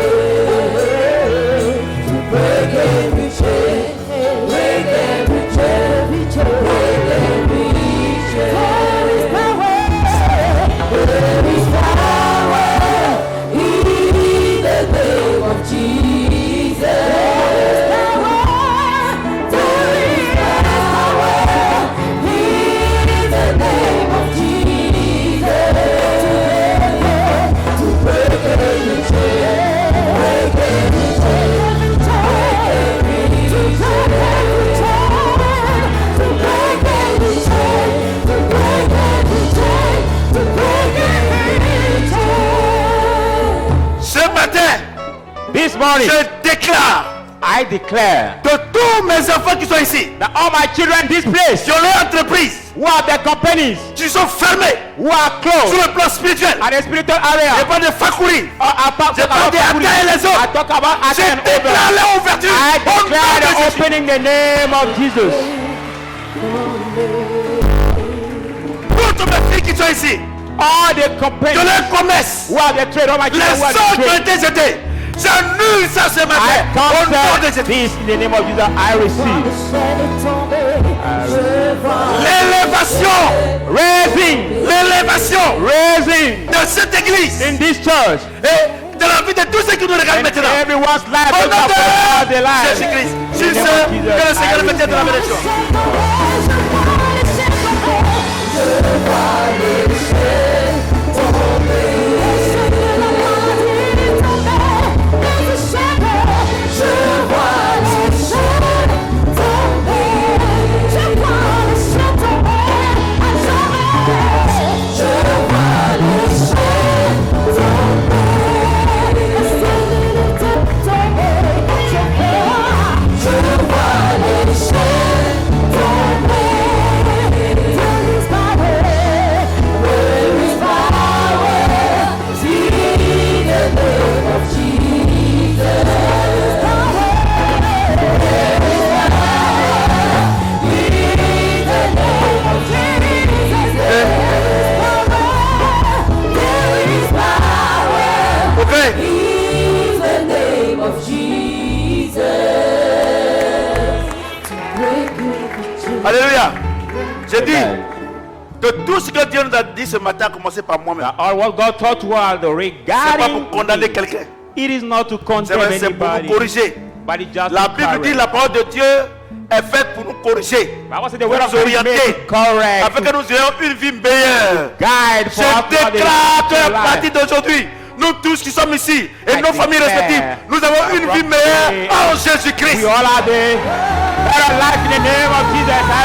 to break every chain, break every chain, break every chain. There is power, there is power in the name of Jesus. There is power, there is power in the name of Jesus. To break every chain, break every chain, to break every chain, to break every chain, to break every chain, to break every chain. Ce matin, This morning, je déclare I declare que tous mes enfants qui sont ici, that all my children in this place, qui ont leur entreprise, who have their companies, qui sont fermés who are sur closed le plan spiritual, at the spiritual et area, pas de fakouri, je parle des Attends et les autres. I talk about je Attends and déclare over. leur ouverture. I Au nom declare de the Jésus. opening the name of Jesus. Toutes mes filles qui sont ici, All the de companies leur commerce, who have the trade, all my les children who have sorts the qui ont trade, été jetés, j'annule ça ce I matin. Au nom de cancel Jésus. this in the name of Jesus. I receive L'élévation, raising, l'élévation de cette église in this church. et de la vie de tous ceux qui nous regardent And maintenant. everyone's life Au is nom up de the life. Jésus-Christ. In Sur the ce, name of Jesus, que le Seigneur I me tienne de la bénédiction. Ok. In the name of Jesus. To break every chain. Alléluia. J'ai dit que tout ce que Dieu nous a dit ce matin a commencé par moi-même. All what God taught to us C'est pas regarding pour condamner me. quelqu'un. It is not to condemn C'est pour nous anybody, corriger. but it's just La to Bible dit correct. la parole de Dieu est faite pour nous corriger, Bible said the pour word of nous God is made orienter, to correct, afin que nous ayons une vie meilleure. guide for Je us to have déclare a qu'à life. partir d'aujourd'hui, nous tous qui sommes ici et I nos familles declare respectives, nous avons une vie meilleure en Jésus-Christ. We all have a better life in the name of Jesus. I